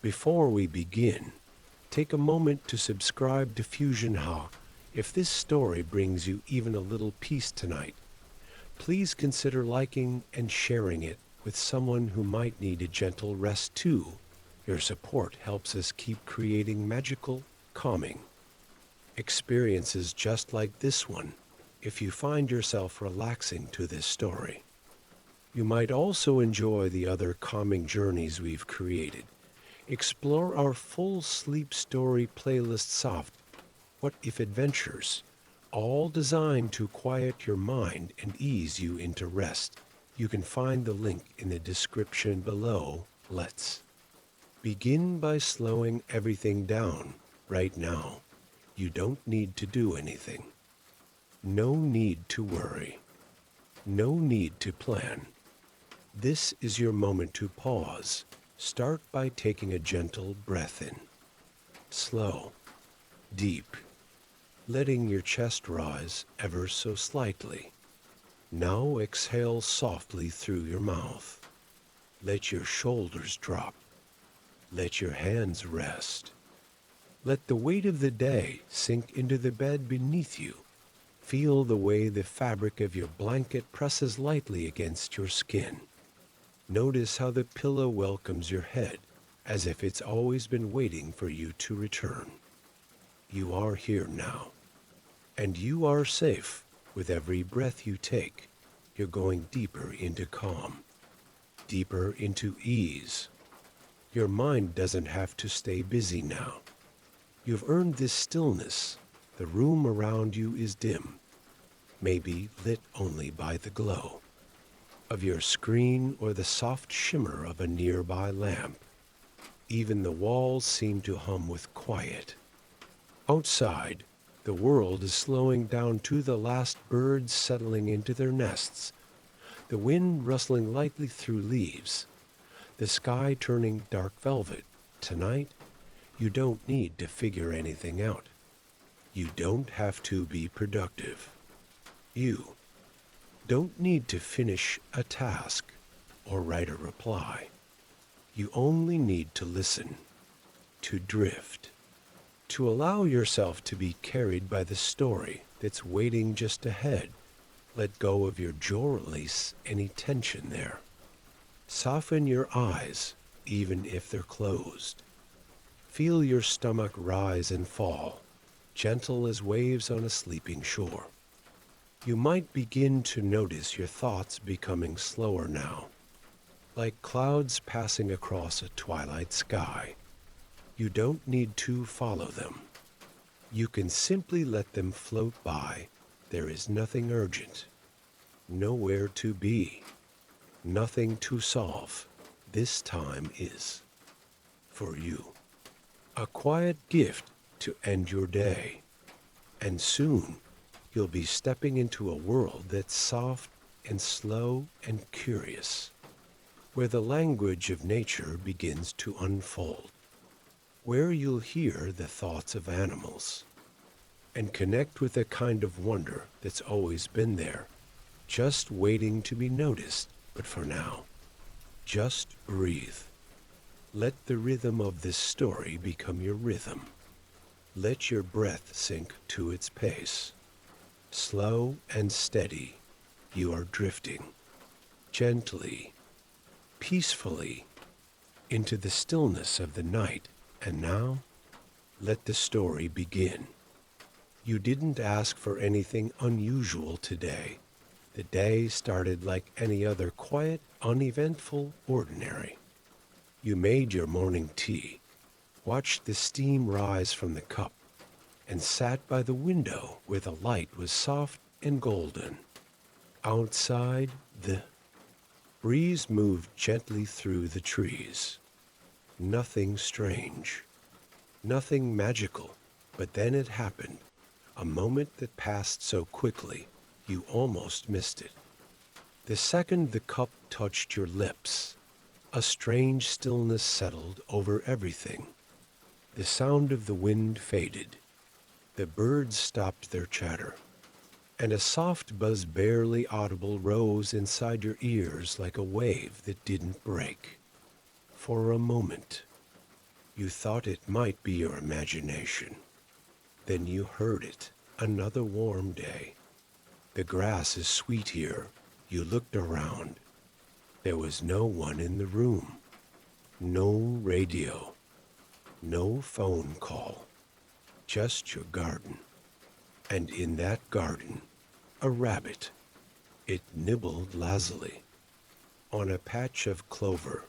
Before we begin, take a moment to subscribe to Fusion Ha. If this story brings you even a little peace tonight, please consider liking and sharing it with someone who might need a gentle rest too. Your support helps us keep creating magical, calming experiences just like this one. If you find yourself relaxing to this story, you might also enjoy the other calming journeys we've created. Explore our full sleep story playlist Soft What If Adventures, all designed to quiet your mind and ease you into rest. You can find the link in the description below. Let's begin by slowing everything down right now. You don't need to do anything. No need to worry. No need to plan. This is your moment to pause. Start by taking a gentle breath in. Slow, deep, letting your chest rise ever so slightly. Now exhale softly through your mouth. Let your shoulders drop. Let your hands rest. Let the weight of the day sink into the bed beneath you. Feel the way the fabric of your blanket presses lightly against your skin. Notice how the pillow welcomes your head, as if it's always been waiting for you to return. You are here now, and you are safe. With every breath you take, you're going deeper into calm, deeper into ease. Your mind doesn't have to stay busy now. You've earned this stillness. The room around you is dim, maybe lit only by the glow of your screen or the soft shimmer of a nearby lamp. Even the walls seem to hum with quiet. Outside, the world is slowing down to the last birds settling into their nests, the wind rustling lightly through leaves, the sky turning dark velvet. Tonight, you don't need to figure anything out. You don't have to be productive. You don't need to finish a task or write a reply. You only need to listen, to drift, to allow yourself to be carried by the story that's waiting just ahead. Let go of your jaw, release any tension there. Soften your eyes, even if they're closed. Feel your stomach rise and fall, gentle as waves on a sleeping shore. You might begin to notice your thoughts becoming slower now, like clouds passing across a twilight sky. You don't need to follow them. You can simply let them float by. There is nothing urgent, nowhere to be, nothing to solve. This time is for you. A quiet gift to end your day. And soon, you'll be stepping into a world that's soft and slow and curious, where the language of nature begins to unfold, where you'll hear the thoughts of animals and connect with a kind of wonder that's always been there, just waiting to be noticed. But for now, just breathe. Let the rhythm of this story become your rhythm. Let your breath sink to its pace. Slow and steady, you are drifting, gently, peacefully, into the stillness of the night. And now, let the story begin. You didn't ask for anything unusual today. The day started like any other, quiet, uneventful, ordinary. You made your morning tea, watched the steam rise from the cup, and sat by the window where the light was soft and golden. Outside, the breeze moved gently through the trees. Nothing strange, nothing magical, but then it happened. A moment that passed so quickly, you almost missed it. The second the cup touched your lips, a strange stillness settled over everything. The sound of the wind faded. The birds stopped their chatter, and a soft buzz barely audible rose inside your ears like a wave that didn't break. For a moment, You thought it might be your imagination. Then you heard it, another warm day. The grass is sweet here. You looked around. There was no one in the room. No radio. No phone call. Just your garden. And in that garden, a rabbit. It nibbled lazily on a patch of clover.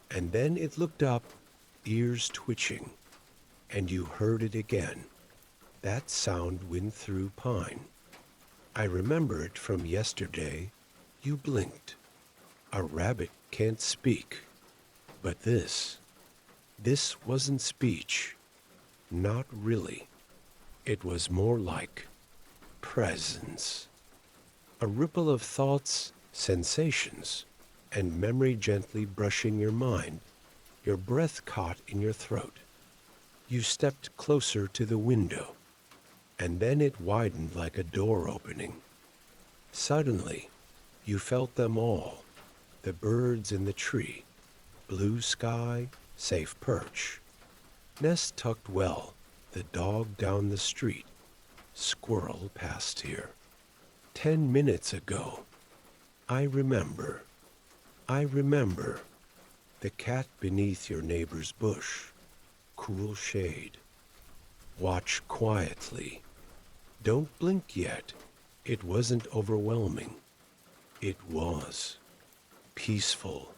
And then it looked up, ears twitching. And you heard it again. That sound went through pine. I remember it from yesterday. You blinked. A rabbit can't speak. But this wasn't speech. Not really. It was more like presence. A ripple of thoughts, sensations, and memory gently brushing your mind, your breath caught in your throat. You stepped closer to the window, and then it widened like a door opening. Suddenly, you felt them all, the birds in the tree, blue sky, safe perch, nest tucked well, the dog down the street, squirrel passed here. 10 minutes ago, I remember, the cat beneath your neighbor's bush, cool shade. Watch quietly. Don't blink yet. It wasn't overwhelming. It was peaceful,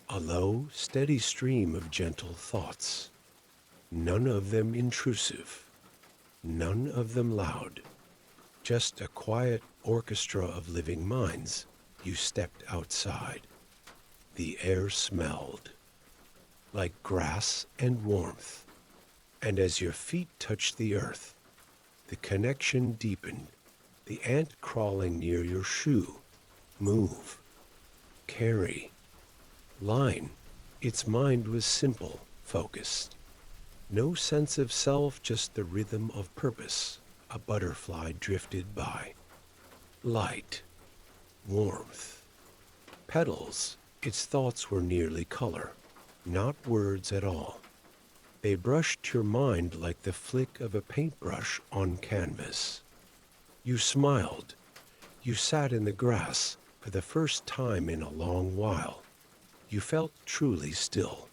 a low, steady stream of gentle thoughts. None of them intrusive, none of them loud. Just a quiet orchestra of living minds. You stepped outside. The air smelled like grass and warmth. And as your feet touched the earth, the connection deepened. The ant crawling near your shoe. Move. Carry. Line. Its mind was simple, focused. No sense of self, just the rhythm of purpose. A butterfly drifted by. Light. Warmth. Petals. Its thoughts were nearly color, not words at all. They brushed your mind like the flick of a paintbrush on canvas. You smiled. You sat in the grass for the first time in a long while. You felt truly still.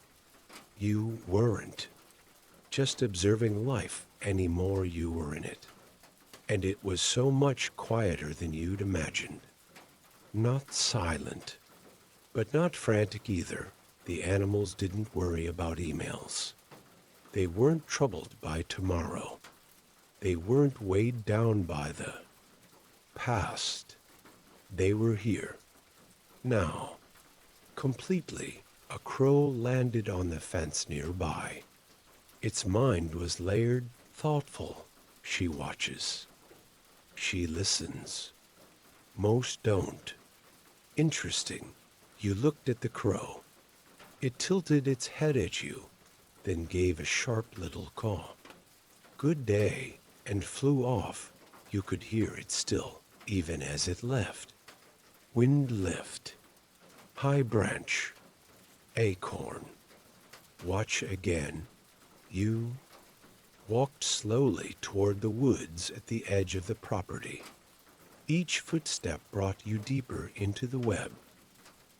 You weren't just observing life anymore, you were in it. And it was so much quieter than you'd imagined. Not silent, but not frantic either. The animals didn't worry about emails. They weren't troubled by tomorrow. They weren't weighed down by the past. They were here, now. Completely, a crow landed on the fence nearby. Its mind was layered, thoughtful. She watches. She listens. Most don't. Interesting. You looked at the crow. It tilted its head at you, then gave a sharp little caw. Good day, and flew off. You could hear it still, even as it left. Wind lift. High branch. Acorn. Watch again. You walked slowly toward the woods at the edge of the property. Each footstep brought you deeper into the web.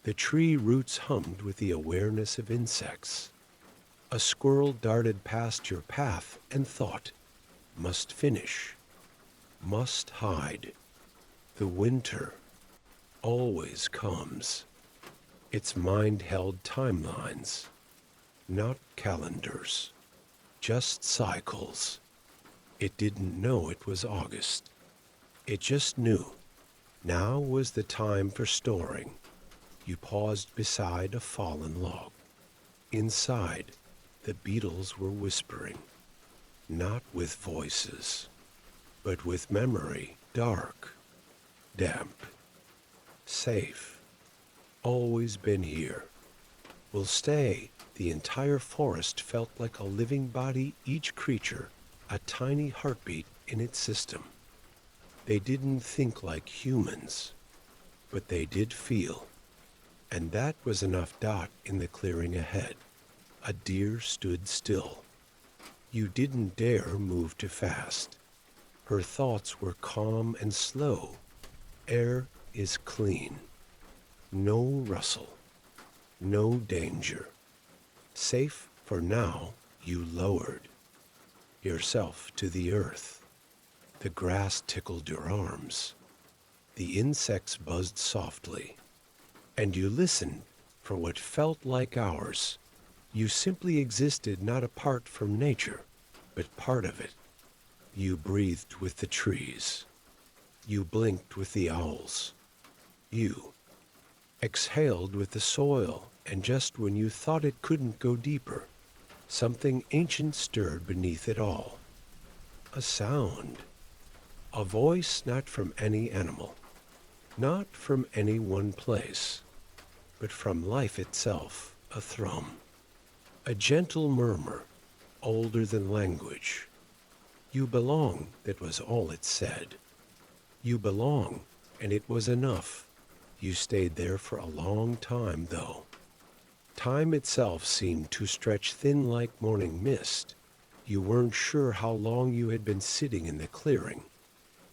The tree roots hummed with the awareness of insects. A squirrel darted past your path and thought, must finish, must hide. The winter always comes. Its mind held timelines, not calendars, just cycles. It didn't know it was August. It just knew. Now was the time for storing. You paused beside a fallen log. Inside, the beetles were whispering, not with voices, but with memory, dark, damp, safe. Always been here. Will stay. The entire forest felt like a living body, each creature, a tiny heartbeat in its system. They didn't think like humans, but they did feel. And that was enough. Dot in the clearing ahead. a deer stood still. You didn't dare move too fast. Her thoughts were calm and slow. Air is clean. No rustle. No danger. Safe for now, you lowered yourself to the earth. The grass tickled your arms. The insects buzzed softly. And you listened for what felt like hours. You simply existed not apart from nature, but part of it. You breathed with the trees. You blinked with the owls. You exhaled with the soil, and just when you thought it couldn't go deeper, something ancient stirred beneath it all. A sound. A voice not from any animal, not from any one place, but from life itself, a thrum. A gentle murmur, older than language. You belong, that was all it said. You belong, and it was enough. You stayed there for a long time, though. Time itself seemed to stretch thin like morning mist. You weren't sure how long you had been sitting in the clearing,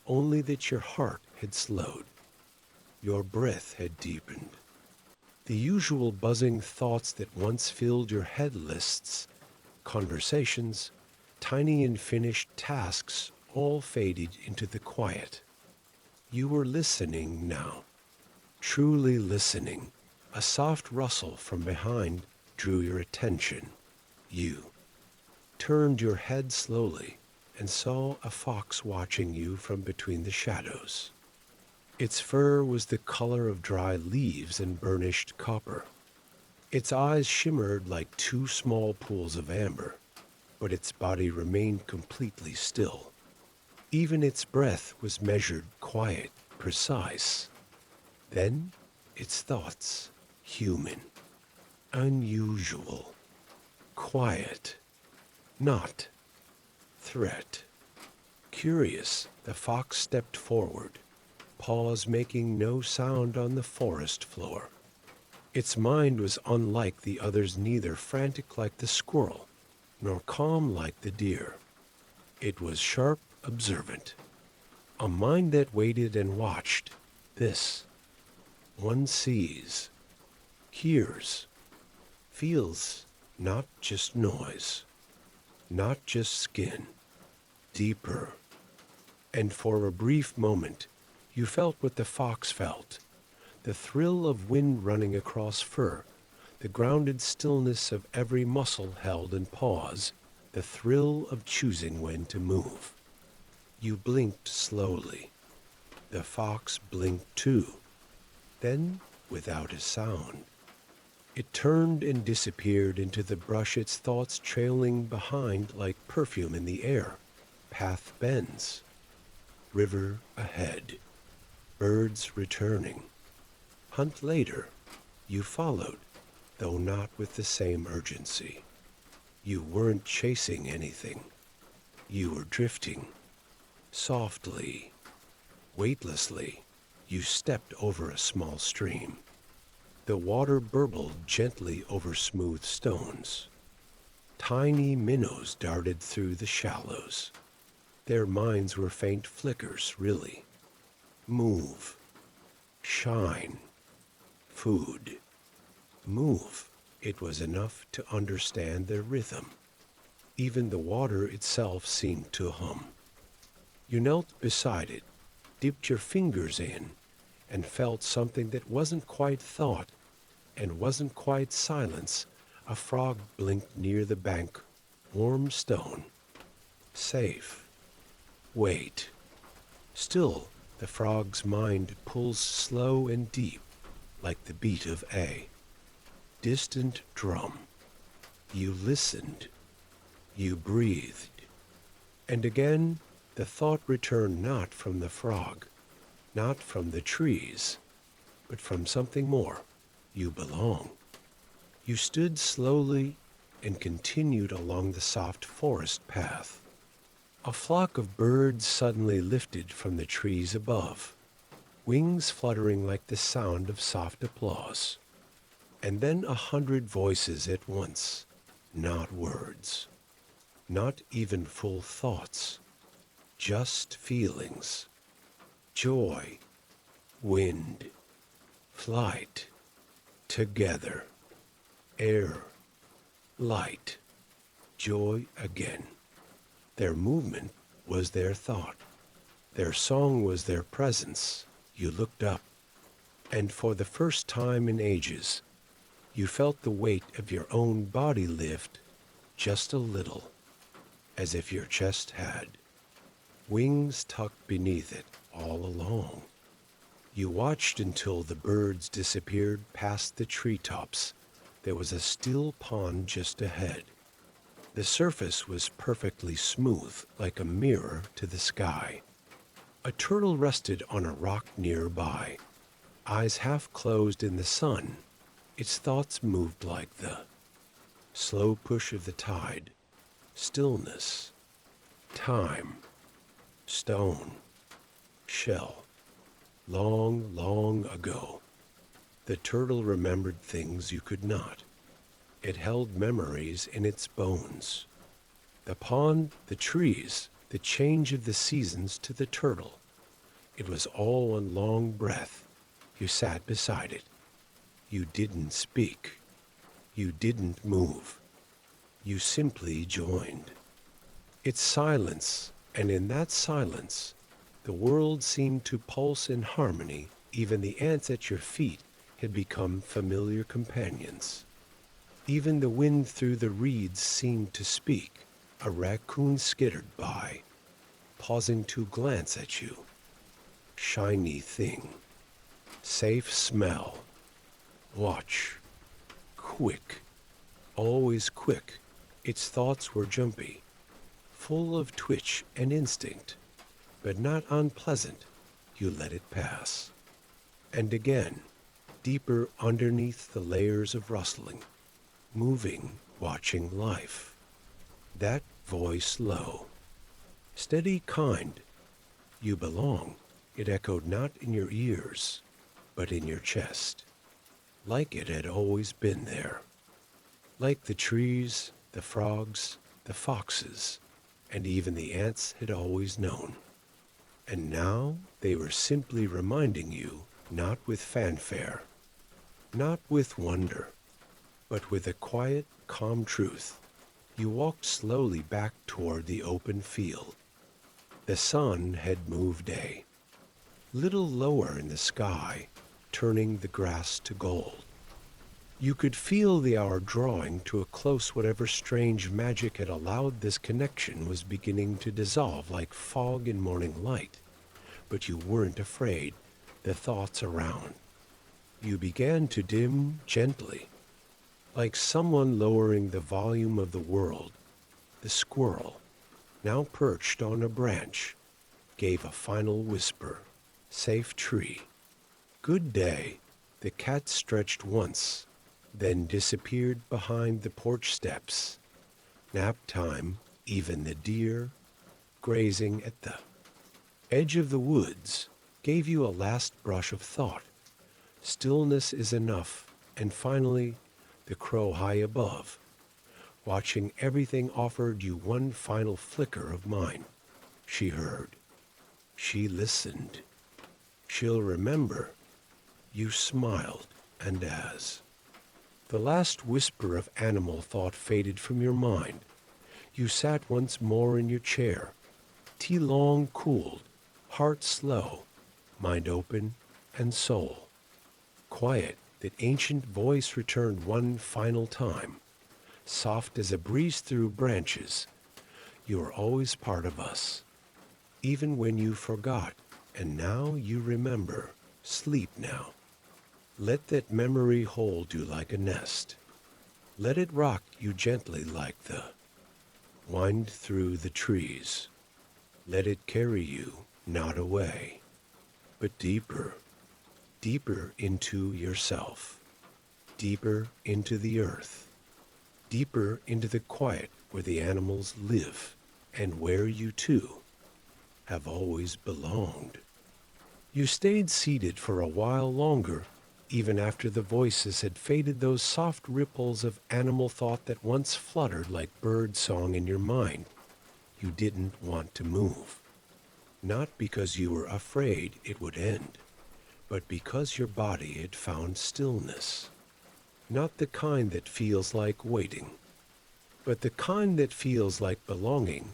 only that your heart had slowed. Your breath had deepened. The usual buzzing thoughts that once filled your head lists, conversations, tiny unfinished tasks all faded into the quiet. You were listening now, truly listening. A soft rustle from behind drew your attention. You turned your head slowly and saw a fox watching you from between the shadows. Its fur was the color of dry leaves and burnished copper. Its eyes shimmered like two small pools of amber, but its body remained completely still. Even its breath was measured, quiet, precise. Then, its thoughts, human, unusual, quiet, not threat. Curious, the fox stepped forward, paws making no sound on the forest floor. Its mind was unlike the others, neither frantic like the squirrel, nor calm like the deer. It was sharp, observant, a mind that waited and watched. This one sees, hears, feels, not just noise, not just skin, deeper. And for a brief moment, you felt what the fox felt, the thrill of wind running across fur, the grounded stillness of every muscle held in pause, the thrill of choosing when to move. You blinked slowly. The fox blinked too. Then, without a sound, it turned and disappeared into the brush, its thoughts trailing behind like perfume in the air. Path bends. River ahead. Birds returning. Hunt later. You followed, though not with the same urgency. You weren't chasing anything. You were drifting. Softly, weightlessly, you stepped over a small stream. The water burbled gently over smooth stones. Tiny minnows darted through the shallows. Their minds were faint flickers, really. Move. Shine. Food. Move. It was enough to understand their rhythm. Even the water itself seemed to hum. You knelt beside it, dipped your fingers in, and felt something that wasn't quite thought and wasn't quite silence. A frog blinked near the bank, warm stone. Safe. Wait. Still, the frog's mind pulls slow and deep, like the beat of a distant drum. You listened. You breathed. And again, the thought returned, not from the frog, not from the trees, but from something more. You belong. You stood slowly and continued along the soft forest path. A flock of birds suddenly lifted from the trees above, wings fluttering like the sound of soft applause. And then 100 voices at once, not words, not even full thoughts, just feelings, joy, wind, flight, together, air, light, joy again. Their movement was their thought. Their song was their presence. You looked up, and for the first time in ages, you felt the weight of your own body lift just a little, as if your chest had wings tucked beneath it all along. You watched until the birds disappeared past the treetops. There was a still pond just ahead. The surface was perfectly smooth, like a mirror to the sky. A turtle rested on a rock nearby, eyes half closed in the sun. Its thoughts moved like the slow push of the tide, stillness, time, stone, shell. Long, long ago, the turtle remembered things you could not. It held memories in its bones. The pond, the trees, the change of the seasons to the turtle. It was all one long breath. You sat beside it. You didn't speak. You didn't move. You simply joined. Its silence, and in that silence, the world seemed to pulse in harmony. Even the ants at your feet had become familiar companions. Even the wind through the reeds seemed to speak. A raccoon skittered by, pausing to glance at you. Shiny thing. Safe smell. Watch. Quick. Always quick. Its thoughts were jumpy, full of twitch and instinct, but not unpleasant. You let it pass. And again, deeper underneath the layers of rustling, moving, watching life. That voice low, steady, kind. You belong. It echoed not in your ears, but in your chest, like it had always been there. Like the trees, the frogs, the foxes, and even the ants had always known. And now they were simply reminding you, not with fanfare, not with wonder, but with a quiet, calm truth. You walked slowly back toward the open field. The sun had moved a little lower in the sky, turning the grass to gold. You could feel the hour drawing to a close. Whatever strange magic had allowed this connection was beginning to dissolve like fog in morning light. But you weren't afraid. The thoughts around you began to dim gently, like someone lowering the volume of the world. The squirrel, now perched on a branch, gave a final whisper. Safe tree. Good day. The cat stretched once, then disappeared behind the porch steps. Nap time. Even the deer, grazing at the edge of the woods, gave you a last brush of thought. Stillness is enough. And finally, the crow high above, watching everything, offered you one final flicker of mine. She heard. She listened. She'll remember. You smiled, and as the last whisper of animal thought faded from your mind, you sat once more in your chair, tea long cooled, heart slow, mind open, and soul quiet. That ancient voice returned one final time, soft as a breeze through branches. You are always part of us, even when you forgot, and now you remember. Sleep now. Let that memory hold you like a nest. Let it rock you gently like the wind through the trees. Let it carry you, not away, but deeper, deeper into yourself, deeper into the earth, deeper into the quiet where the animals live and where you too have always belonged. You stayed seated for a while longer, Even after the voices had faded, those soft ripples of animal thought that once fluttered like bird song in your mind, you didn't want to move. Not because you were afraid it would end, but because your body had found stillness. Not the kind that feels like waiting, but the kind that feels like belonging.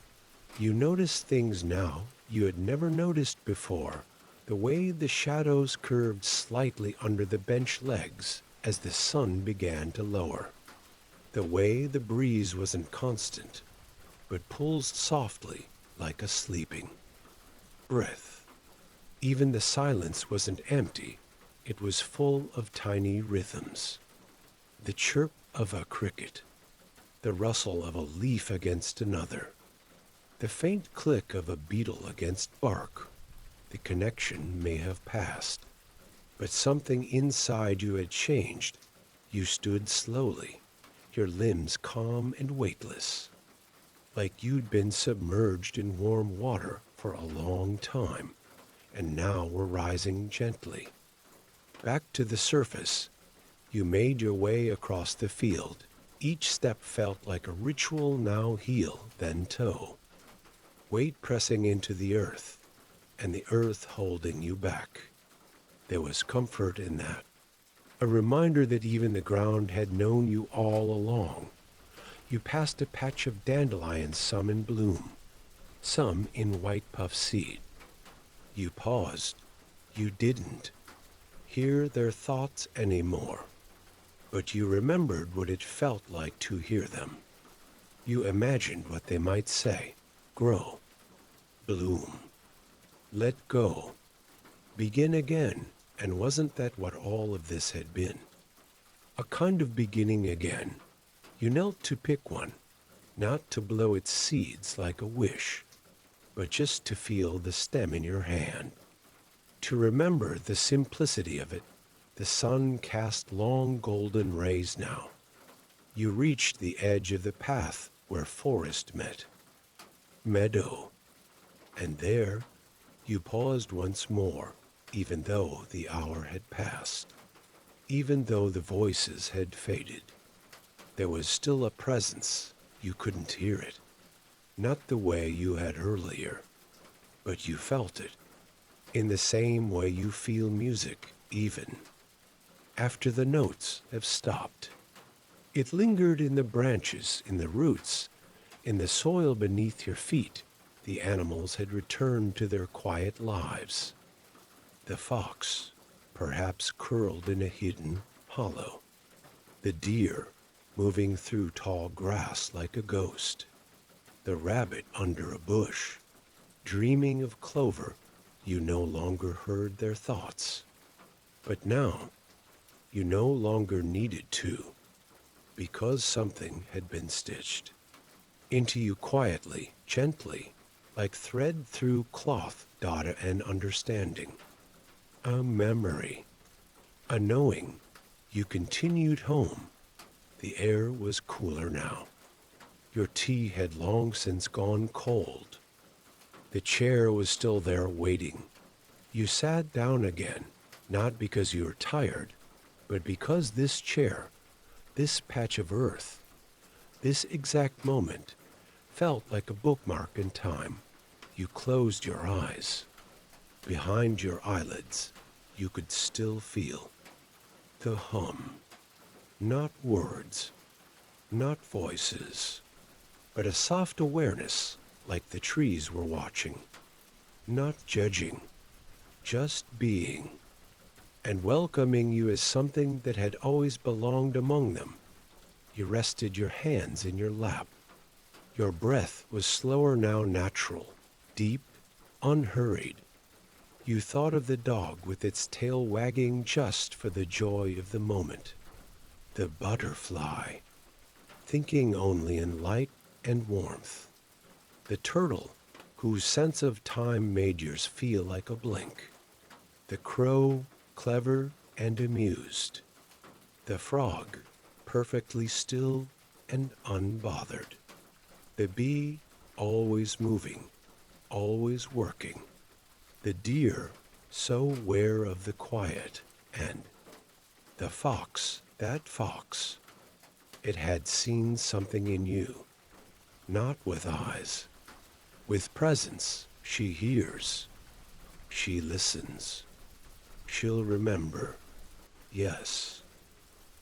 You notice things now you had never noticed before. The way the shadows curved slightly under the bench legs as the sun began to lower. The way the breeze wasn't constant, but pulsed softly like a sleeping breath. Even the silence wasn't empty. It was full of tiny rhythms. The chirp of a cricket, the rustle of a leaf against another, the faint click of a beetle against bark. The connection may have passed, but something inside you had changed. You stood slowly, your limbs calm and weightless, like you'd been submerged in warm water for a long time, and now were rising gently. Back to the surface, you made your way across the field. Each step felt like a ritual, now heel, then toe. Weight pressing into the earth, and the earth holding you back. There was comfort in that. A reminder that even the ground had known you all along. You passed a patch of dandelions, some in bloom, some in white puff seed. You paused. You didn't hear their thoughts anymore, but you remembered what it felt like to hear them. You imagined what they might say. Grow. Bloom. Let go. Begin again. And wasn't that what all of this had been? A kind of beginning again. You knelt to pick one, not to blow its seeds like a wish, but just to feel the stem in your hand. To remember the simplicity of it. The sun cast long golden rays now. You reached the edge of the path where forest met. Meadow. And there you paused once more, even though the hour had passed. Even though the voices had faded. There was still a presence. You couldn't hear it. Not the way you had earlier, but you felt it. In the same way you feel music, even after the notes have stopped. It lingered in the branches, in the roots, in the soil beneath your feet. The animals had returned to their quiet lives. The fox, perhaps curled in a hidden hollow. The deer, moving through tall grass like a ghost. The rabbit under a bush, dreaming of clover. You no longer heard their thoughts. But now, you no longer needed to, because something had been stitched into you quietly, gently, like thread through cloth, data and understanding. A memory, a knowing. You continued home. The air was cooler now. Your tea had long since gone cold. The chair was still there waiting. You sat down again, not because you were tired, but because this chair, this patch of earth, this exact moment, felt like a bookmark in time. You closed your eyes. Behind your eyelids, you could still feel the hum. Not words, not voices, but a soft awareness, like the trees were watching. Not judging, just being, and welcoming you as something that had always belonged among them. You rested your hands in your lap. Your breath was slower now, natural, deep, unhurried. You thought of the dog with its tail wagging just for the joy of the moment. The butterfly, thinking only in light and warmth. The turtle, whose sense of time made yours feel like a blink. The crow, clever and amused. The frog, perfectly still and unbothered. The bee, always moving, always working. The deer, so aware of the quiet, and The fox, that fox, it had seen something in you, not with eyes. With presence, she hears, she listens, she'll remember. Yes,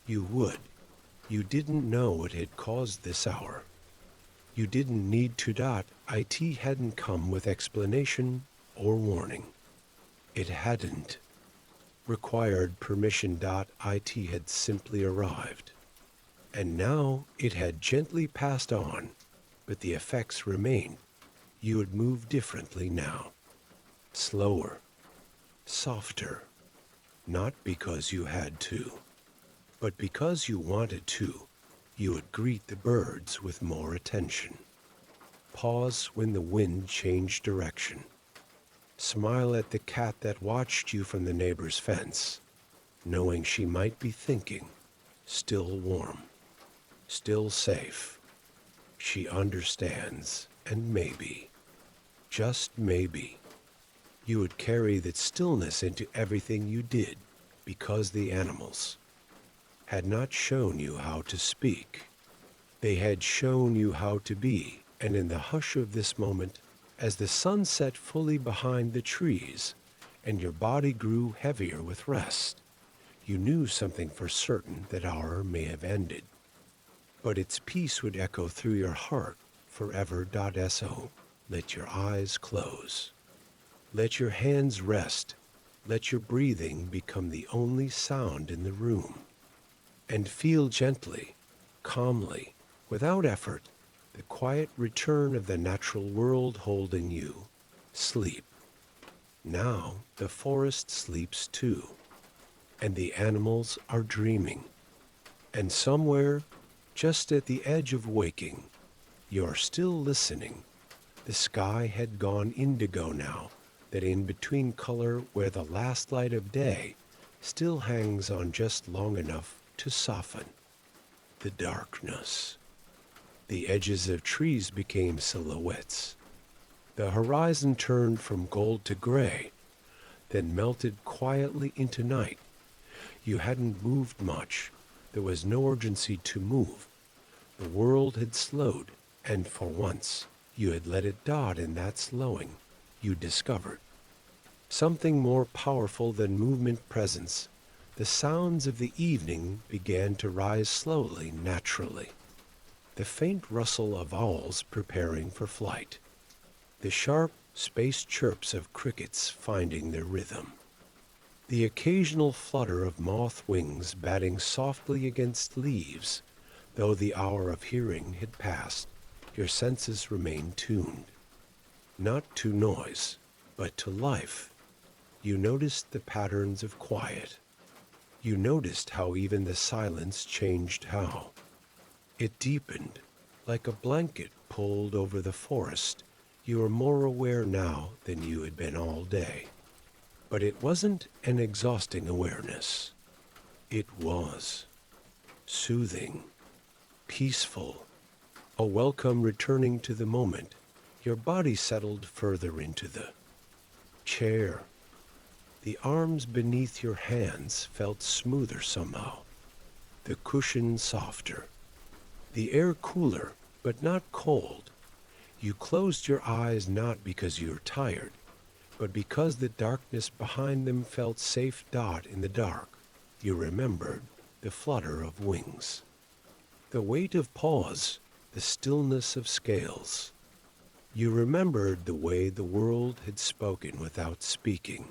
you would. You didn't know it had caused this hour. You didn't need to. It hadn't come with explanation or warning. It hadn't required permission. It had simply arrived. And now it had gently passed on, but the effects remained. You would move differently now. Slower, softer, not because you had to, but because you wanted to. You would greet the birds with more attention. Pause when the wind changed direction. Smile at the cat that watched you from the neighbor's fence, knowing she might be thinking, still warm, still safe. She understands, and maybe, just maybe, you would carry that stillness into everything you did, because the animals had not shown you how to speak. They had shown you how to be, and in the hush of this moment, as the sun set fully behind the trees, and your body grew heavier with rest, you knew something for certain. That hour may have ended, but its peace would echo through your heart forever. So let your eyes close. Let your hands rest. Let your breathing become the only sound in the room. And feel gently, calmly, without effort, the quiet return of the natural world holding you. Sleep. Now the forest sleeps too, and the animals are dreaming. And somewhere, just at the edge of waking, you're still listening. The sky had gone indigo now, that in between color where the last light of day still hangs on just long enough to soften. The darkness. The edges of trees became silhouettes. The horizon turned from gold to gray, then melted quietly into night. You hadn't moved much. There was no urgency to move. The world had slowed, and for once, you had let it. In that slowing, you discovered something more powerful than movement. Presence. The sounds of the evening began to rise slowly, naturally. The faint rustle of owls preparing for flight. The sharp, spaced chirps of crickets finding their rhythm. The occasional flutter of moth wings batting softly against leaves. Though the hour of hearing had passed, your senses remained tuned. Not to noise, but to life. You noticed the patterns of quiet. You noticed how even the silence changed how. It deepened, like a blanket pulled over the forest. You are more aware now than you had been all day. But it wasn't an exhausting awareness. It was soothing, peaceful, a welcome returning to the moment. Your body settled further into the chair. The arms beneath your hands felt smoother somehow, the cushion softer, the air cooler, but not cold. You closed your eyes not because you were tired, but because the darkness behind them felt safe. In the dark, you remembered the flutter of wings, the weight of paws, the stillness of scales. You remembered the way the world had spoken without speaking,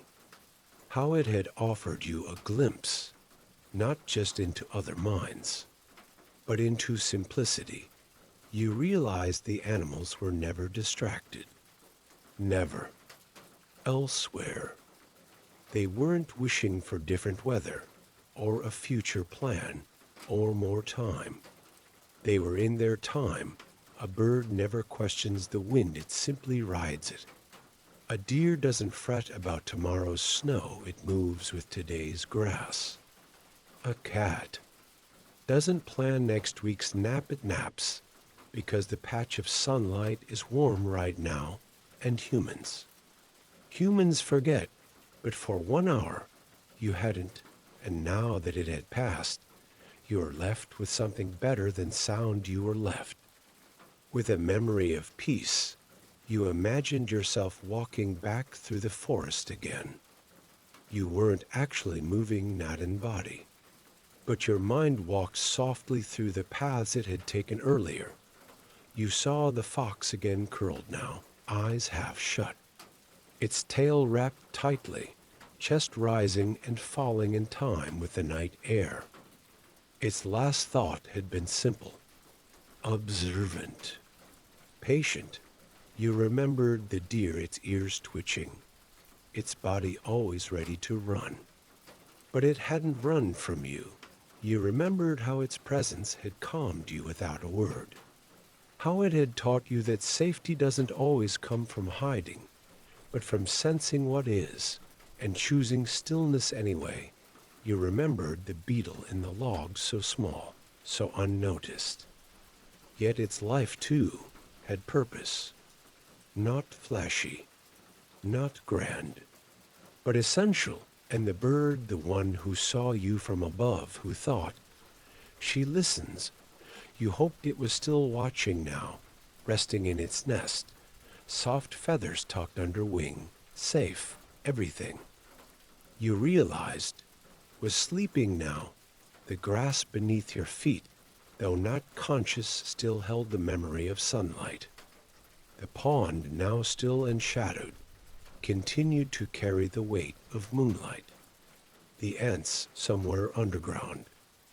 how it had offered you a glimpse, not just into other minds, but into simplicity. You realized the animals were never distracted. Never. Elsewhere. They weren't wishing for different weather, or a future plan, or more time. They were in their time. A bird never questions the wind, it simply rides it. A deer doesn't fret about tomorrow's snow, it moves with today's grass. A cat doesn't plan next week's nap, it naps, because the patch of sunlight is warm right now. And humans forget, but for 1 hour, you hadn't. And now that it had passed, you are left with something better than sound. You were left with a memory of peace. You imagined yourself walking back through the forest again. You weren't actually moving, not in body, but your mind walked softly through the paths it had taken earlier. You saw the fox again, curled now, eyes half shut, its tail wrapped tightly, chest rising and falling in time with the night air. Its last thought had been simple, observant, patient. You remembered the deer, its ears twitching, its body always ready to run. But it hadn't run from you. You remembered how its presence had calmed you without a word. How it had taught you that safety doesn't always come from hiding, but from sensing what is, and choosing stillness anyway. You remembered the beetle in the log, so small, so unnoticed. Yet its life, too, had purpose. Not flashy, not grand, but essential. And the bird, the one who saw you from above, who thought, she listens. You hoped it was still watching now, resting in its nest, soft feathers tucked under wing, safe, everything. You realized was sleeping now. The grass beneath your feet, though not conscious, still held the memory of sunlight. The pond, now still and shadowed, continued to carry the weight of moonlight. The ants, somewhere underground,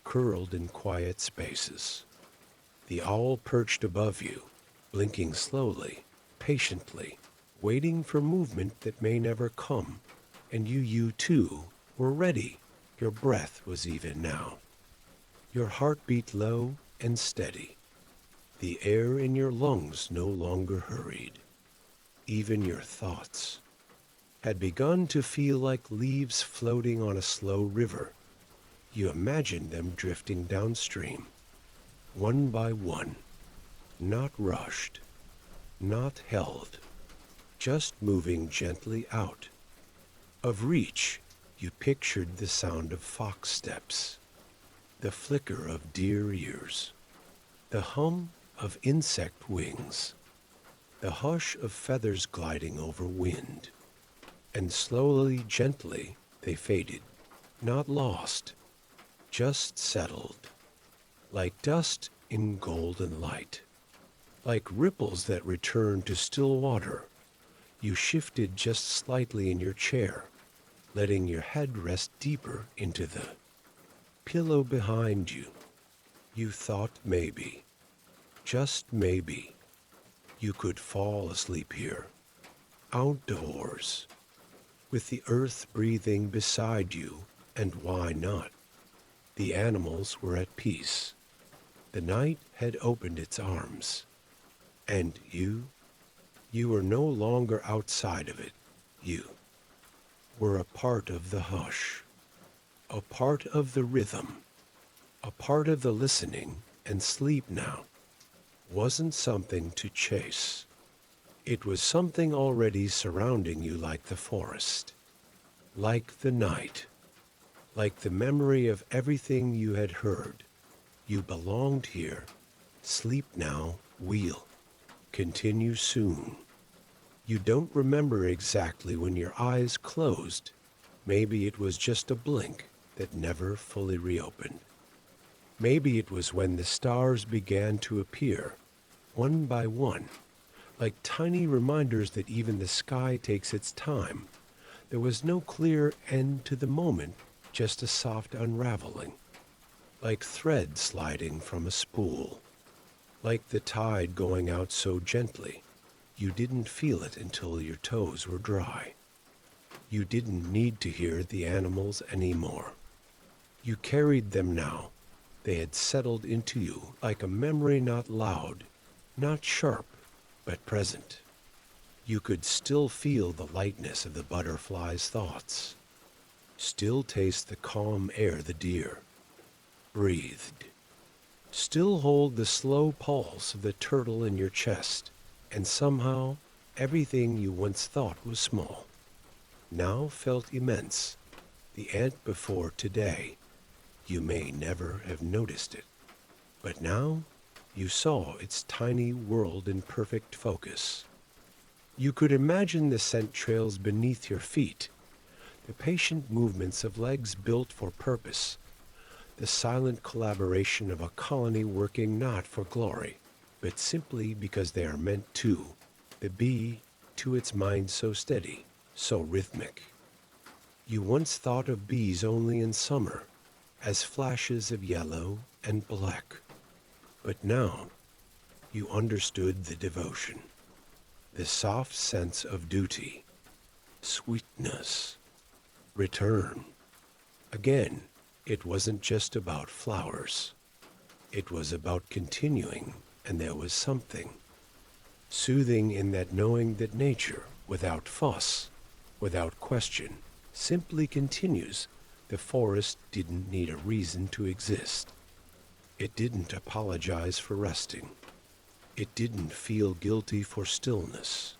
curled in quiet spaces. The owl perched above you, blinking slowly, patiently, waiting for movement that may never come. And you too, were ready. Your breath was even now. Your heart beat low and steady. The air in your lungs no longer hurried. Even your thoughts had begun to feel like leaves floating on a slow river. You imagined them drifting downstream, one by one, not rushed, not held, just moving gently out. Of reach, you pictured the sound of fox steps, the flicker of deer ears, the hum of insect wings, the hush of feathers gliding over wind. And slowly, gently, they faded, not lost, just settled, like dust in golden light, like ripples that return to still water. You shifted just slightly in your chair, letting your head rest deeper into the pillow behind you. You thought maybe, just maybe, you could fall asleep here, outdoors, with the earth breathing beside you, and why not? The animals were at peace. The night had opened its arms. And you were no longer outside of it. You were a part of the hush, a part of the rhythm, a part of the listening, and sleep now wasn't something to chase. It was something already surrounding you, like the forest, like the night, like the memory of everything you had heard. You belonged here. Sleep now, we'll continue soon. You don't remember exactly when your eyes closed. Maybe it was just a blink that never fully reopened. Maybe it was when the stars began to appear, one by one, like tiny reminders that even the sky takes its time. There was no clear end to the moment, just a soft unraveling, like thread sliding from a spool, like the tide going out so gently you didn't feel it until your toes were dry. You didn't need to hear the animals anymore. You carried them now. They had settled into you like a memory, not loud, not sharp, but present. You could still feel the lightness of the butterfly's thoughts, still taste the calm air the deer breathed, still hold the slow pulse of the turtle in your chest, and somehow everything you once thought was small now felt immense. The ant before today, you may never have noticed it, but now you saw its tiny world in perfect focus. You could imagine the scent trails beneath your feet, the patient movements of legs built for purpose, the silent collaboration of a colony working not for glory, but simply because they are meant to, the bee to its mind so steady, so rhythmic. You once thought of bees only in summer, as flashes of yellow and black, but now you understood the devotion, the soft sense of duty, sweetness, return. Again, it wasn't just about flowers. It was about continuing, and there was something soothing in that knowing that nature, without fuss, without question, simply continues. The forest didn't need a reason to exist. It didn't apologize for resting. It didn't feel guilty for stillness.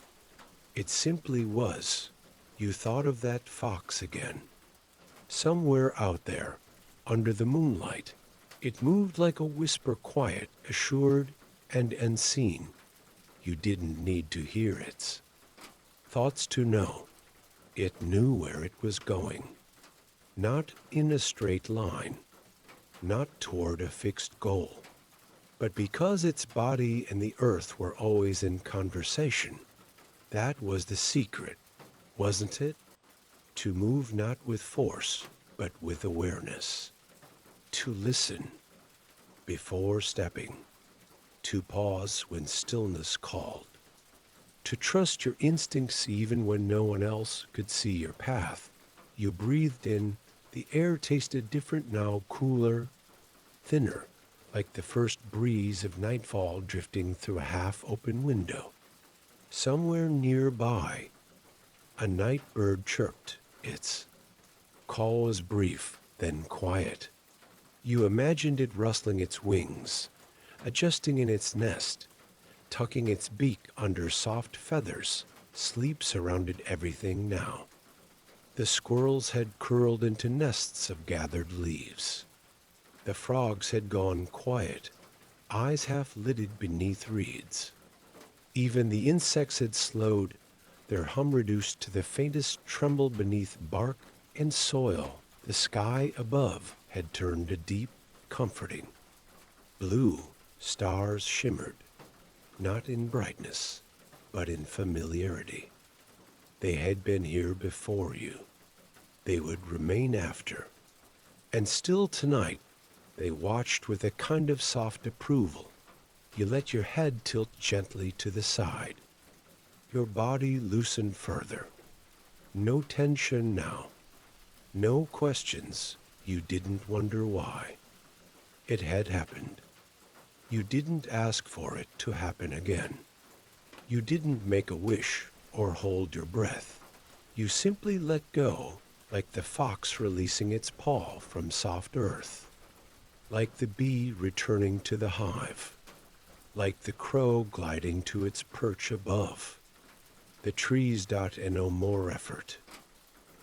It simply was. You thought of that fox again. Somewhere out there, under the moonlight, it moved like a whisper, quiet, assured, and unseen. You didn't need to hear its thoughts to know. It knew where it was going. Not in a straight line, not toward a fixed goal, but because its body and the earth were always in conversation. That was the secret, wasn't it? To move not with force, but with awareness. To listen before stepping. To pause when stillness called. To trust your instincts even when no one else could see your path. You breathed in. The air tasted different now, cooler, thinner, like the first breeze of nightfall drifting through a half-open window. Somewhere nearby, a night bird chirped. Its call was brief, then quiet. You imagined it rustling its wings, adjusting in its nest, tucking its beak under soft feathers. Sleep surrounded everything now. The squirrels had curled into nests of gathered leaves. The frogs had gone quiet, eyes half-lidded beneath reeds. Even the insects had slowed, their hum reduced to the faintest tremble beneath bark and soil. The sky above had turned a deep, comforting blue. Stars shimmered, not in brightness, but in familiarity. They had been here before you. They would remain after. And still tonight, they watched with a kind of soft approval. You let your head tilt gently to the side. Your body loosened further. No tension now. No questions. You didn't wonder why. It had happened. You didn't ask for it to happen again. You didn't make a wish or hold your breath. You simply let go, like the fox releasing its paw from soft earth, like the bee returning to the hive, like the crow gliding to its perch above. The trees and no more effort,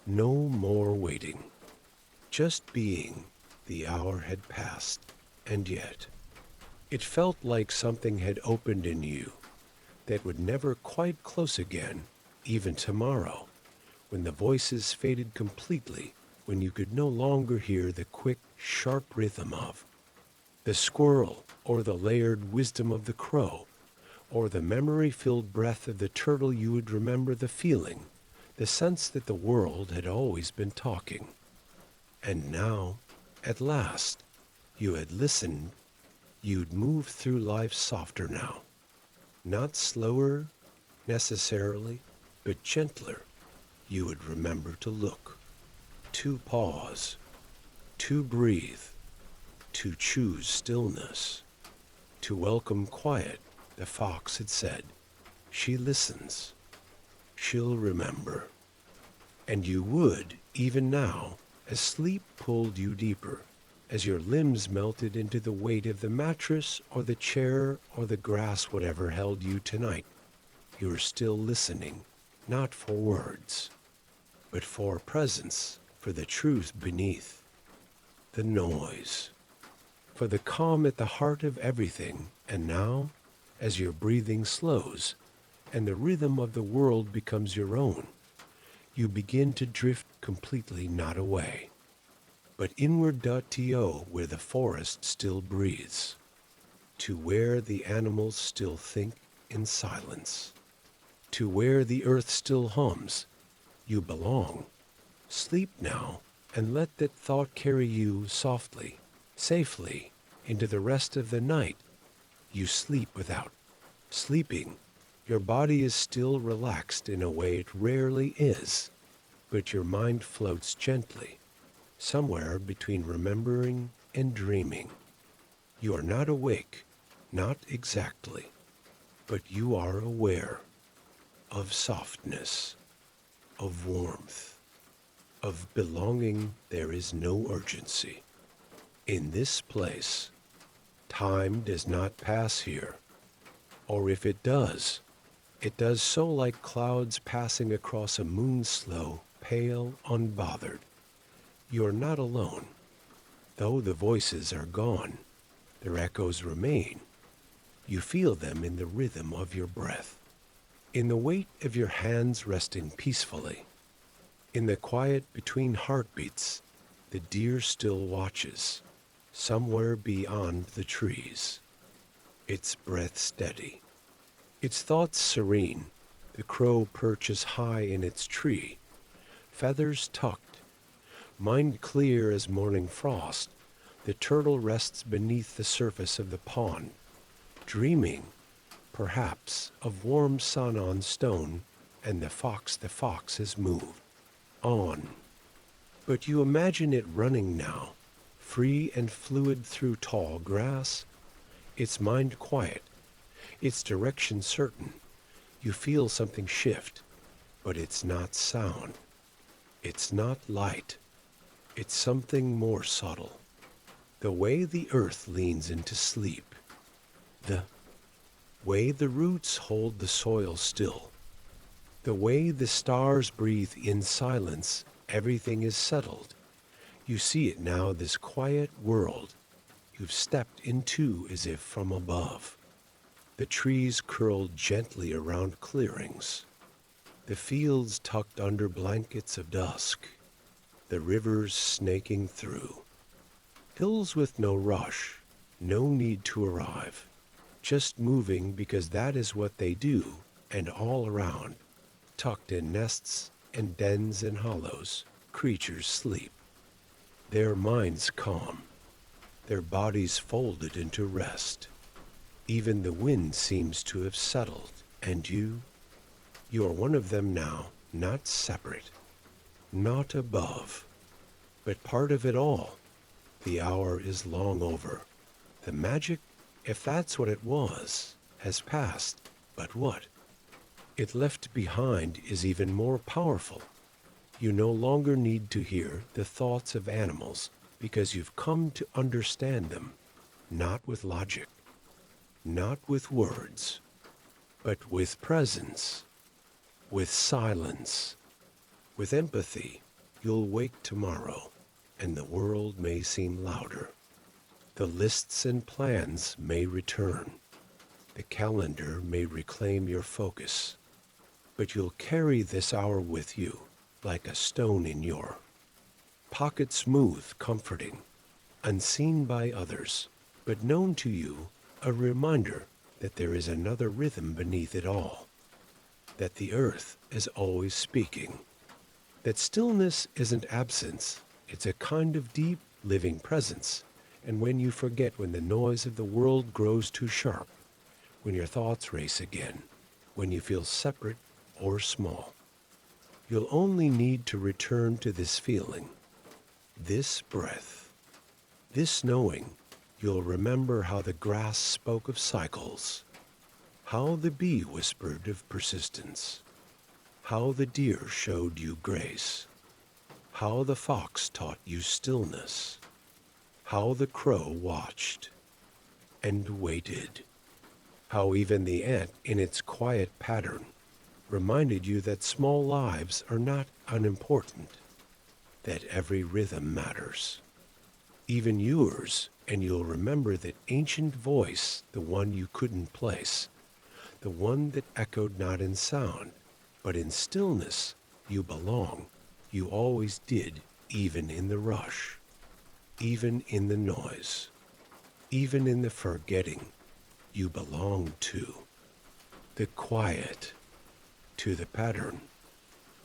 no more waiting, just being. The hour had passed, and yet it felt like something had opened in you that would never quite close again, even tomorrow, when the voices faded completely, when you could no longer hear the quick, sharp rhythm of the squirrel, or the layered wisdom of the crow, or the memory-filled breath of the turtle. You would remember the feeling, the sense that the world had always been talking. And now, at last, you had listened. You'd move through life softer now. Not slower, necessarily, but gentler. You would remember to look, to pause, to breathe, to choose stillness, to welcome quiet. The fox had said, "She listens. She'll remember." And you would, even now, as sleep pulled you deeper, as your limbs melted into the weight of the mattress or the chair or the grass, whatever held you tonight. You were still listening, not for words, but for presence, for the truth beneath the noise, for the calm at the heart of everything. And now, as your breathing slows and the rhythm of the world becomes your own, you begin to drift completely, not away, but inward.to where the forest still breathes, to where the animals still think in silence, to where the earth still hums. You belong. Sleep now, and let that thought carry you softly, safely, into the rest of the night. You sleep without sleeping. Your body is still relaxed in a way it rarely is, but your mind floats gently, somewhere between remembering and dreaming. You are not awake, not exactly, but you are aware of softness, of warmth, of belonging. There is no urgency. In this place, time does not pass here, or if it does so like clouds passing across a moon, slow, pale, unbothered. You are not alone. Though the voices are gone, their echoes remain. You feel them in the rhythm of your breath, in the weight of your hands resting peacefully, in the quiet between heartbeats. The deer still watches, somewhere beyond the trees, its breath steady, its thoughts serene. The crow perches high in its tree, feathers tucked, mind clear as morning frost. The turtle rests beneath the surface of the pond, dreaming, perhaps, of warm sun on stone. And the fox has moved on. But you imagine it running now, free and fluid through tall grass, its mind quiet, its direction certain. You feel something shift, but it's not sound. It's not light. It's something more subtle. The way the earth leans into sleep. The way the roots hold the soil still. The way the stars breathe in silence. Everything is settled. You see it now, this quiet world you've stepped into as if from above. The trees curled gently around clearings, the fields tucked under blankets of dusk, the rivers snaking through, hills with no rush, no need to arrive, just moving because that is what they do. And all around, tucked in nests and dens and hollows, creatures sleep, their minds calm, their bodies folded into rest. Even the wind seems to have settled, and you are one of them now, not separate, not above, but part of it all. The hour is long over. The magic, if that's what it was, has passed. But what it left behind is even more powerful. You no longer need to hear the thoughts of animals because you've come to understand them, not with logic, not with words, but with presence, with silence, with empathy. You'll wake tomorrow, and the world may seem louder. The lists and plans may return. The calendar may reclaim your focus. But you'll carry this hour with you, like a stone in your pocket, smooth, comforting, unseen by others, but known to you, a reminder that there is another rhythm beneath it all, that the earth is always speaking, that stillness isn't absence, it's a kind of deep, living presence. And when you forget, when the noise of the world grows too sharp, when your thoughts race again, when you feel separate or small, you'll only need to return to this feeling, this breath, this knowing. You'll remember how the grass spoke of cycles, how the bee whispered of persistence, how the deer showed you grace, how the fox taught you stillness, how the crow watched and waited, how even the ant in its quiet pattern reminded you that small lives are not unimportant. that every rhythm matters, even yours, and you'll remember that ancient voice, the one you couldn't place, the one that echoed not in sound, but in stillness. You belong. You always did, even in the rush, even in the noise, even in the forgetting. You belong to the quiet, to the pattern,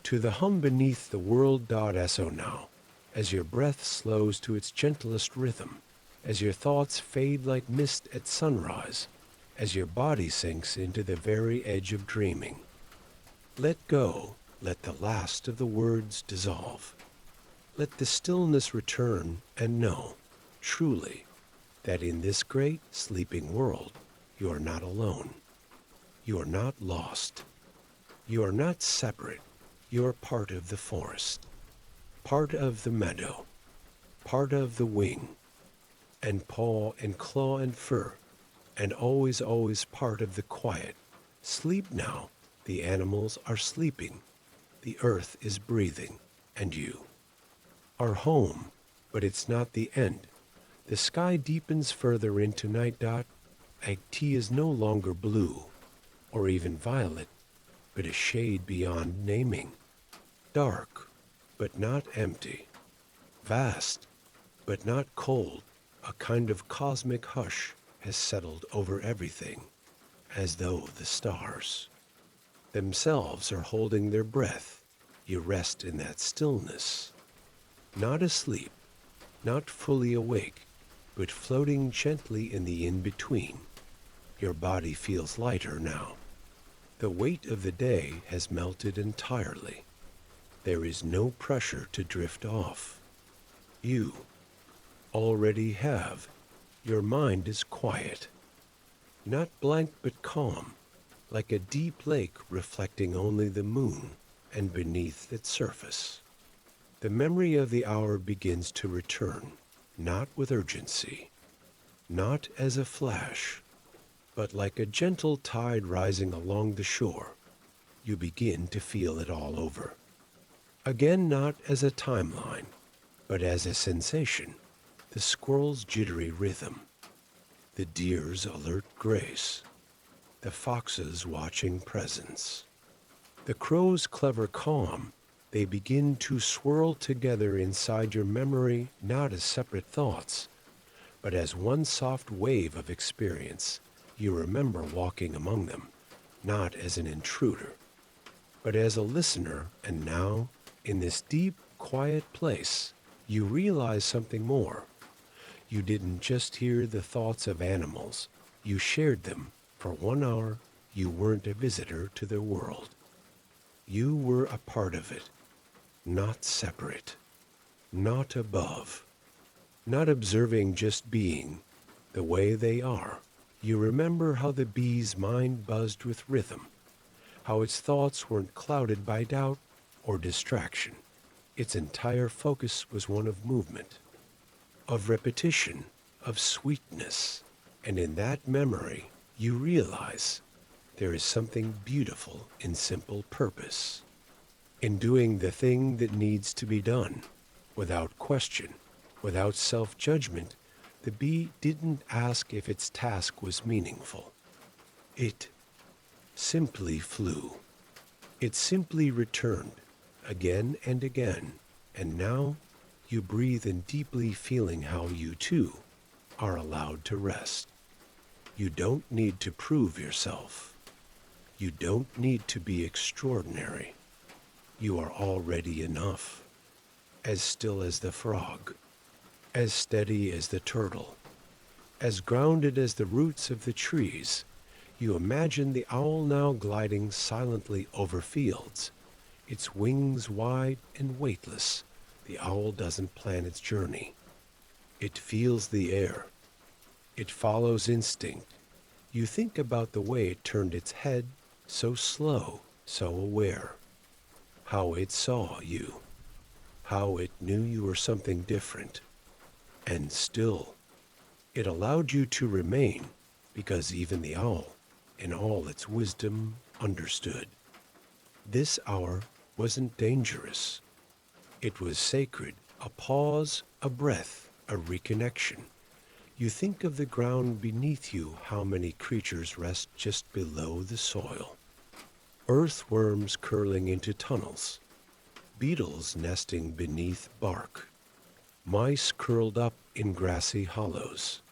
to the hum beneath the world.so now, as your breath slows to its gentlest rhythm, as your thoughts fade like mist at sunrise, as your body sinks into the very edge of dreaming. Let go, let the last of the words dissolve. Let the stillness return and know, truly, that in this great sleeping world, you are not alone. You are not lost. You are not separate. You are part of the forest, part of the meadow, part of the wing, and paw and claw and fur, and always, always part of the quiet. Sleep now. The animals are sleeping. The earth is breathing, and you are home, but it's not the end. The sky deepens further into night. Tea is no longer blue, or even violet, but a shade beyond naming. Dark, but not empty. Vast, but not cold. A kind of cosmic hush has settled over everything, as though the stars themselves are holding their breath. You rest in that stillness, not asleep, not fully awake, but floating gently in the in-between. Your body feels lighter now. The weight of the day has melted entirely. There is no pressure to drift off. You already have. Your mind is quiet, not blank but calm, like a deep lake reflecting only the moon, and beneath its surface, the memory of the hour begins to return, not with urgency, not as a flash, but like a gentle tide rising along the shore. You begin to feel it all over. Again, not as a timeline, but as a sensation. The squirrel's jittery rhythm, the deer's alert grace, the fox's watching presence, the crow's clever calm. They begin to swirl together inside your memory, not as separate thoughts, but as one soft wave of experience. You remember walking among them, not as an intruder, but as a listener. And now, in this deep, quiet place, you realize something more. You didn't just hear the thoughts of animals. You shared them. For 1 hour, you weren't a visitor to their world. You were a part of it, not separate, not above, not observing, just being the way they are. You remember how the bee's mind buzzed with rhythm, how its thoughts weren't clouded by doubt or distraction. Its entire focus was one of movement, of repetition, of sweetness. And in that memory, you realize there is something beautiful in simple purpose, in doing the thing that needs to be done, without question, without self-judgment. The bee didn't ask if its task was meaningful. It simply flew. It simply returned, again and again. And now you breathe in deeply, feeling how you too are allowed to rest. You don't need to prove yourself. You don't need to be extraordinary. You are already enough, as still as the frog, as steady as the turtle, as grounded as the roots of the trees. You imagine the owl now gliding silently over fields, its wings wide and weightless. The owl doesn't plan its journey. It feels the air. It follows instinct. You think about the way it turned its head, so slow, so aware. How it saw you. How it knew you were something different. And still, it allowed you to remain, because even the owl, in all its wisdom, understood. This hour wasn't dangerous. It was sacred, a pause, a breath, a reconnection. You think of the ground beneath you, how many creatures rest just below the soil. Earthworms curling into tunnels, beetles nesting beneath bark, mice curled up in grassy hollows,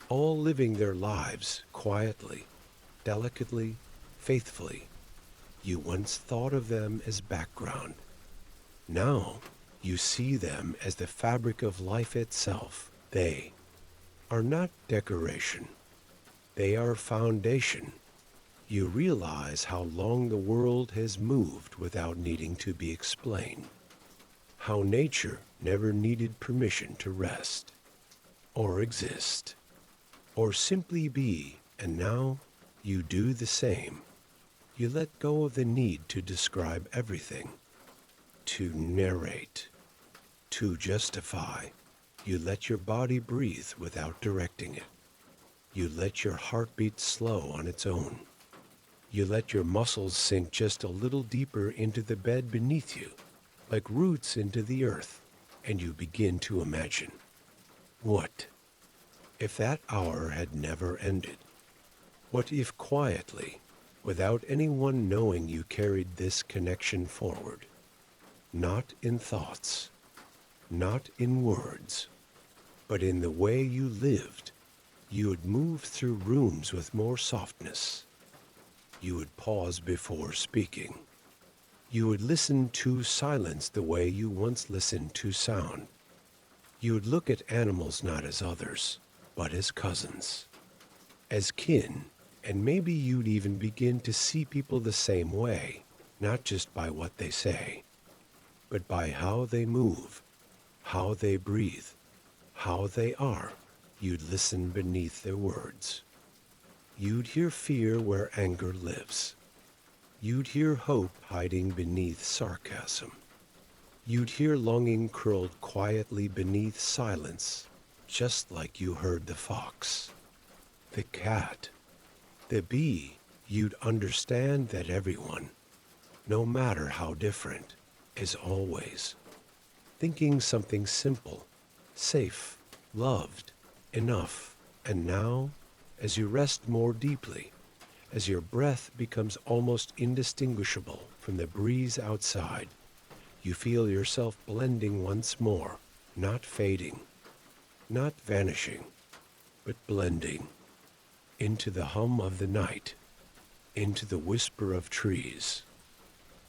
all living their lives quietly, delicately, faithfully. You once thought of them as background. Now you see them as the fabric of life itself. They are not decoration. They are foundation. You realize how long the world has moved without needing to be explained. How nature never needed permission to rest, or exist, or simply be, and now you do the same. You let go of the need to describe everything, to narrate, to justify. You let your body breathe without directing it. You let your heart beat slow on its own. You let your muscles sink just a little deeper into the bed beneath you, like roots into the earth, and you begin to imagine. What if that hour had never ended? What if quietly, without anyone knowing, you carried this connection forward? Not in thoughts, not in words, but in the way you lived. You would move through rooms with more softness. You would pause before speaking. You would listen to silence the way you once listened to sound. You would look at animals not as others, but as cousins, as kin, and maybe you'd even begin to see people the same way, not just by what they say, but by how they move, how they breathe, how they are. You'd listen beneath their words. You'd hear fear where anger lives. You'd hear hope hiding beneath sarcasm. You'd hear longing curled quietly beneath silence, just like you heard the fox, the cat, the bee. You'd understand that everyone, no matter how different, is always thinking something simple, safe, loved, enough. And now, as you rest more deeply, as your breath becomes almost indistinguishable from the breeze outside, you feel yourself blending once more, not fading, not vanishing, but blending into the hum of the night, into the whisper of trees,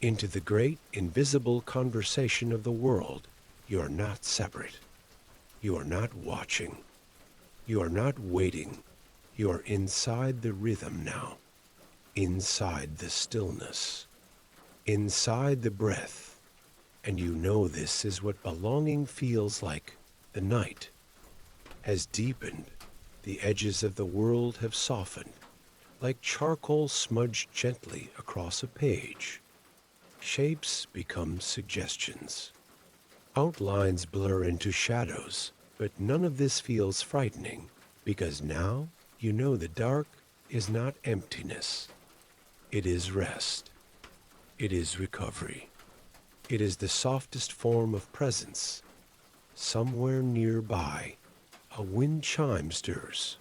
into the great invisible conversation of the world. You are not separate. You are not watching. You are not waiting. You are inside the rhythm now, inside the stillness, inside the breath. And you know this is what belonging feels like. The night has deepened. The edges of the world have softened, like charcoal smudged gently across a page. Shapes become suggestions. Outlines blur into shadows, but none of this feels frightening, because now you know the dark is not emptiness. It is rest. It is recovery. It is the softest form of presence. Somewhere nearby, a wind chime stirs.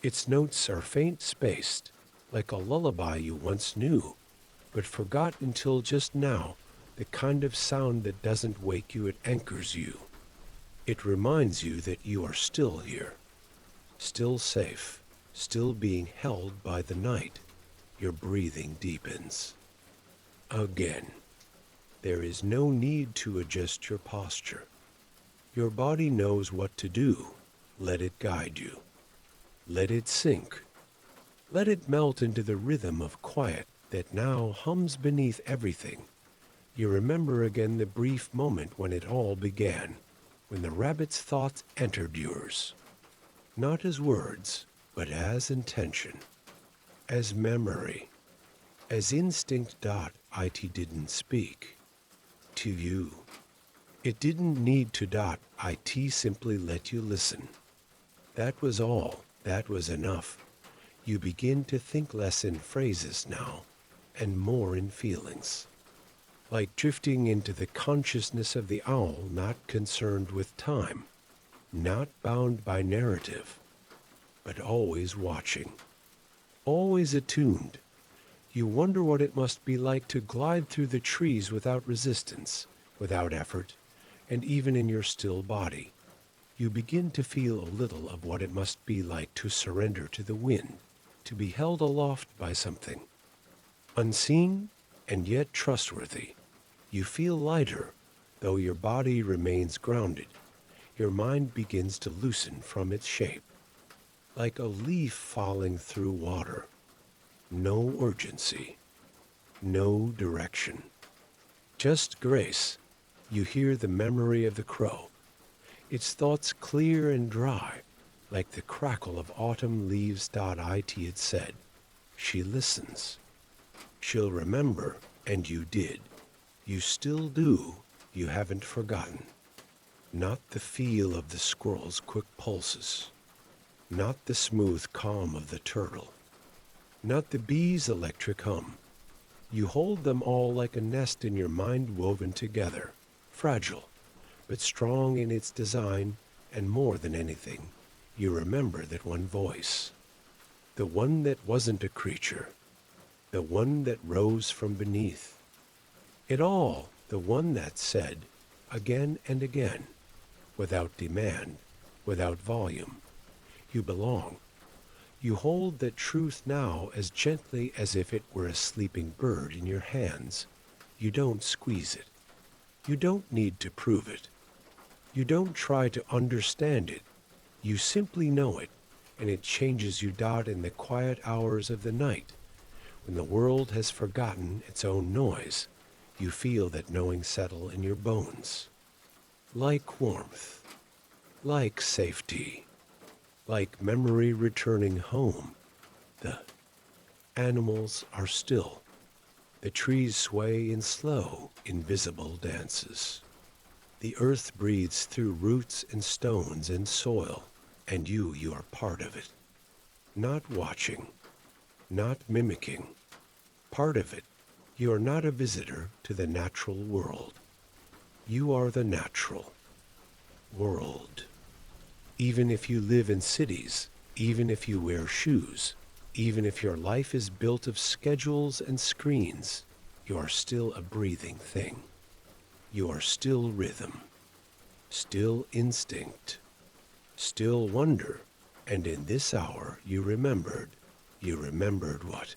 Its notes are faint spaced, like a lullaby you once knew, but forgot until just now. The kind of sound that doesn't wake you, it anchors you. It reminds you that you are still here, still safe, still being held by the night. Your breathing deepens. Again, there is no need to adjust your posture. Your body knows what to do. Let it guide you. Let it sink. Let it melt into the rhythm of quiet that now hums beneath everything. You remember again the brief moment when it all began, when the rabbit's thoughts entered yours. Not as words, but as intention, as memory, as instinct. It didn't speak to you. It didn't need to. It simply let you listen. That was all. That was enough. You begin to think less in phrases now, and more in feelings. like drifting into the consciousness of the owl, not concerned with time, not bound by narrative, but always watching, always attuned. You wonder what it must be like to glide through the trees without resistance, without effort, and even in your still body. You begin to feel a little of what it must be like to surrender to the wind, to be held aloft by something, unseen and yet trustworthy. You feel lighter, though your body remains grounded. Your mind begins to loosen from its shape, like a leaf falling through water. No urgency, no direction, just grace. You hear the memory of the crow, its thoughts clear and dry, like the crackle of autumn leaves. It had said, she listens. She'll remember, and you did. You still do. You haven't forgotten. Not the feel of the squirrel's quick pulses, not the smooth calm of the turtle, not the bee's electric hum. You hold them all like a nest in your mind, woven together, fragile, but strong in its design, and more than anything, you remember that one voice, the one that wasn't a creature, the one that rose from beneath it all, the one that said, again and again, without demand, without volume, you belong. You hold that truth now as gently as if it were a sleeping bird in your hands. You don't squeeze it. You don't need to prove it. You don't try to understand it. You simply know it, and it changes you. In the quiet hours of the night, when the world has forgotten its own noise, you feel that knowing settle in your bones. Like warmth, like safety, like memory returning home. The animals are still. The trees sway in slow, invisible dances. The earth breathes through roots and stones and soil, and you are part of it. Not watching, not mimicking, part of it. You are not a visitor to the natural world. You are the natural world. Even if you live in cities, even if you wear shoes, even if your life is built of schedules and screens, you are still a breathing thing. You are still rhythm, still instinct, still wonder. And in this hour you remembered what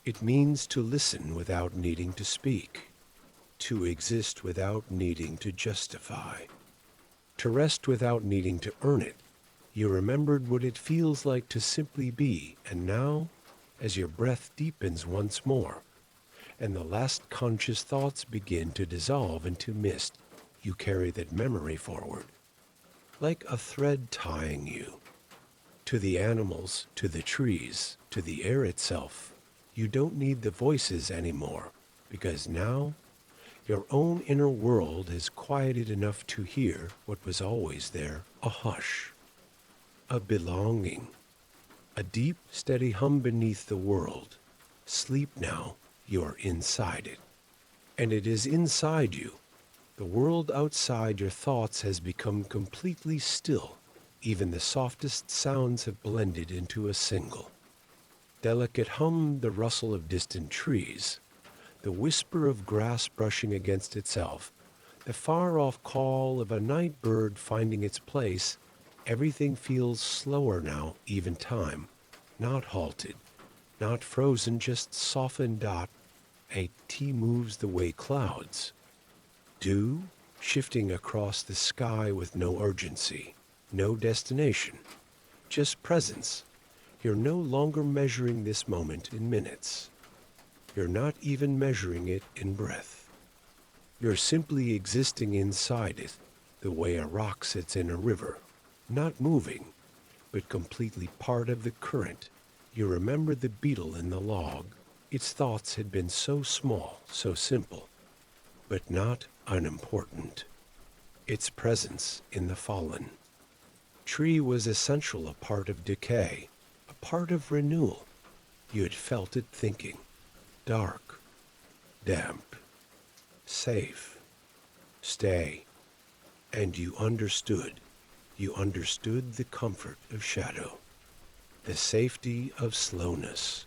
it means to listen without needing to speak, to exist without needing to justify, to rest without needing to earn it. You remembered what it feels like to simply be, and now, as your breath deepens once more, and the last conscious thoughts begin to dissolve into mist, you carry that memory forward, like a thread tying you, to the animals, to the trees, to the air itself. You don't need the voices anymore, because now your own inner world has quieted enough to hear what was always there, a hush, a belonging, a deep, steady hum beneath the world. Sleep now, you're inside it. And it is inside you. The world outside your thoughts has become completely still. Even the softest sounds have blended into a single delicate hum, the rustle of distant trees, the whisper of grass brushing against itself, the far-off call of a night bird finding its place. Everything feels slower now, even time, not halted, not frozen, just softened. A T moves the way clouds do, shifting across the sky with no urgency, no destination, just presence. You're no longer measuring this moment in minutes. You're not even measuring it in breath. You're simply existing inside it, the way a rock sits in a river, not moving, but completely part of the current. You remember the beetle in the log. Its thoughts had been so small, so simple, but not unimportant. Its presence in the fallen tree was essential, a part of decay, a part of renewal. You had felt it thinking, dark, damp, safe, stay, and you understood. You understood the comfort of shadow, the safety of slowness,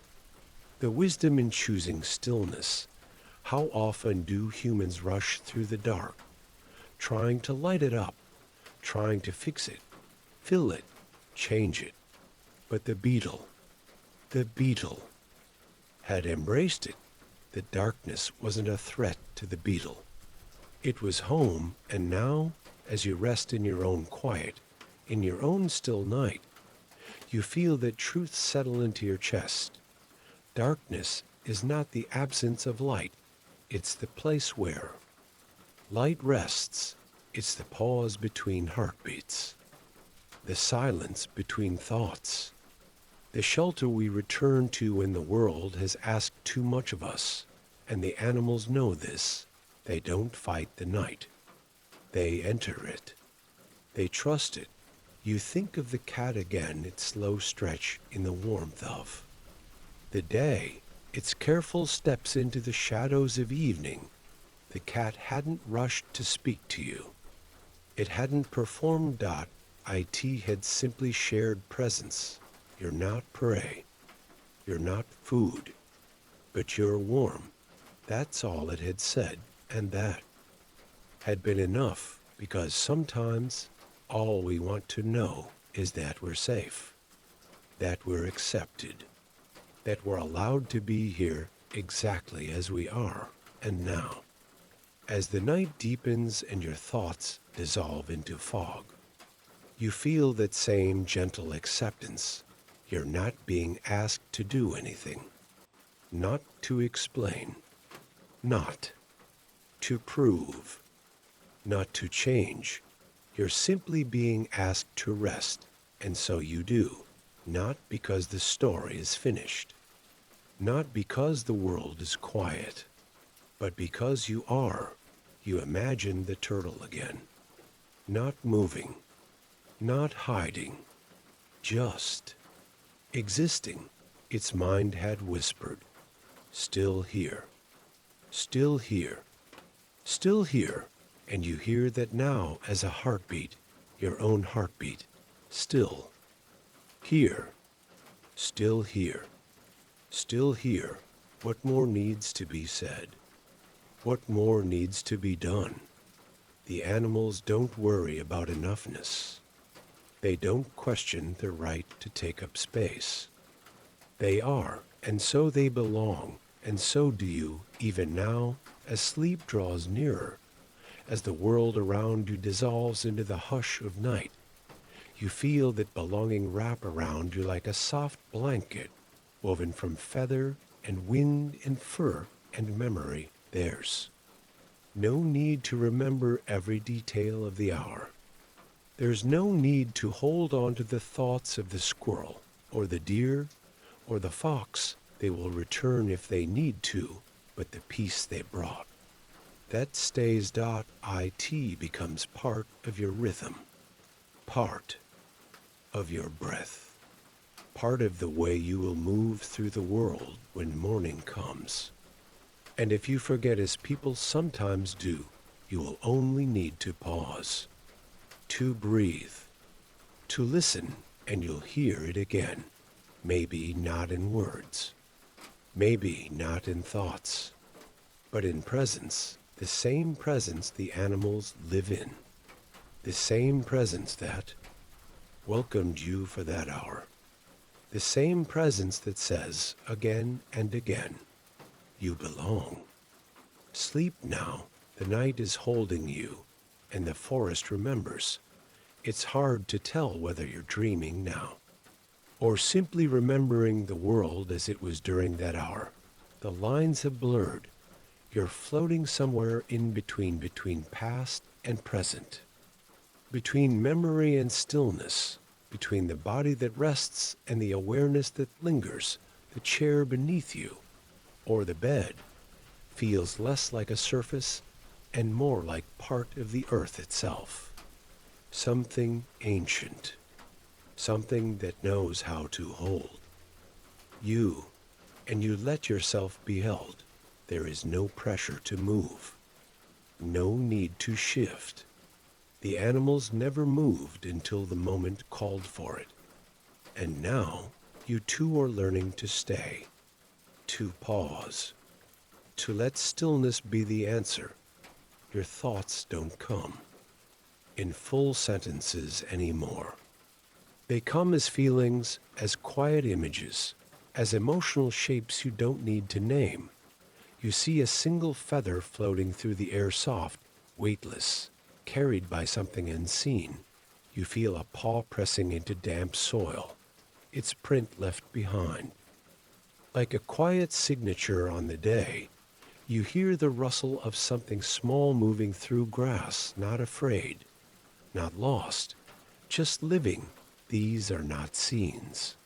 the wisdom in choosing stillness. How often do humans rush through the dark, trying to light it up, trying to fix it, fill it, change it? But the beetle, had embraced it. The darkness wasn't a threat to the beetle. It was home, and now, as you rest in your own quiet, in your own still night, you feel that truth settle into your chest. Darkness is not the absence of light, it's the place where light rests. It's the pause between heartbeats, the silence between thoughts, the shelter we return to when the world has asked too much of us. And the animals know this. They don't fight the night. They enter it. They trust it. You think of the cat again, its slow stretch in the warmth of the day, its careful steps into the shadows of evening. The cat hadn't rushed to speak to you. It hadn't performed. It had simply shared presence. You're not prey. You're not food. But you're warm. That's all it had said, and that had been enough, because sometimes all we want to know is that we're safe, that we're accepted, that we're allowed to be here exactly as we are and now. As the night deepens and your thoughts dissolve into fog, you feel that same gentle acceptance. You're not being asked to do anything, not to explain, not to prove, not to change. You're simply being asked to rest, and so you do, not because the story is finished, not because the world is quiet, but because you are. You imagine the turtle again, not moving, not hiding, just existing. Its mind had whispered, still here, still here, still here. And you hear that now as a heartbeat, your own heartbeat, still here, still here, still here. What more needs to be said? What more needs to be done? The animals don't worry about enoughness. They don't question the right to take up space. They are, and so they belong, and so do you, even now, as sleep draws nearer, as the world around you dissolves into the hush of night. You feel that belonging wrap around you like a soft blanket, woven from feather and wind and fur and memory. There's no need to remember every detail of the hour. There's no need to hold on to the thoughts of the squirrel or the deer or the fox. They will return if they need to, but the peace they brought, that stays. It becomes part of your rhythm, part of your breath, part of the way you will move through the world when morning comes. And if you forget, as people sometimes do, you will only need to pause, to breathe, to listen, and you'll hear it again. Maybe not in words, maybe not in thoughts, but in presence. The same presence the animals live in, the same presence that welcomed you for that hour, the same presence that says again and again, you belong. Sleep now. The night is holding you, and the forest remembers. It's hard to tell whether you're dreaming now, or simply remembering the world as it was during that hour. The lines have blurred. You're floating somewhere in between past and present, between memory and stillness, between the body that rests and the awareness that lingers. The chair beneath you, or the bed, feels less like a surface and more like part of the earth itself. Something ancient, something that knows how to hold you, and you let yourself be held. There is no pressure to move, No need to shift. The animals never moved until the moment called for it. And now, you too are learning to stay, to pause, to let stillness be the answer. Your thoughts don't come in full sentences anymore. They come as feelings, as quiet images, as emotional shapes you don't need to name. You see a single feather floating through the air, soft, weightless, carried by something unseen. You feel a paw pressing into damp soil, its print left behind. Like a quiet signature on the day, you hear the rustle of something small moving through grass, not afraid, not lost, just living. These are not scenes.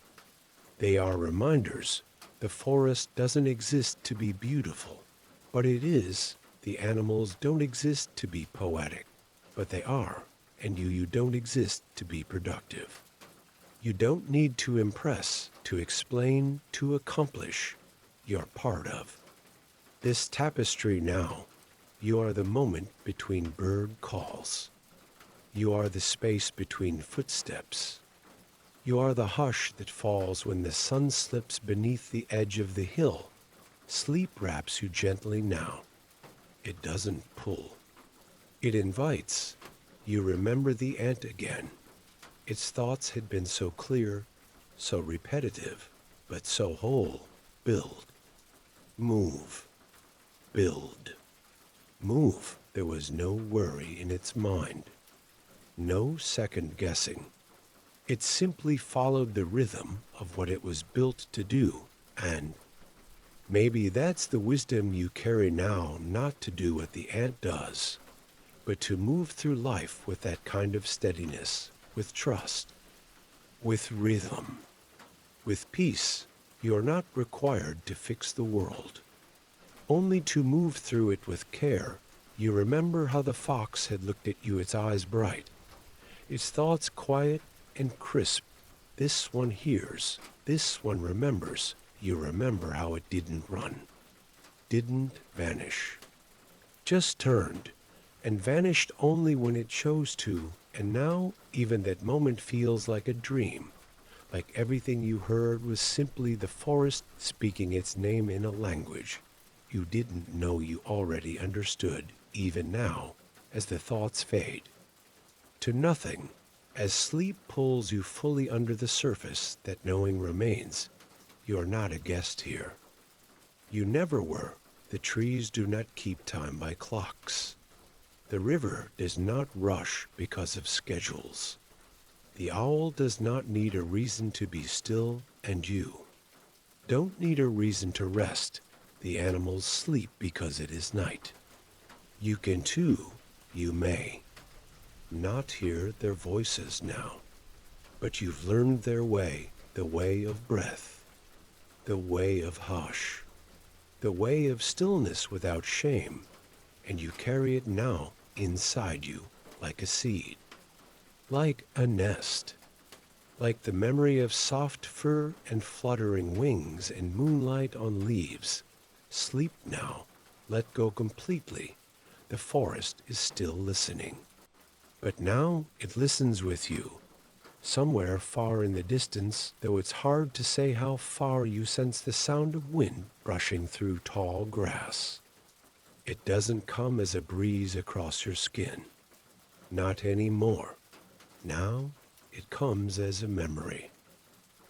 They are reminders. The forest doesn't exist to be beautiful, but it is. The animals don't exist to be poetic, but they are. And you don't exist to be productive. You don't need to impress, to explain, to accomplish. You're part of this tapestry now. You are the moment between bird calls. You are the space between footsteps. You are the hush that falls when the sun slips beneath the edge of the hill. Sleep wraps you gently now. It doesn't pull. It invites. You remember the ant again. Its thoughts had been so clear, so repetitive, but so whole. Build. Move. Build. Move. There was no worry in its mind. No second guessing. It simply followed the rhythm of what it was built to do, and maybe that's the wisdom you carry now, not to do what the ant does, but to move through life with that kind of steadiness, with trust, with rhythm, with peace. You're not required to fix the world, only to move through it with care. You remember how the fox had looked at you, its eyes bright, its thoughts quiet and crisp. This one hears, this one remembers. You remember how it didn't run, didn't vanish, just turned, and vanished only when it chose to. And now, even that moment feels like a dream, like everything you heard was simply the forest speaking its name in a language you didn't know you already understood. Even now, as the thoughts fade to nothing, as sleep pulls you fully under the surface, that knowing remains. You're not a guest here. You never were. The trees do not keep time by clocks. The river does not rush because of schedules. The owl does not need a reason to be still, and you don't need a reason to rest. The animals sleep because it is night. You can too. You may not hear their voices now, but you've learned their way, the way of breath, the way of hush, the way of stillness without shame, and you carry it now inside you like a seed, like a nest, like the memory of soft fur and fluttering wings and moonlight on leaves. Sleep now, let go completely. The forest is still listening. But now it listens with you. Somewhere far in the distance, though it's hard to say how far, you sense the sound of wind brushing through tall grass. It doesn't come as a breeze across your skin. Not anymore. Now it comes as a memory.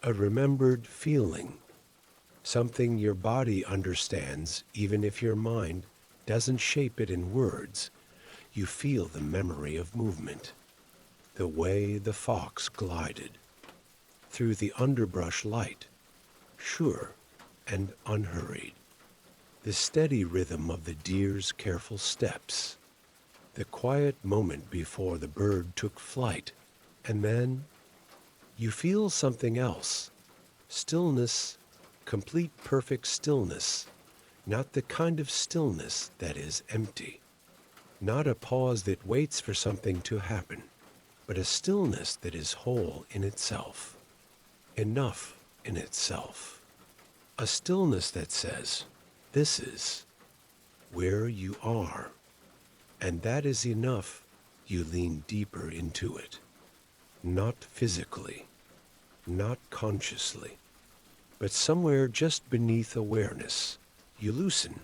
A remembered feeling. Something your body understands, even if your mind doesn't shape it in words. You feel the memory of movement, the way the fox glided through the underbrush light, sure and unhurried, the steady rhythm of the deer's careful steps, the quiet moment before the bird took flight. And then you feel something else, stillness, complete perfect stillness, not the kind of stillness that is empty. Not a pause that waits for something to happen, but a stillness that is whole in itself, enough in itself. A stillness that says, this is where you are, And that is enough. You lean deeper into it. Not physically, not consciously, but somewhere just beneath awareness. You loosen,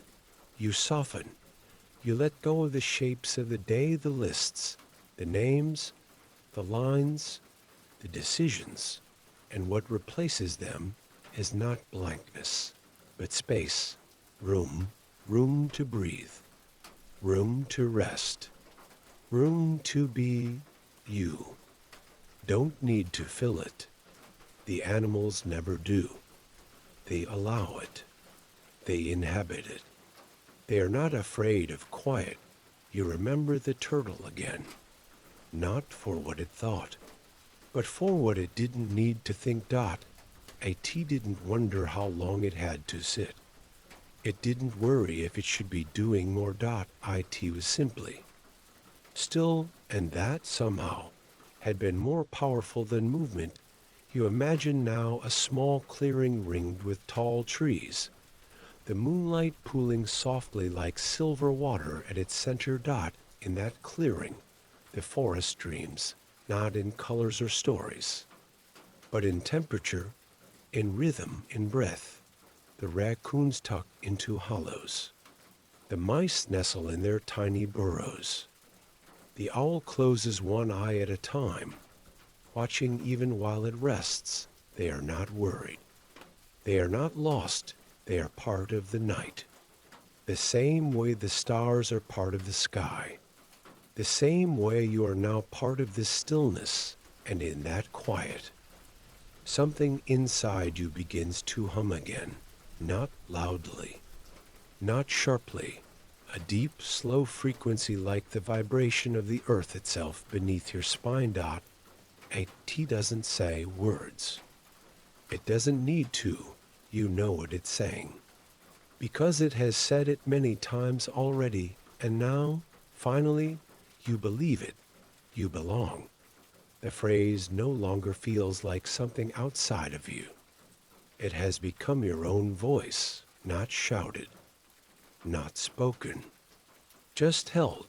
you soften, you let go of the shapes of the day, the lists, the names, the lines, the decisions, and what replaces them is not blankness, but space, room, room to breathe, room to rest, room to be you. Don't need to fill it. The animals never do. They allow it. They inhabit it. They are not afraid of quiet. You remember the turtle again, not for what it thought, but for what it didn't need to think. It didn't wonder how long it had to sit. It didn't worry if it should be doing more. It was simply still, and that somehow had been more powerful than movement. You imagine now a small clearing ringed with tall trees, the moonlight pooling softly like silver water at its center. In that clearing, the forest dreams, not in colors or stories, but in temperature, in rhythm, in breath. The raccoons tuck into hollows. The mice nestle in their tiny burrows. The owl closes one eye at a time, watching even while it rests. They are not worried. They are not lost. They are part of the night. The same way the stars are part of the sky. The same way you are now part of this stillness, and in that quiet, something inside you begins to hum again, not loudly, not sharply, a deep, slow frequency like the vibration of the earth itself beneath your spine. It doesn't say words. It doesn't need to. You know what it's saying, because it has said it many times already, and now, finally, you believe it. You belong. The phrase no longer feels like something outside of you. It has become your own voice, not shouted, not spoken, just held,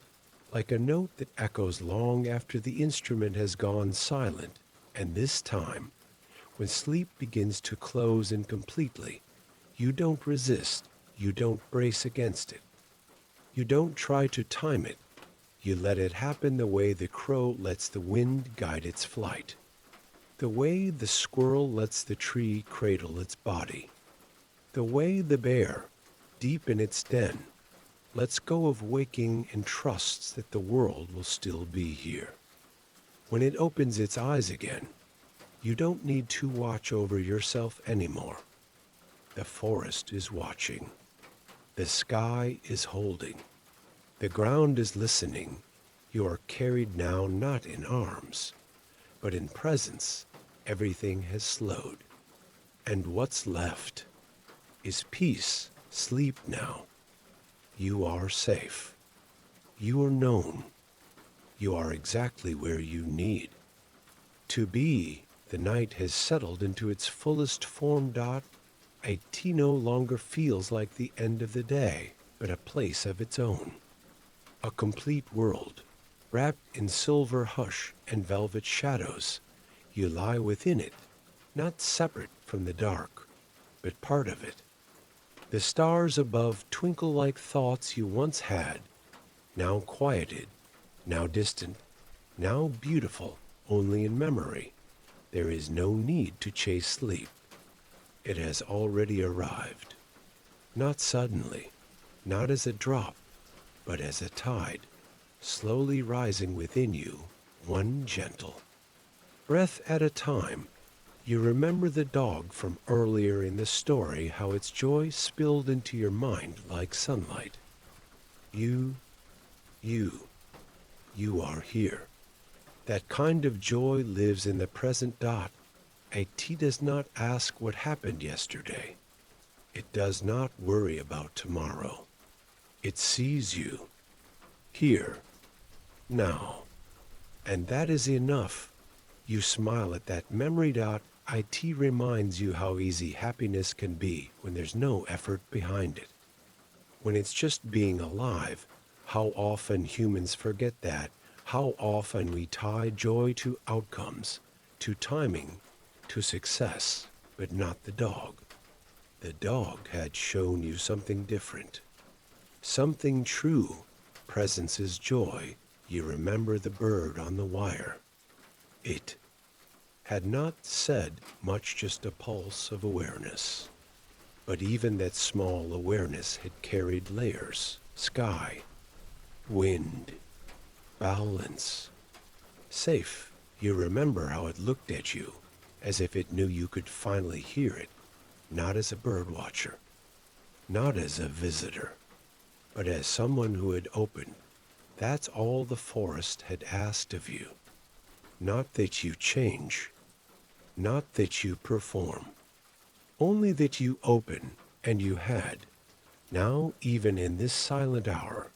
like a note that echoes long after the instrument has gone silent. And this time, when sleep begins to close in completely, you don't resist, you don't brace against it, you don't try to time it. You let it happen the way the crow lets the wind guide its flight, the way the squirrel lets the tree cradle its body, the way the bear, deep in its den, lets go of waking and trusts that the world will still be here. When it opens its eyes again, you don't need to watch over yourself anymore. The forest is watching. The sky is holding. The ground is listening. You are carried now not in arms, but in presence. Everything has slowed. And what's left is peace, sleep now. You are safe. You are known. You are exactly where you need to be. The night has settled into its fullest form. It no longer feels like the end of the day, but a place of its own. A complete world, wrapped in silver hush and velvet shadows. You lie within it, not separate from the dark, but part of it. The stars above twinkle like thoughts you once had, now quieted, now distant, now beautiful only in memory. There is no need to chase sleep. It has already arrived. Not suddenly, not as a drop, but as a tide, slowly rising within you, one gentle breath at a time. You remember the dog from earlier in the story, how its joy spilled into your mind like sunlight. You are here. That kind of joy lives in the present. It does not ask what happened yesterday. It does not worry about tomorrow. It sees you, here, now, and that is enough. You smile at that memory. It reminds you how easy happiness can be when there's no effort behind it. When it's just being alive, How often humans forget that. How often we tie joy to outcomes, to timing, to success, but not the dog. The dog had shown you something different, something true. Presence is joy. You remember the bird on the wire. It had not said much, just a pulse of awareness. But even that small awareness had carried layers: sky, wind, balance. Safe. You remember how it looked at you, as if it knew you could finally hear it, not as a bird watcher, not as a visitor, but as someone who had opened. That's all the forest had asked of you. Not that you change, not that you perform, only that you open, and you had. Now, even in this silent hour,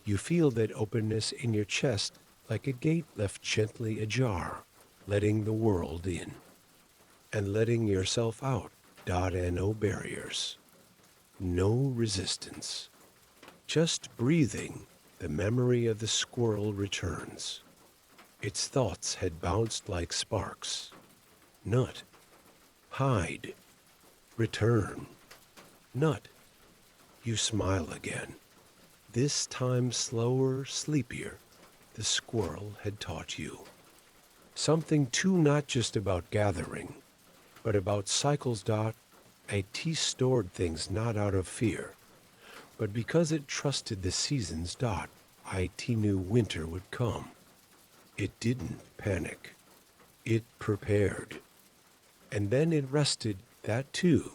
you feel that openness in your chest, like a gate left gently ajar, letting the world in and letting yourself out. And no barriers, no resistance, just breathing. The memory of the squirrel returns. Its thoughts had bounced like sparks. Nut, hide, return, nut. You smile again, this time slower, sleepier. The squirrel had taught you something too, not just about gathering, but about cycles. It stored things not out of fear, but because it trusted the seasons. It knew winter would come. It didn't panic. It prepared. And then it rested. That too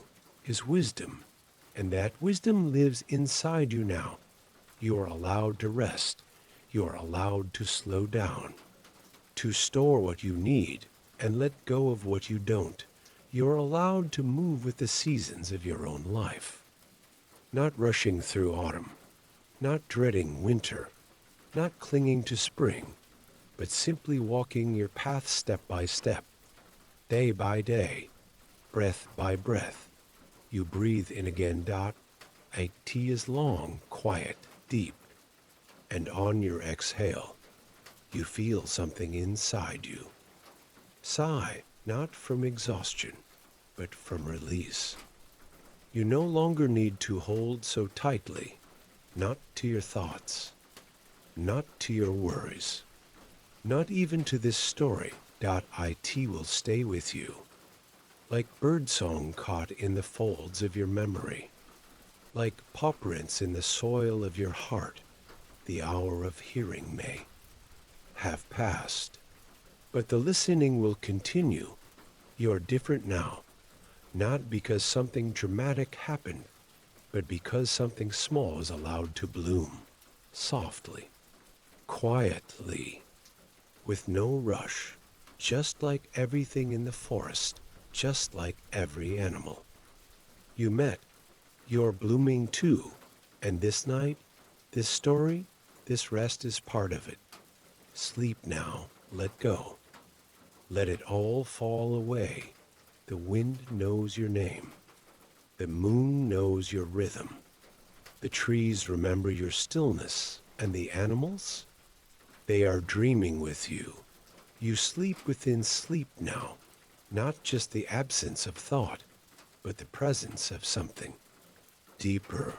is wisdom. And that wisdom lives inside you now. You are allowed to rest. You are allowed to slow down, to store what you need and let go of what you don't. You are allowed to move with the seasons of your own life. Not rushing through autumn, not dreading winter, not clinging to spring, but simply walking your path step by step, day by day, breath by breath. You breathe in again. A T is long, quiet, deep, and on your exhale, you feel something inside you. Sigh, not from exhaustion, but from release. You no longer need to hold so tightly, not to your thoughts, not to your worries, not even to this story. It will stay with you, like birdsong caught in the folds of your memory, like paw prints in the soil of your heart. The hour of hearing may have passed, but the listening will continue. You're different now, not because something dramatic happened, but because something small is allowed to bloom, softly, quietly, with no rush, just like everything in the forest, just like every animal you met. You're blooming too, and this night, this story, this rest is part of it. Sleep now, let go. Let it all fall away. The wind knows your name. The moon knows your rhythm. The trees remember your stillness, and the animals, they are dreaming with you. You sleep within sleep now, not just the absence of thought, but the presence of something deeper.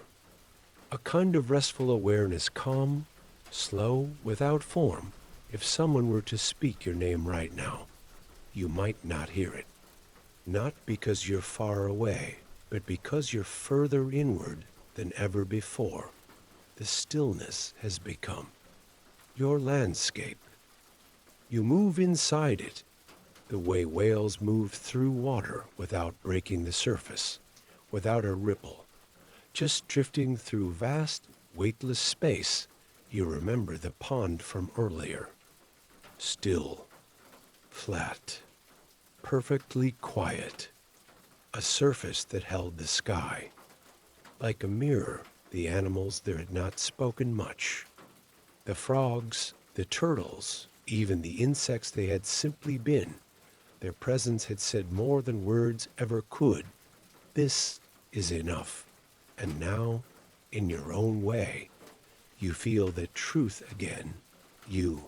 A kind of restful awareness, calm, slow, without form. If someone were to speak your name right now, you might not hear it. Not because you're far away, but because you're further inward than ever before. The stillness has become your landscape. You move inside it, the way whales move through water without breaking the surface, without a ripple, just drifting through vast, weightless space. You remember the pond from earlier. Still, flat, perfectly quiet. A surface that held the sky. Like a mirror, the animals there had not spoken much. The frogs, the turtles, even the insects, they had simply been. Their presence had said more than words ever could. This is enough. And now, in your own way, You feel that truth again. You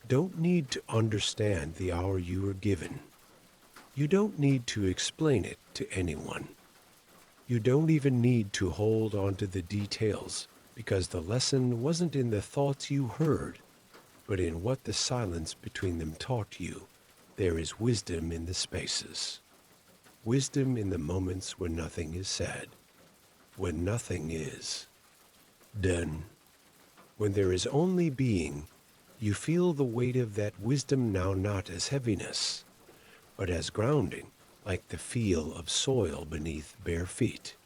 don't need to understand the hour you were given. You don't need to explain it to anyone. You don't even need to hold on to the details, because the lesson wasn't in the thoughts you heard, but in what the silence between them taught you. There is wisdom in the spaces. Wisdom in the moments when nothing is said, when nothing is done, when there is only being. You feel the weight of that wisdom now, not as heaviness, but as grounding, like the feel of soil beneath bare feet,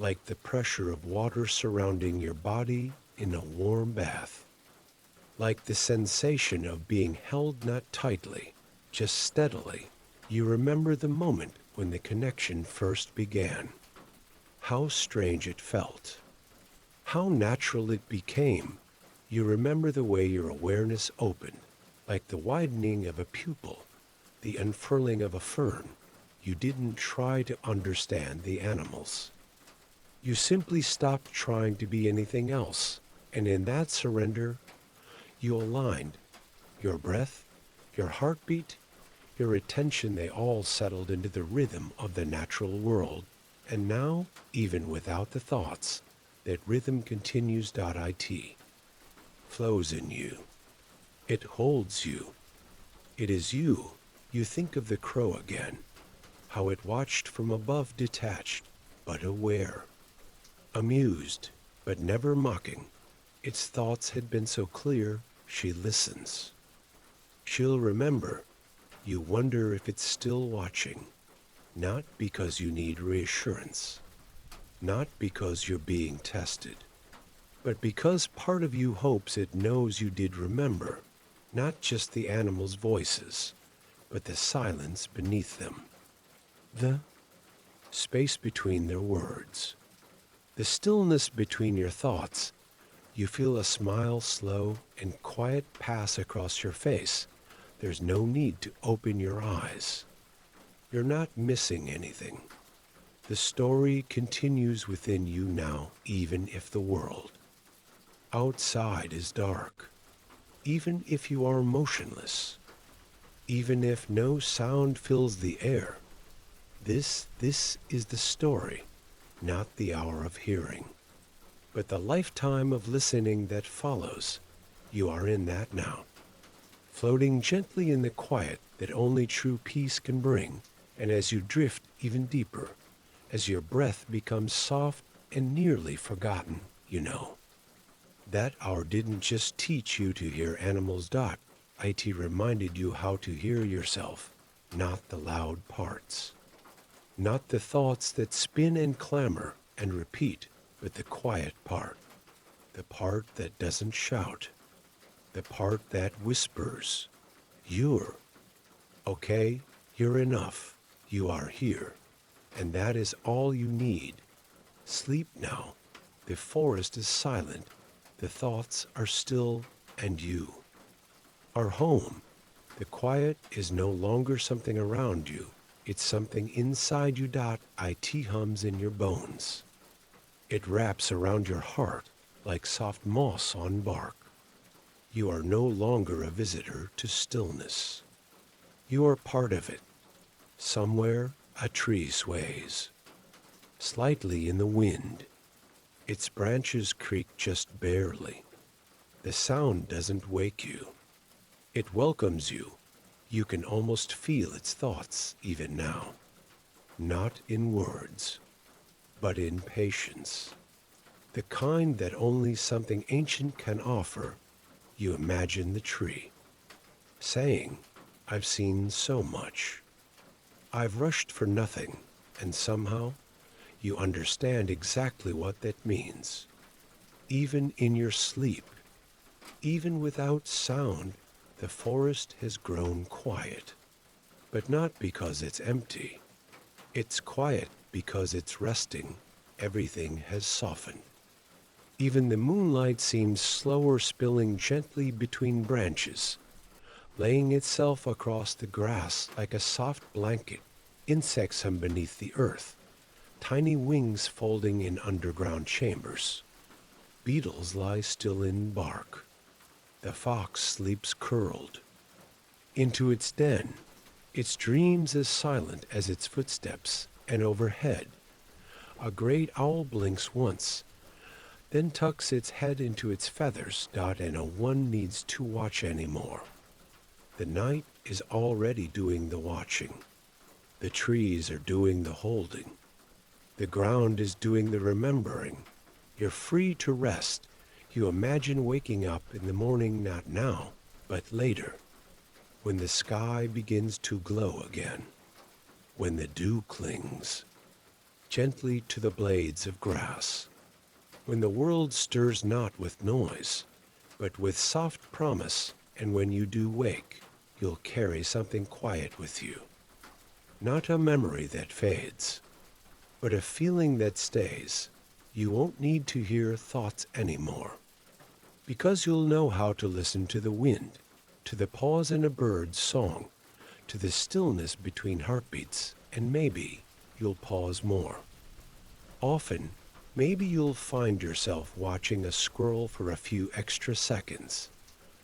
like the pressure of water surrounding your body in a warm bath, like the sensation of being held not tightly, just steadily. You remember the moment when the connection first began. How strange it felt. How natural it became. You remember the way your awareness opened, like the widening of a pupil, the unfurling of a fern. You didn't try to understand the animals. You simply stopped trying to be anything else, and in that surrender, you aligned. Your breath, your heartbeat, your attention, they all settled into the rhythm of the natural world. And now, even without the thoughts, that rhythm continues. It flows in you. It holds you. It is you. You think of the crow again, how it watched from above, detached, but aware, amused, but never mocking. Its thoughts had been so clear, she listens. She'll remember. You wonder if it's still watching, not because you need reassurance, not because you're being tested, but because part of you hopes it knows you did remember, not just the animals' voices, but the silence beneath them, the space between their words, the stillness between your thoughts. You feel a smile slow and quiet pass across your face. There's no need to open your eyes. You're not missing anything. The story continues within you now, even if the world outside is dark, even if you are motionless, even if no sound fills the air. This is the story, not the hour of hearing, but the lifetime of listening that follows. You are in that now, floating gently in the quiet that only true peace can bring. And as you drift even deeper, as your breath becomes soft and nearly forgotten, you know, that hour didn't just teach you to hear animals. It reminded you how to hear yourself, not the loud parts, not the thoughts that spin and clamor and repeat, but the quiet part, the part that doesn't shout, the part that whispers. You're okay, you're enough, you are here, and that is all you need. Sleep now. The forest is silent, the thoughts are still, and you are home. The quiet is no longer something around you, it's something inside you. It hums in your bones. It wraps around your heart like soft moss on bark. You are no longer a visitor to stillness. You are part of it. Somewhere a tree sways slightly in the wind. Its branches creak just barely. The sound doesn't wake you. It welcomes you. You can almost feel its thoughts even now. Not in words, but in patience. The kind that only something ancient can offer. You imagine the tree, saying, I've seen so much. I've rushed for nothing, and somehow you understand exactly what that means. Even in your sleep, even without sound, the forest has grown quiet. But not because it's empty. It's quiet because it's resting. Everything has softened. Even the moonlight seems slower, spilling gently between branches, laying itself across the grass like a soft blanket. Insects hum beneath the earth, tiny wings folding in underground chambers. Beetles lie still in bark. The fox sleeps curled into its den, its dreams as silent as its footsteps, and overhead, a great owl blinks once, then tucks its head into its feathers, and no one needs to watch anymore. The night is already doing the watching. The trees are doing the holding. The ground is doing the remembering. You're free to rest. You imagine waking up in the morning, not now, but later, when the sky begins to glow again, when the dew clings gently to the blades of grass, when the world stirs not with noise, but with soft promise, and when you do wake, you'll carry something quiet with you. Not a memory that fades, but a feeling that stays. You won't need to hear thoughts anymore, because you'll know how to listen to the wind, to the pause in a bird's song, to the stillness between heartbeats, and maybe you'll pause more. Often, maybe you'll find yourself watching a squirrel for a few extra seconds,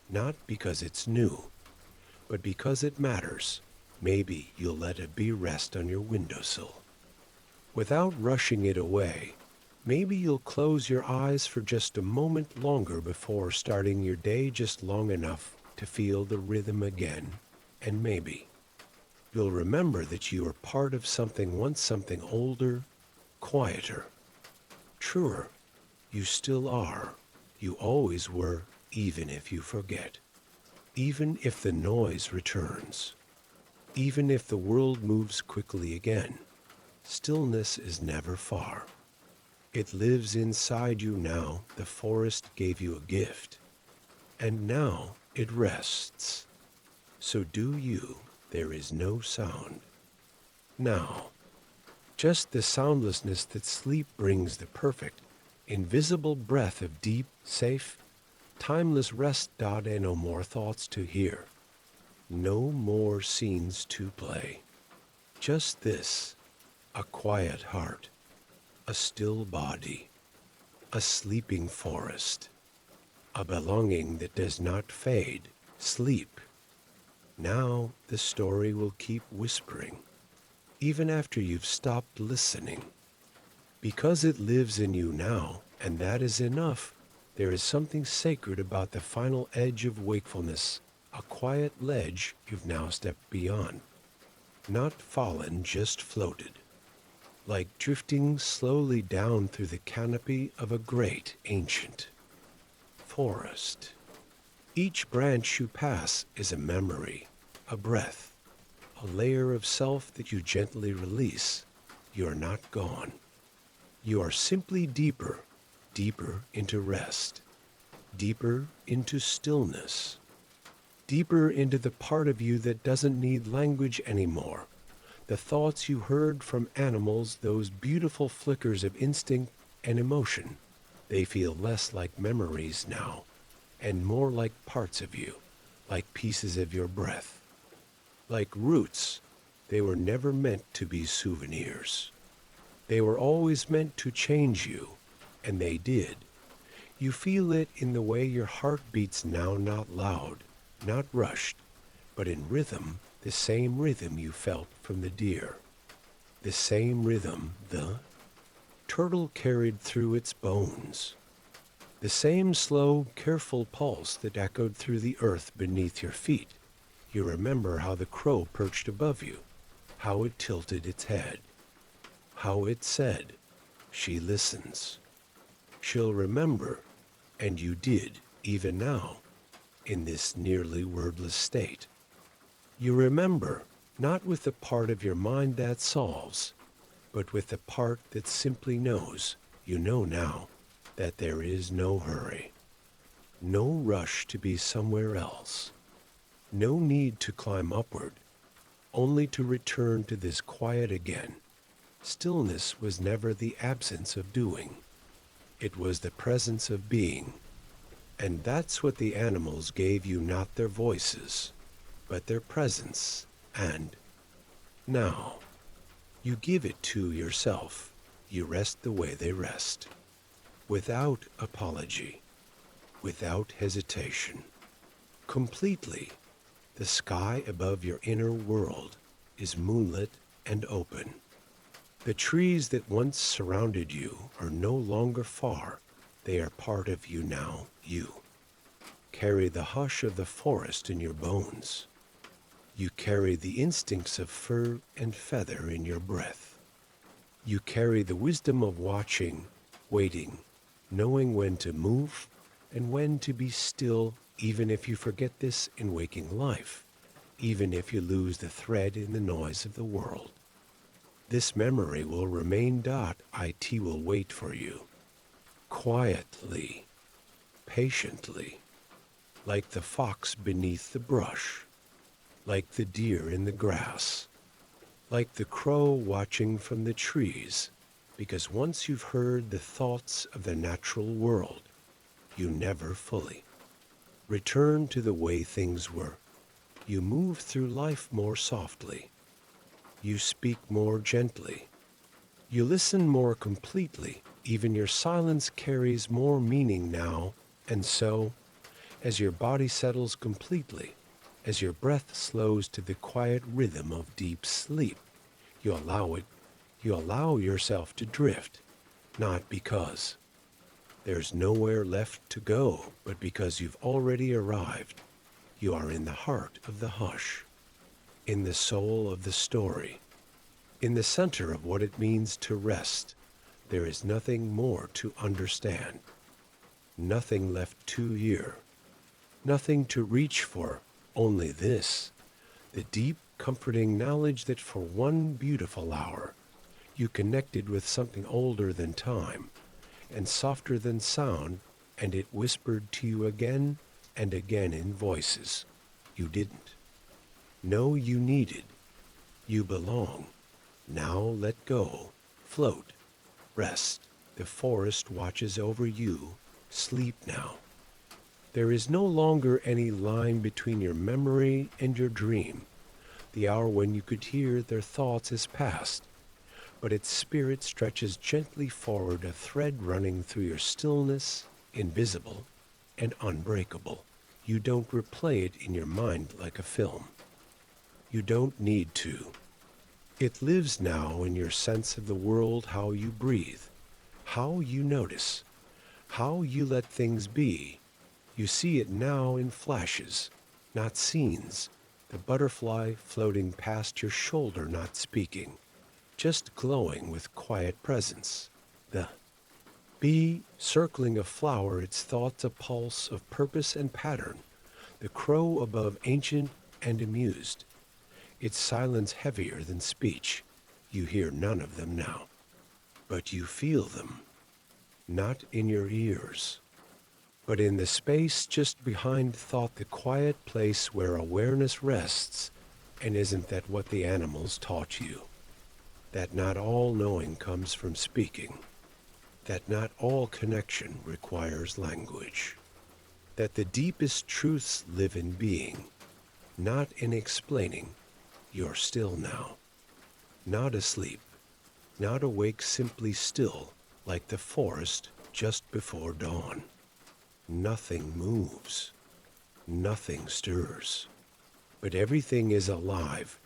not because it's new, but because it matters. Maybe you'll let a bee rest on your windowsill. Without rushing it away, maybe you'll close your eyes for just a moment longer before starting your day, just long enough to feel the rhythm again. And maybe you'll remember that you are part of something once, something older, quieter, truer. You still are. You always were, even if you forget. Even if the noise returns. Even if the world moves quickly again. Stillness is never far. It lives inside you now. The forest gave you a gift. And now it rests. So do you. There is no sound. Now, just the soundlessness that sleep brings, the perfect, invisible breath of deep, safe, timeless rest. And no more thoughts to hear. No more scenes to play. Just this, a quiet heart, a still body, a sleeping forest, a belonging that does not fade. Sleep. Now the story will keep whispering, even after you've stopped listening. Because it lives in you now, and that is enough. There is something sacred about the final edge of wakefulness, a quiet ledge you've now stepped beyond. Not fallen, just floated, like drifting slowly down through the canopy of a great ancient forest. Each branch you pass is a memory, a breath, a layer of self that you gently release. You are not gone. You are simply deeper, deeper into rest, deeper into stillness, deeper into the part of you that doesn't need language anymore. The thoughts you heard from animals, those beautiful flickers of instinct and emotion, they feel less like memories now, and more like parts of you, like pieces of your breath. Like roots, they were never meant to be souvenirs. They were always meant to change you, and they did. You feel it in the way your heart beats now, not loud, not rushed, but in rhythm, the same rhythm you felt from the deer. The same rhythm the turtle carried through its bones. The same slow, careful pulse that echoed through the earth beneath your feet. You remember how the crow perched above you, how it tilted its head, how it said, "She listens." She'll remember, and you did, even now, in this nearly wordless state. You remember, not with the part of your mind that solves, but with the part that simply knows. You know now that there is no hurry, no rush to be somewhere else, no need to climb upward, only to return to this quiet again. Stillness was never the absence of doing. It was the presence of being. And that's what the animals gave you, not their voices, but their presence. And now, you give it to yourself. You rest the way they rest. without apology, without hesitation. Completely, the sky above your inner world is moonlit and open. The trees that once surrounded you are no longer far. They are part of you now. You carry the hush of the forest in your bones. You carry the instincts of fur and feather in your breath. You carry the wisdom of watching, waiting, knowing when to move and when to be still, even if you forget this in waking life, even if you lose the thread in the noise of the world. This memory will remain. It will wait for you, quietly, patiently, like the fox beneath the brush, like the deer in the grass, like the crow watching from the trees, because once you've heard the thoughts of the natural world, you never fully return to the way things were. You move through life more softly. You speak more gently. You listen more completely. Even your silence carries more meaning now. And so, as your body settles completely, as your breath slows to the quiet rhythm of deep sleep, you allow yourself to drift, not because there's nowhere left to go, but because you've already arrived. You are in the heart of the hush, in the soul of the story, in the center of what it means to rest. There is nothing more to understand, nothing left to hear, nothing to reach for, only this, the deep, comforting knowledge that for one beautiful hour, you connected with something older than time and softer than sound, and it whispered to you again and again in voices you didn't know you needed. You belong. Now let go, float, rest. The forest watches over you. Sleep now. There is no longer any line between your memory and your dream. The hour when you could hear their thoughts is past, but its spirit stretches gently forward, a thread running through your stillness, invisible and unbreakable. You don't replay it in your mind like a film. You don't need to. It lives now in your sense of the world, how you breathe, how you notice, how you let things be. You see it now in flashes, not scenes. The butterfly floating past your shoulder, not speaking, just glowing with quiet presence. The bee circling a flower, its thoughts a pulse of purpose and pattern. The crow above, ancient and amused, its silence heavier than speech. You hear none of them now, but you feel them, not in your ears, but in the space just behind thought, the quiet place where awareness rests. And isn't that what the animals taught you? That not all knowing comes from speaking, that not all connection requires language, that the deepest truths live in being, not in explaining. You're still now, not asleep, not awake, simply still, like the forest just before dawn. Nothing moves, nothing stirs, but everything is alive.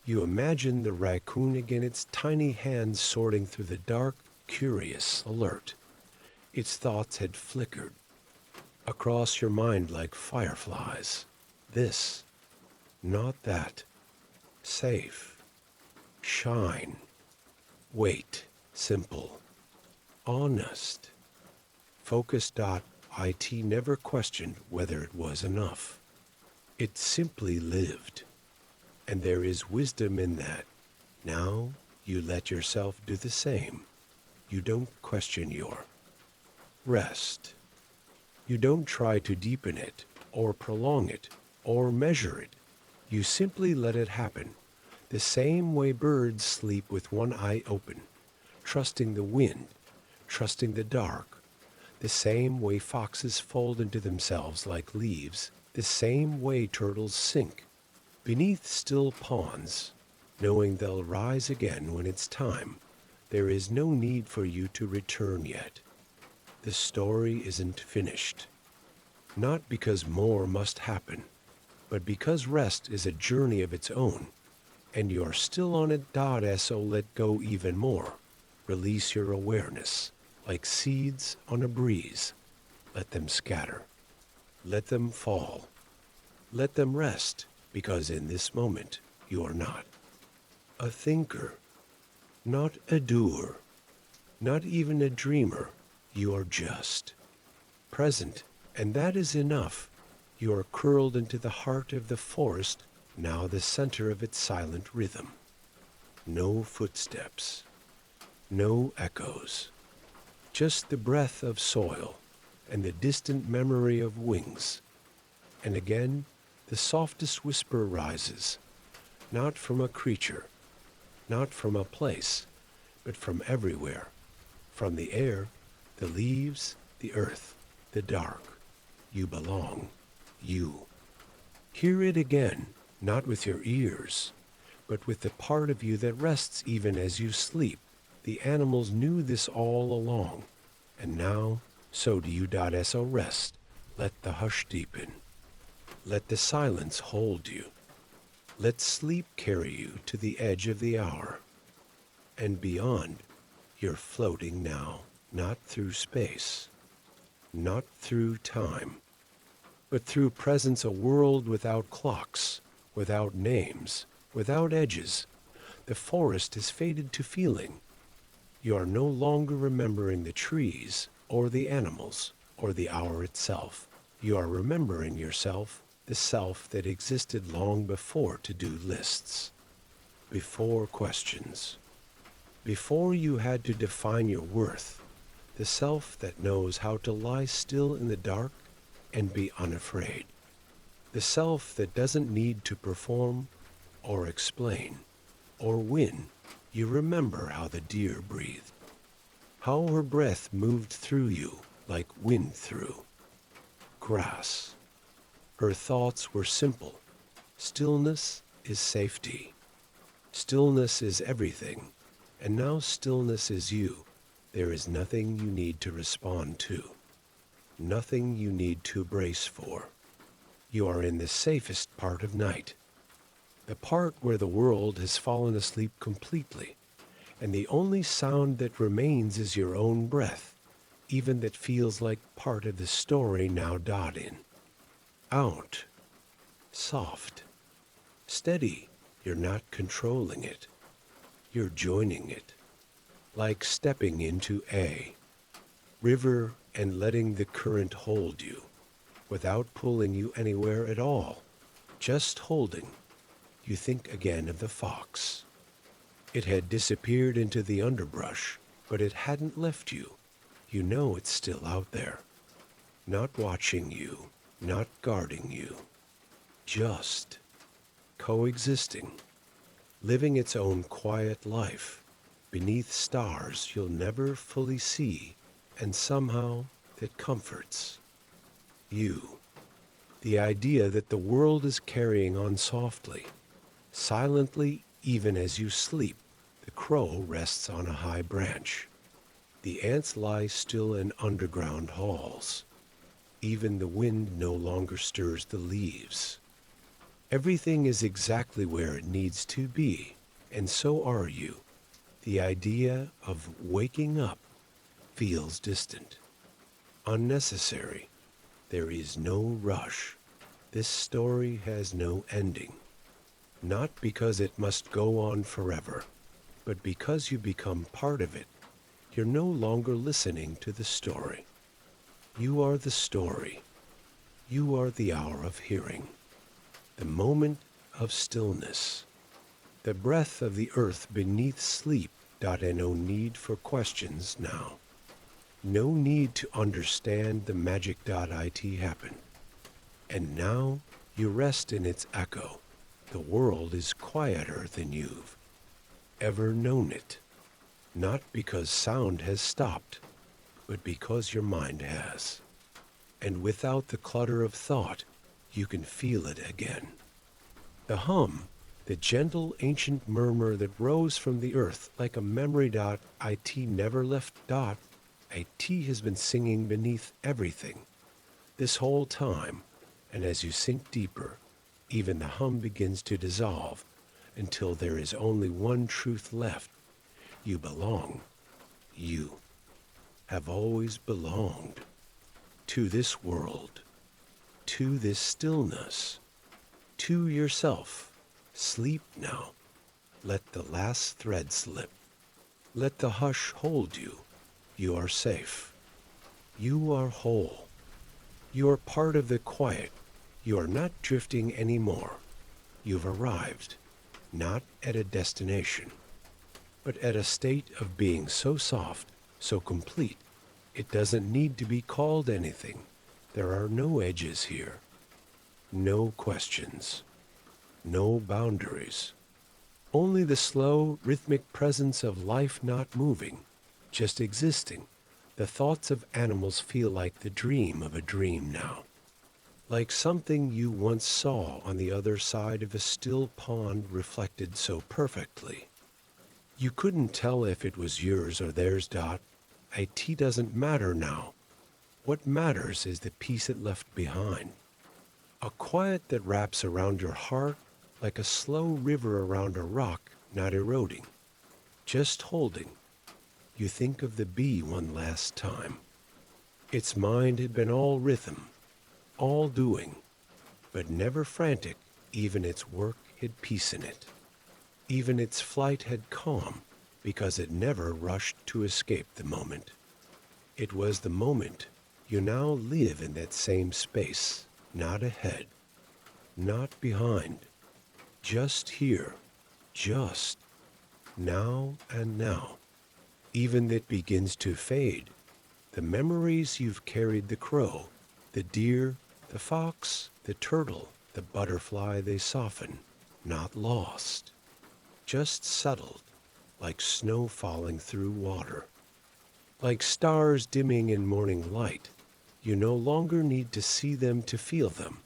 You imagine the raccoon again, its tiny hands sorting through the dark, curious, alert. Its thoughts had flickered across your mind like fireflies. This, not that. Safe. Shine. Wait. Simple. Honest. Focused. It never questioned whether it was enough. It simply lived. And there is wisdom in that. Now you let yourself do the same. You don't question your rest. You don't try to deepen it, or prolong it, or measure it. You simply let it happen, the same way birds sleep with one eye open, trusting the wind, trusting the dark, the same way foxes fold into themselves like leaves, the same way turtles sink beneath still ponds, knowing they'll rise again when it's time. There is no need for you to return yet. the story isn't finished. Not because more must happen, but because rest is a journey of its own, and you're still on it. So let go even more. Release your awareness, like seeds on a breeze. Let them scatter. Let them fall. Let them rest, because in this moment you are not a thinker, not a doer, not even a dreamer. You are just present, and that is enough. You are curled into the heart of the forest, now the center of its silent rhythm. No footsteps, no echoes, just the breath of soil and the distant memory of wings. And again, the softest whisper rises, not from a creature, not from a place, but from everywhere, from the air, the leaves, the earth, the dark. You belong. You. Hear it again, not with your ears, but with the part of you that rests even as you sleep. The animals knew this all along, and now so do you. So rest. Let the hush deepen. Let the silence hold you. Let sleep carry you to the edge of the hour. And beyond, you're floating now, not through space, not through time, but through presence, a world without clocks, without names, without edges. The forest has faded to feeling. You are no longer remembering the trees, or the animals, or the hour itself. You are remembering yourself, the self that existed long before to-do lists, before questions, before you had to define your worth, the self that knows how to lie still in the dark and be unafraid, the self that doesn't need to perform or explain or win. You remember how the deer breathed, how her breath moved through you like wind through grass. Her thoughts were simple. Stillness is safety. Stillness is everything. And now stillness is you. There is nothing you need to respond to. Nothing you need to brace for. You are in the safest part of night. The part where the world has fallen asleep completely. And the only sound that remains is your own breath, even that feels like part of the story now. In. Out. Soft. Steady. You're not controlling it. You're joining it. Like stepping into a river and letting the current hold you, without pulling you anywhere at all. Just holding. You think again of the fox. It had disappeared into the underbrush, but it hadn't left you. You know it's still out there. Not watching you, not guarding you. Just coexisting, living its own quiet life, beneath stars you'll never fully see, and somehow that comforts you. The idea that the world is carrying on softly, silently, even as you sleep. The crow rests on a high branch. The ants lie still in underground halls. Even the wind no longer stirs the leaves. Everything is exactly where it needs to be, and so are you. The idea of waking up feels distant, unnecessary. There is no rush. This story has no ending. Not because it must go on forever, but because you become part of it. You're no longer listening to the story. You are the story. You are the hour of hearing, the moment of stillness, the breath of the earth beneath sleep. And no need for questions now. No need to understand the magic. It happened. And now you rest in its echo. The world is quieter than you've ever known it. Not because sound has stopped, but because your mind has. And without the clutter of thought, you can feel it again. The hum, the gentle ancient murmur that rose from the earth like a memory. It never left. A tea has been singing beneath everything this whole time, and as you sink deeper, even the hum begins to dissolve until there is only one truth left. You belong. You have always belonged to this world, to this stillness, to yourself. Sleep now. Let the last thread slip. Let the hush hold you. You are safe. You are whole. You are part of the quiet. You are not drifting anymore. You've arrived, not at a destination, but at a state of being so soft, so complete, it doesn't need to be called anything. There are no edges here, no questions, no boundaries. Only the slow, rhythmic presence of life not moving, just existing. The thoughts of animals feel like the dream of a dream now. Like something you once saw on the other side of a still pond reflected so perfectly. You couldn't tell if it was yours or theirs, Dot. A tea doesn't matter now. What matters is the peace it left behind. A quiet that wraps around your heart like a slow river around a rock, not eroding, just holding. You think of the bee one last time. Its mind had been all rhythm, all doing, but never frantic. Even its work had peace in it. Even its flight had calm, because it never rushed to escape the moment. It was the moment. You now live in that same space, not ahead, not behind, just here, just now and now. Even that begins to fade. The memories you've carried, the crow, the deer, the fox, the turtle, the butterfly, they soften, not lost, just settled, like snow falling through water, like stars dimming in morning light. You no longer need to see them to feel them.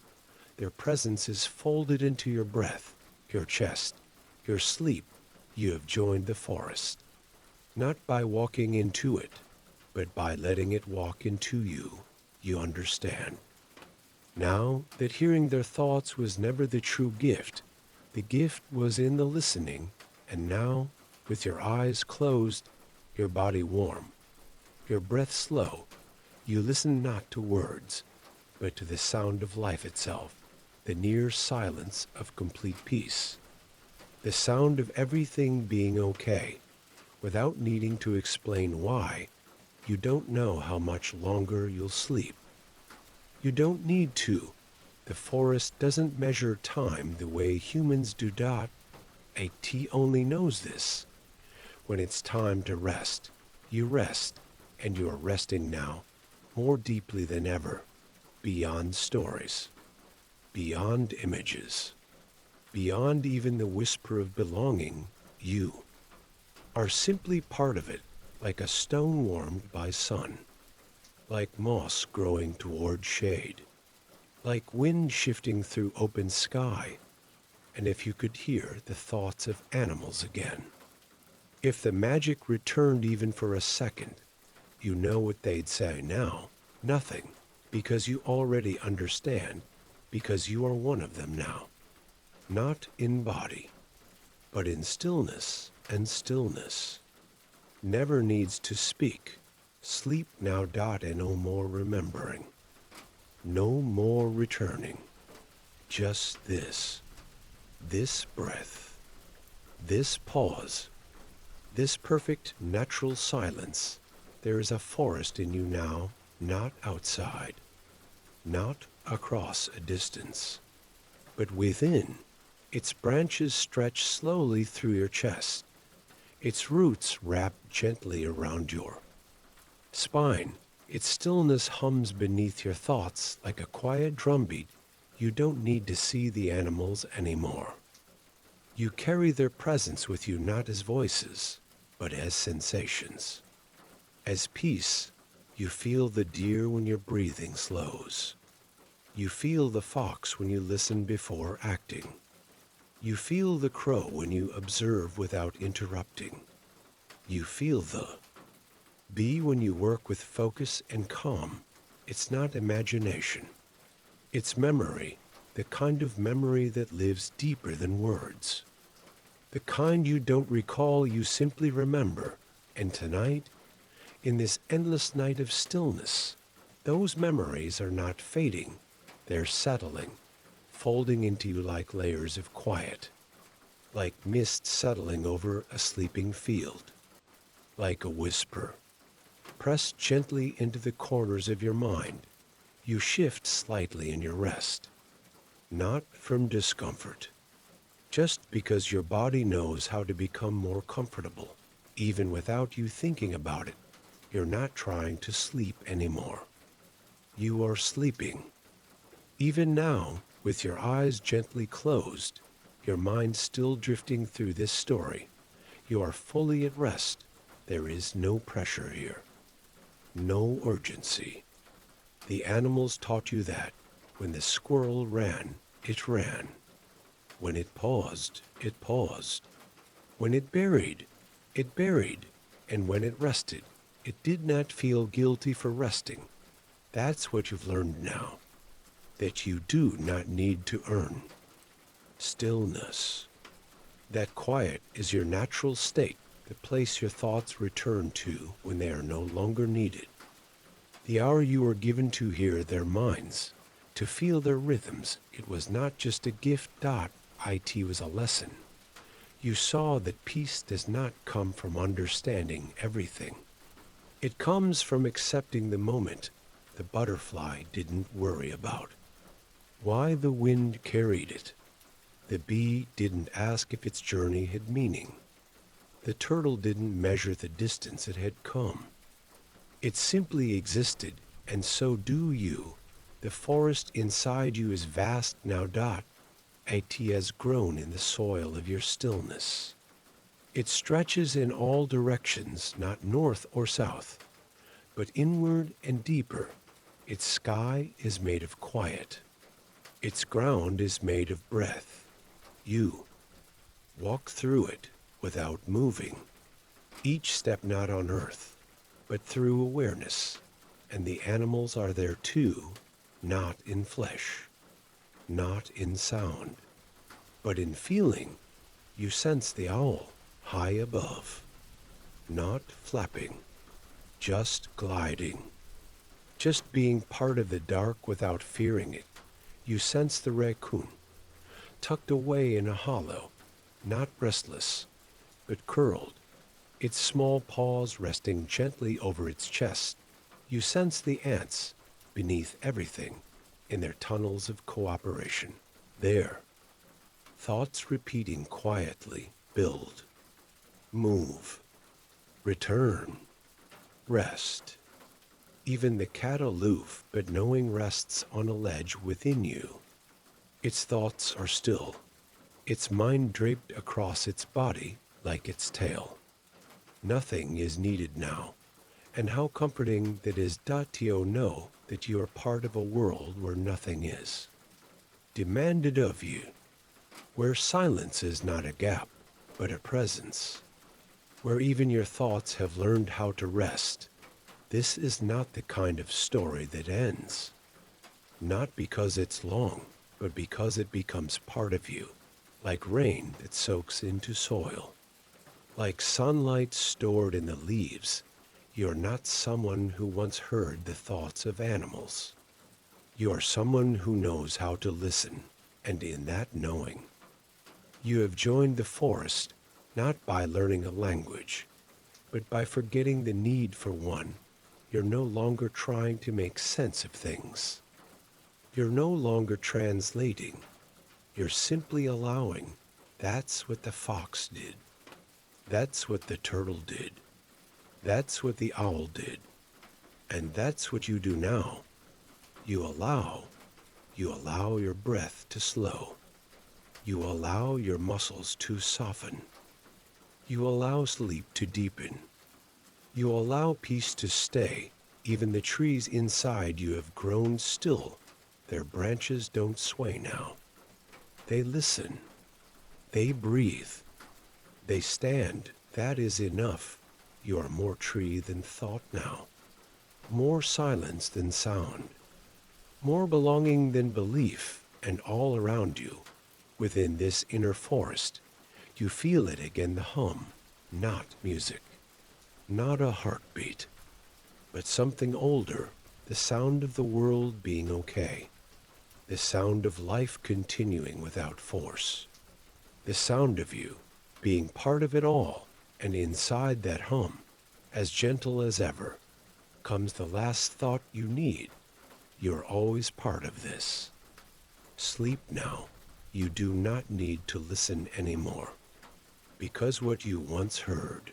Their presence is folded into your breath, your chest, your sleep. You have joined the forest, not by walking into it, but by letting it walk into you. You understand. Now that hearing their thoughts was never the true gift, the gift was in the listening, and now, with your eyes closed, your body warm, your breath slow, you listen not to words, but to the sound of life itself, the near silence of complete peace, the sound of everything being okay, without needing to explain why. You don't know how much longer you'll sleep. You don't need to. The forest doesn't measure time the way humans do. Dot. A tea only knows this. When it's time to rest, you rest, and you are resting now, more deeply than ever, beyond stories, beyond images, beyond even the whisper of belonging. You are simply part of it, like a stone warmed by sun, like moss growing toward shade, like wind shifting through open sky. And if you could hear the thoughts of animals again, if the magic returned even for a second, you know what they'd say now. Nothing, because you already understand, because you are one of them now. Not in body, but in stillness, and stillness never needs to speak. Sleep now. Dot. And no more remembering, no more returning. Just this breath, this pause, this perfect natural silence. There is a forest in you now, not outside, not across a distance, but within. Its branches stretch slowly through your chest. Its roots wrap gently around your spine. Its stillness hums beneath your thoughts like a quiet drumbeat. You don't need to see the animals anymore. You carry their presence with you not as voices, but as sensations. As peace, you feel the deer when your breathing slows. You feel the fox when you listen before acting. You feel the crow when you observe without interrupting. You feel Be when you work with focus and calm. It's not imagination. It's memory, the kind of memory that lives deeper than words. The kind you don't recall, you simply remember. And tonight, in this endless night of stillness, those memories are not fading. They're settling, folding into you like layers of quiet, like mist settling over a sleeping field, like a whisper pressed gently into the corners of your mind. You shift slightly in your rest, not from discomfort, just because your body knows how to become more comfortable, even without you thinking about it. You're not trying to sleep anymore. You are sleeping. Even now, with your eyes gently closed, your mind still drifting through this story, you are fully at rest. There is no pressure here, no urgency. The animals taught you that. When the squirrel ran, it ran. When it paused, it paused. When it buried, it buried. And when it rested, it did not feel guilty for resting. That's what you've learned now, that you do not need to earn. Stillness. That quiet is your natural state, the place your thoughts return to when they are no longer needed. The hour you were given to hear their minds, to feel their rhythms. It was not just a gift. It was a lesson. You saw that peace does not come from understanding everything. It comes from accepting the moment the butterfly didn't worry about, why the wind carried it. The bee didn't ask if its journey had meaning. The turtle didn't measure the distance it had come. It simply existed, and so do you. The forest inside you is vast now. It has grown in the soil of your stillness. It stretches in all directions, not north or south, but inward and deeper. Its sky is made of quiet. Its ground is made of breath. You walk through it without moving. Each step not on earth, but through awareness. And the animals are there too, not in flesh, not in sound, but in feeling. You sense the owl high above, not flapping, just gliding, just being part of the dark without fearing it. You sense the raccoon, tucked away in a hollow, not restless, but curled, its small paws resting gently over its chest. You sense the ants beneath everything in their tunnels of cooperation. There, thoughts repeating quietly, build, move, return, rest. Even the cat aloof but knowing rests on a ledge within you. Its thoughts are still, its mind draped across its body like its tail. Nothing is needed now, and how comforting that is. To know that you are part of a world where nothing is demanded of you, where silence is not a gap, but a presence, where even your thoughts have learned how to rest. This is not the kind of story that ends, not because it's long, but because it becomes part of you, like rain that soaks into soil. Like sunlight stored in the leaves, you're not someone who once heard the thoughts of animals. You are someone who knows how to listen, and in that knowing, you have joined the forest, not by learning a language, but by forgetting the need for one. You're no longer trying to make sense of things. You're no longer translating. You're simply allowing. That's what the fox did. That's what the turtle did. That's what the owl did. And that's what you do now. You allow your breath to slow. You allow your muscles to soften. You allow sleep to deepen. You allow peace to stay. Even the trees inside you have grown still. Their branches don't sway now. They listen. They breathe. They stand. That is enough. You are more tree than thought now, more silence than sound, more belonging than belief, and all around you, within this inner forest, you feel it again, the hum, not music, not a heartbeat, but something older, the sound of the world being okay, the sound of life continuing without force, the sound of you being part of it all, and inside that hum, as gentle as ever, comes the last thought you need. You're always part of this. Sleep now. You do not need to listen anymore, because what you once heard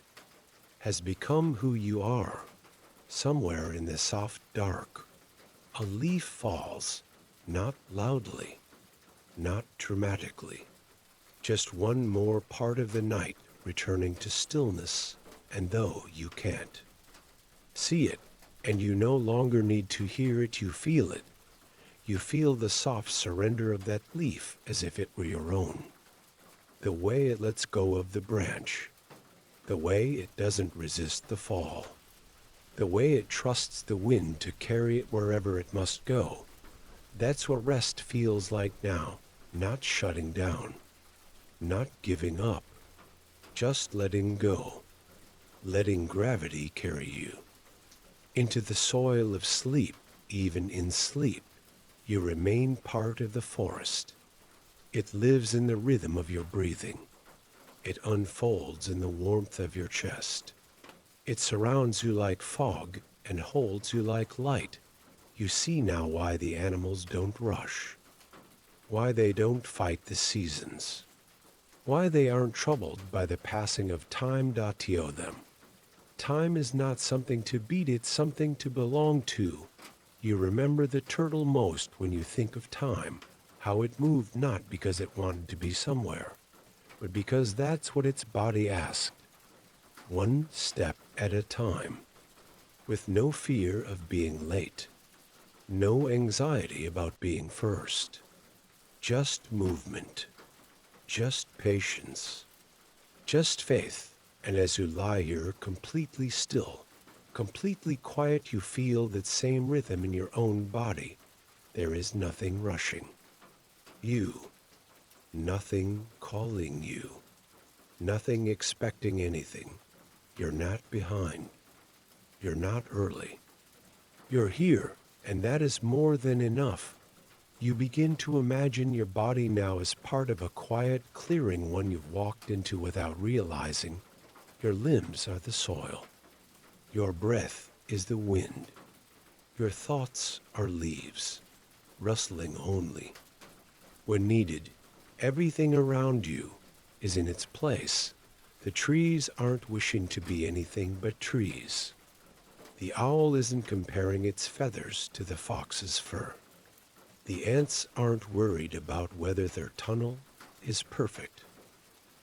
has become who you are. Somewhere in the soft dark, a leaf falls, not loudly, not dramatically, just one more part of the night returning to stillness, and though you can't see it, and you no longer need to hear it, you feel it. You feel the soft surrender of that leaf as if it were your own. The way it lets go of the branch, the way it doesn't resist the fall, the way it trusts the wind to carry it wherever it must go. That's what rest feels like now, not shutting down, not giving up, just letting go, letting gravity carry you into the soil of sleep. Even in sleep, you remain part of the forest. It lives in the rhythm of your breathing. It unfolds in the warmth of your chest. It surrounds you like fog and holds you like light. You see now why the animals don't rush, why they don't fight the seasons, why they aren't troubled by the passing of time. To them, time is not something to beat, it's something to belong to. You remember the turtle most when you think of time, how it moved not because it wanted to be somewhere, but because that's what its body asked. One step at a time, with no fear of being late, no anxiety about being first, just movement, just patience, just faith. And as you lie here completely still, completely quiet, you feel that same rhythm in your own body. There is nothing rushing you, nothing calling you, nothing expecting anything. You're not behind. You're not early. You're here, and that is more than enough. You begin to imagine your body now as part of a quiet clearing, one you've walked into without realizing. Your limbs are the soil. Your breath is the wind. Your thoughts are leaves, rustling only. When needed, everything around you is in its place. The trees aren't wishing to be anything but trees. The owl isn't comparing its feathers to the fox's fur. The ants aren't worried about whether their tunnel is perfect.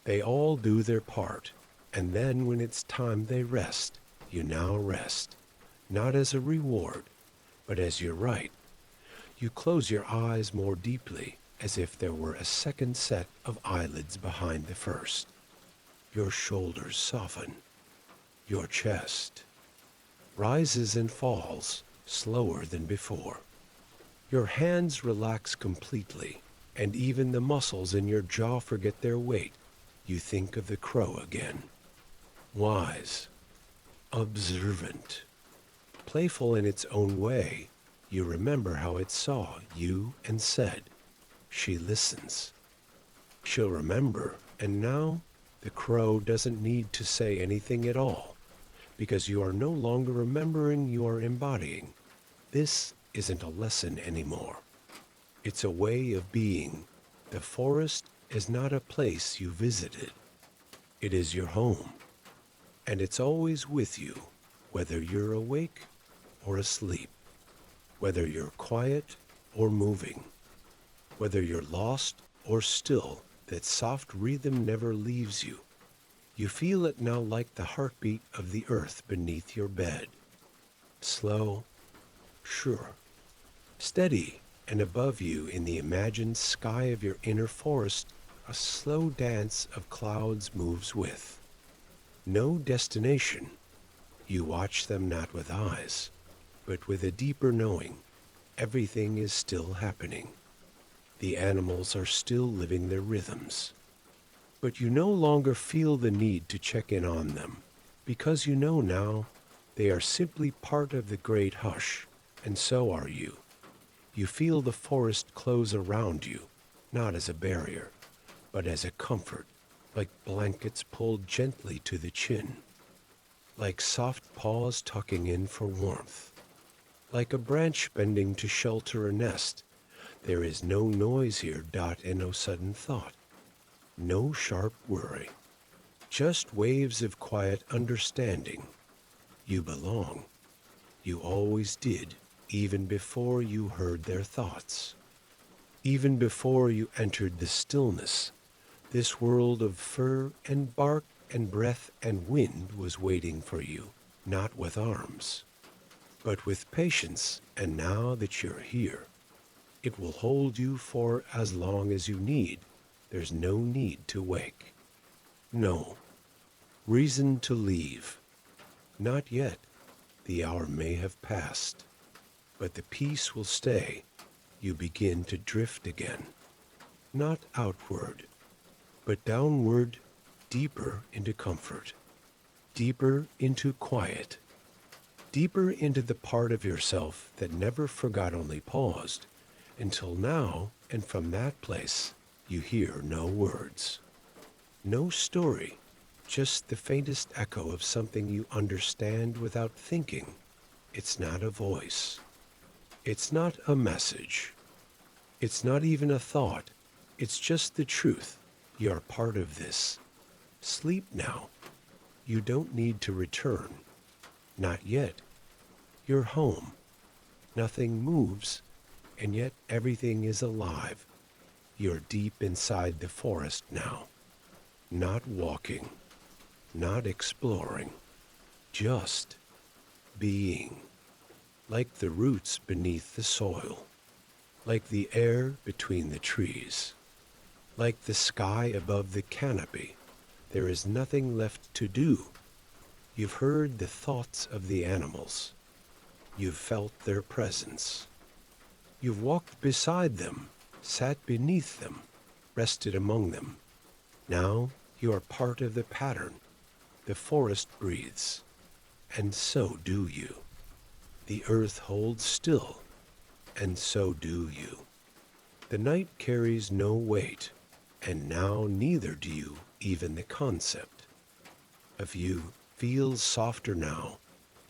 They all do their part, and then when it's time they rest. You now rest, not as a reward, but as your right. You close your eyes more deeply, as if there were a second set of eyelids behind the first. Your shoulders soften. Your chest rises and falls slower than before. Your hands relax completely, and even the muscles in your jaw forget their weight. You think of the crow again. Wise, observant, playful in its own way. You remember how it saw you and said, "She listens." She'll remember, and now the crow doesn't need to say anything at all, because you are no longer remembering, you are embodying. This isn't a lesson anymore. It's a way of being. The forest is not a place you visited. It is your home, and it's always with you, whether you're awake or asleep, whether you're quiet or moving, whether you're lost or still. That soft rhythm never leaves you. You feel it now like the heartbeat of the earth beneath your bed. Slow, sure, steady, and above you in the imagined sky of your inner forest, a slow dance of clouds moves with no destination, You watch them not with eyes, but with a deeper knowing. Everything is still happening. The animals are still living their rhythms. But you no longer feel the need to check in on them, because you know now they are simply part of the great hush, and so are you. You feel the forest close around you, not as a barrier, but as a comfort, like blankets pulled gently to the chin, like soft paws tucking in for warmth, like a branch bending to shelter a nest. There is no noise here, and no sudden thought, no sharp worry, just waves of quiet understanding. You belong. You always did, even before you heard their thoughts. Even before you entered the stillness, this world of fur and bark and breath and wind was waiting for you, not with arms, but with patience. And now that you're here, it will hold you for as long as you need. There's no need to wake. No reason to leave. Not yet. The hour may have passed, but the peace will stay. You begin to drift again, not outward, but downward, deeper into comfort, deeper into quiet, deeper into the part of yourself that never forgot, only paused, until now. And from that place, you hear no words, no story, just the faintest echo of something you understand without thinking. It's not a voice. It's not a message. It's not even a thought. It's just the truth. You're part of this. Sleep now. You don't need to return. Not yet. You're home. Nothing moves, and yet everything is alive. You're deep inside the forest now. Not walking. Not exploring. Just being. Like the roots beneath the soil. Like the air between the trees. Like the sky above the canopy. There is nothing left to do. You've heard the thoughts of the animals. You've felt their presence. You've walked beside them, sat beneath them, rested among them. Now you are part of the pattern. The forest breathes, and so do you. The earth holds still, and so do you. The night carries no weight, and now neither do you. Even the concept of you feels softer now.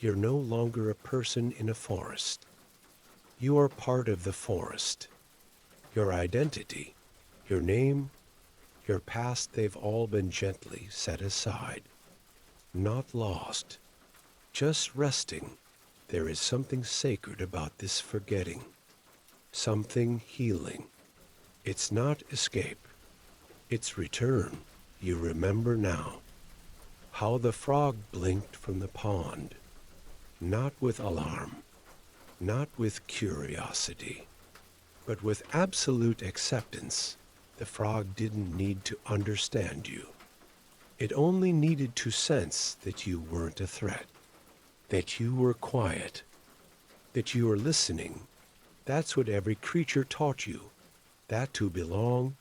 You're no longer a person in a forest. You are part of the forest. Your identity, your name, your past, they've all been gently set aside. Not lost, just resting. There is something sacred about this forgetting, something healing. It's not escape, it's return. You remember now how the frog blinked from the pond, not with alarm, not with curiosity, but with absolute acceptance. The frog didn't need to understand you. It only needed to sense that you weren't a threat, that you were quiet, that you were listening. That's what every creature taught you, that to belong,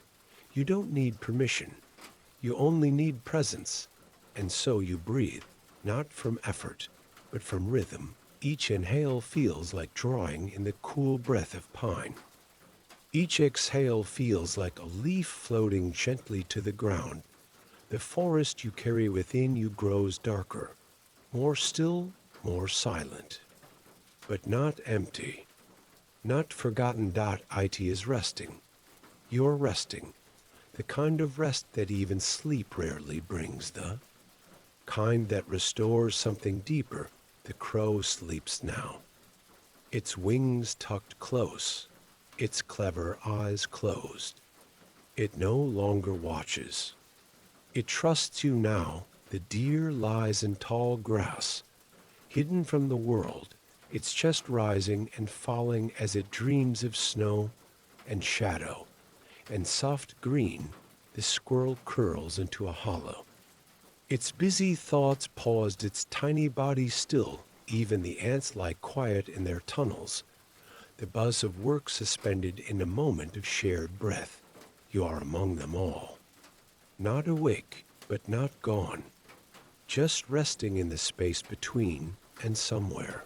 you don't need permission. You only need presence. And so you breathe, not from effort, but from rhythm. Each inhale feels like drawing in the cool breath of pine. Each exhale feels like a leaf floating gently to the ground. The forest you carry within you grows darker, more still, more silent, but not empty, not forgotten. It is resting. You're resting, the kind of rest that even sleep rarely brings, the kind that restores something deeper. The crow sleeps now, its wings tucked close, its clever eyes closed. It no longer watches. It trusts you now. The deer lies in tall grass, hidden from the world, its chest rising and falling as it dreams of snow and shadow and soft green. The squirrel curls into a hollow. Its busy thoughts paused, its tiny body still, even the ants lie quiet in their tunnels, the buzz of work suspended in a moment of shared breath. You are among them all. Not awake, but not gone. Just resting in the space between and somewhere.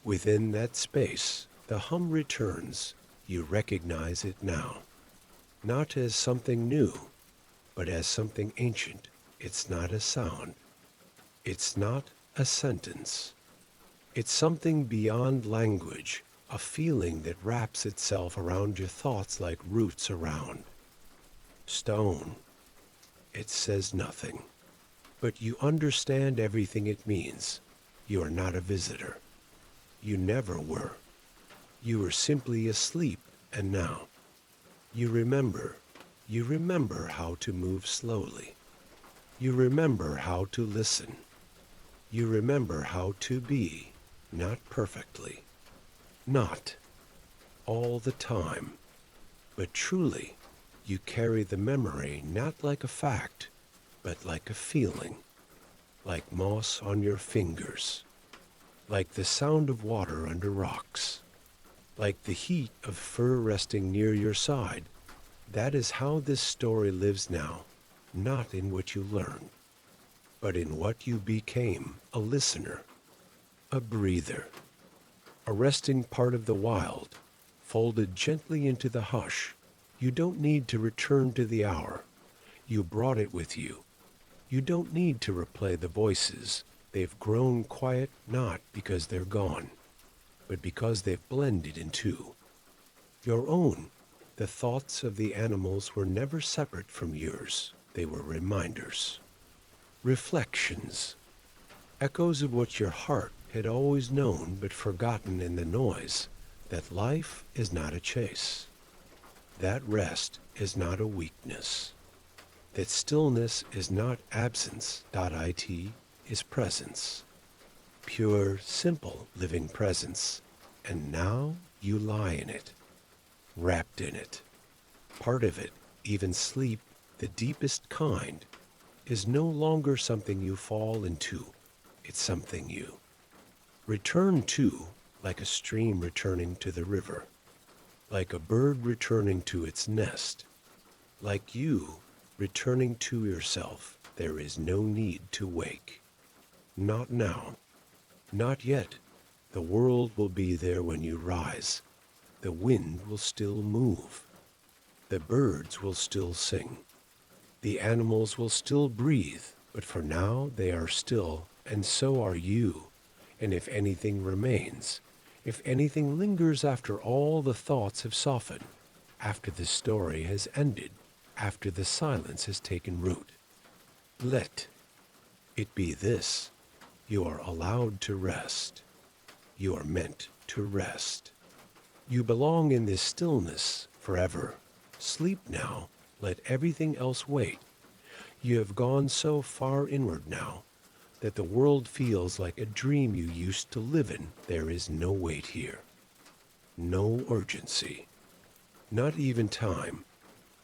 Within that space, the hum returns. You recognize it now. Not as something new, but as something ancient. It's not a sound. It's not a sentence. It's something beyond language, a feeling that wraps itself around your thoughts like roots around stone. It says nothing, but you understand everything it means. You are not a visitor. You never were. You were simply asleep, and now you remember. You remember how to move slowly. You remember how to listen. You remember how to be, not perfectly, not all the time, but truly. You carry the memory not like a fact, but like a feeling, like moss on your fingers, like the sound of water under rocks, like the heat of fur resting near your side. That is how this story lives now, not in what you learned, but in what you became: a listener, a breather, a resting part of the wild, folded gently into the hush. You don't need to return to the hour. You brought it with you. You don't need to replay the voices. They've grown quiet not because they're gone, but because they've blended into your own. The thoughts of the animals were never separate from yours. They were reminders, reflections, echoes of what your heart had always known but forgotten in the noise, that life is not a chase, that rest is not a weakness, that stillness is not absence. It is presence, pure, simple, living presence. And now you lie in it, wrapped in it, part of it. Even sleep, the deepest kind, is no longer something you fall into. It's something you return to, like a stream returning to the river, like a bird returning to its nest, like you returning to yourself. There is no need to wake. Not now. Not yet. The world will be there when you rise. The wind will still move. The birds will still sing. The animals will still breathe, but for now they are still, and so are you. And if anything remains, if anything lingers after all the thoughts have softened, after the story has ended, after the silence has taken root, let it be this: you are allowed to rest. You are meant to rest. You belong in this stillness forever. Sleep now. Let everything else wait. You have gone so far inward now that the world feels like a dream you used to live in. There is no weight here, no urgency, not even time.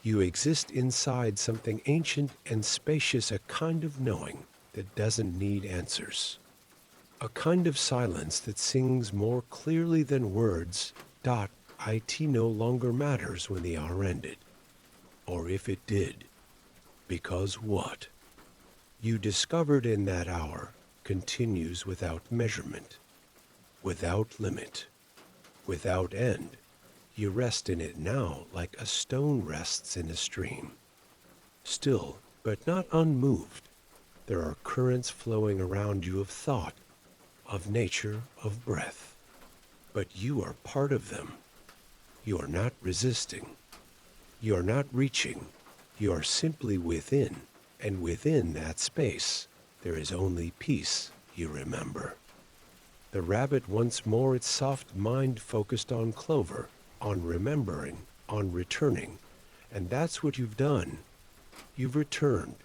You exist inside something ancient and spacious, a kind of knowing that doesn't need answers, a kind of silence that sings more clearly than words. It no longer matters when the hour ended, or if it did, because what you discovered in that hour continues without measurement, without limit, without end. You rest in it now like a stone rests in a stream, still but not unmoved. There are currents flowing around you of thought, of nature, of breath, but you are part of them. You are not resisting. You are not reaching. You are simply within, and within that space, there is only peace. You remember. The rabbit once more, its soft mind focused on clover, on remembering, on returning. And that's what you've done. You've returned,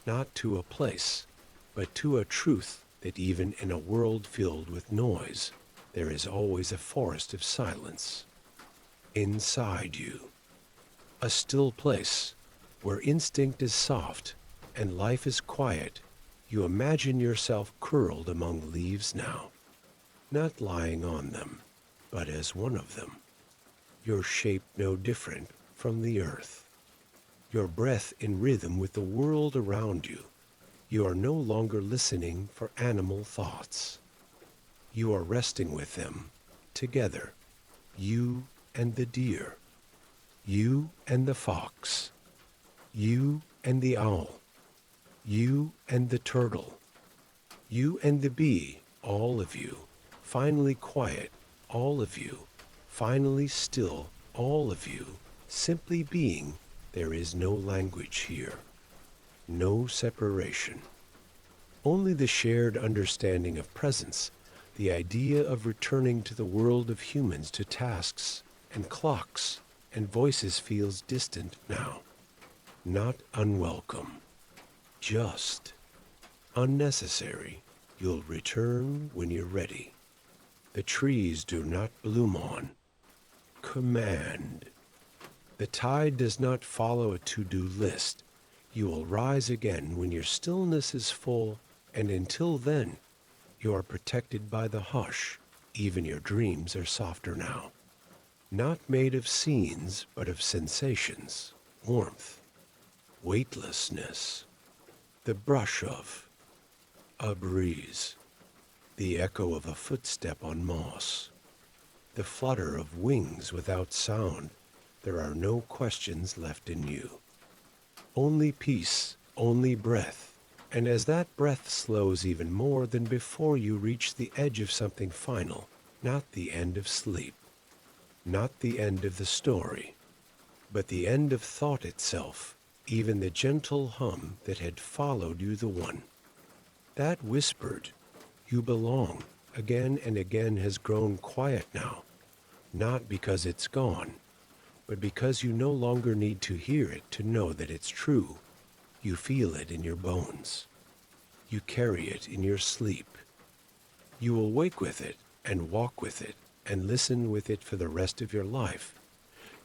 not to a place, but to a truth that even in a world filled with noise, there is always a forest of silence inside you. A still place where instinct is soft, and life is quiet, you imagine yourself curled among leaves now, not lying on them, but as one of them. Your shape no different from the earth. Your breath in rhythm with the world around you. You are no longer listening for animal thoughts. You are resting with them, together, you and the deer, you and the fox, you and the owl, you and the turtle, you and the bee, all of you, finally quiet, all of you, finally still, all of you, simply being. There is no language here, no separation. Only the shared understanding of presence, the idea of returning to the world of humans, to tasks and clocks and voices, feels distant now. Not unwelcome, just unnecessary. You'll return when you're ready. The trees do not bloom on command. The tide does not follow a to-do list. You will rise again when your stillness is full, and until then, you are protected by the hush. Even your dreams are softer now. Not made of scenes, but of sensations, warmth, weightlessness, the brush of a breeze, the echo of a footstep on moss, the flutter of wings without sound. There are no questions left in you. Only peace, only breath. And as that breath slows even more than before, you reach the edge of something final, not the end of sleep, not the end of the story, but the end of thought itself, even the gentle hum that had followed you, the one that whispered, "You belong," again and again, has grown quiet now, not because it's gone, but because you no longer need to hear it to know that it's true. You feel it in your bones. You carry it in your sleep. You will wake with it and walk with it and listen with it for the rest of your life.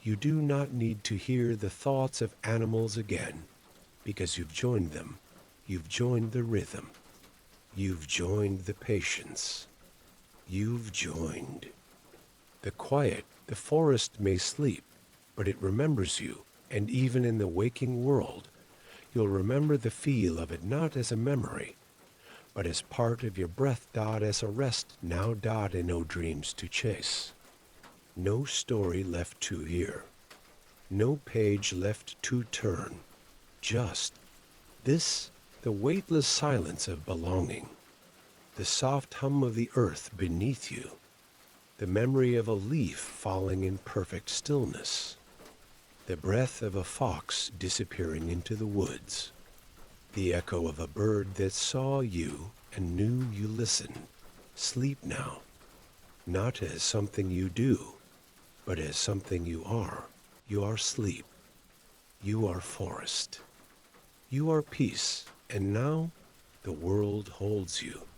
You do not need to hear the thoughts of animals again, because you've joined them. You've joined the rhythm. You've joined the patience. You've joined the quiet. The forest may sleep, but it remembers you, and even in the waking world, you'll remember the feel of it, not as a memory, but as part of your breath. As a rest now. And no dreams to chase. No story left to hear. No page left to turn. Just this, the weightless silence of belonging, the soft hum of the earth beneath you, the memory of a leaf falling in perfect stillness, the breath of a fox disappearing into the woods, the echo of a bird that saw you and knew you listened. Sleep now, not as something you do, but as something you are. You are sleep. You are forest. You are peace. And now the world holds you.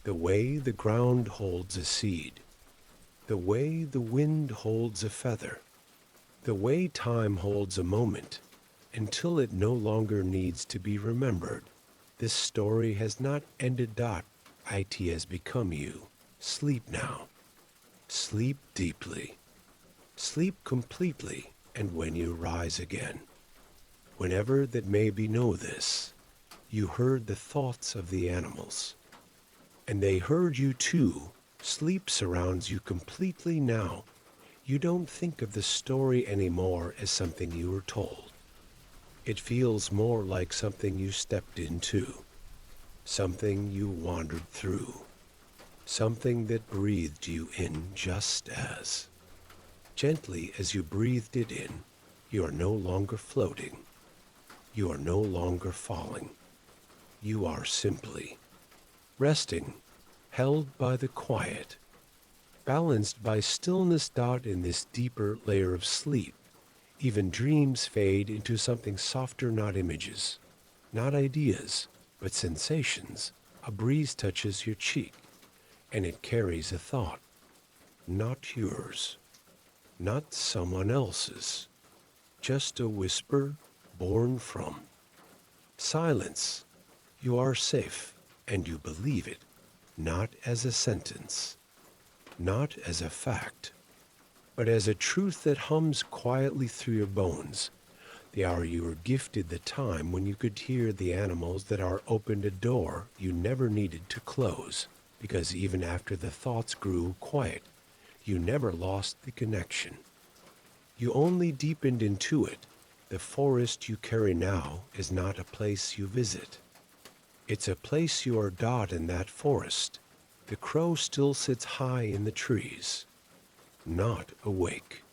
The way the ground holds a seed. The way the wind holds a feather. The way time holds a moment, until it no longer needs to be remembered. This story has not ended. It has become you. Sleep now. Sleep deeply. Sleep completely. And when you rise again, whenever that may be, know this: you heard the thoughts of the animals, and they heard you too. Sleep surrounds you completely now. You don't think of the story anymore as something you were told. It feels more like something you stepped into, something you wandered through, something that breathed you in just as gently as you breathed it in. You are no longer floating. You are no longer falling. You are simply resting, held by the quiet, balanced by stillness. In this deeper layer of sleep, even dreams fade into something softer, not images, not ideas, but sensations. A breeze touches your cheek, and it carries a thought, not yours, not someone else's, just a whisper born from Silence. You are safe, and you believe it, not as a sentence, not as a fact, but as a truth that hums quietly through your bones. The hour you were gifted the time when you could hear the animals that are opened a door you never needed to close, because even after the thoughts grew quiet, you never lost the connection. You only deepened into it. The forest you carry now is not a place you visit. It's a place you are in that forest. The crow still sits high in the trees, not awake,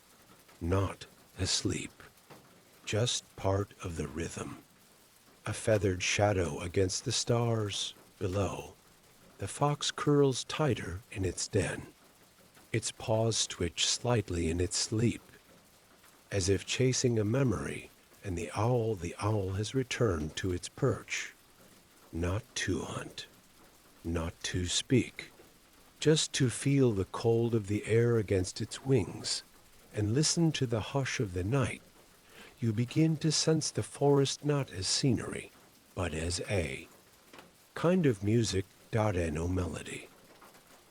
not asleep, just part of the rhythm. A feathered shadow against the stars below. The fox curls tighter in its den. Its paws twitch slightly in its sleep, as if chasing a memory, and the owl has returned to its perch, not to hunt, not to speak, just to feel the cold of the air against its wings, and listen to the hush of the night. You begin to sense the forest not as scenery, but as a kind of music, no melody,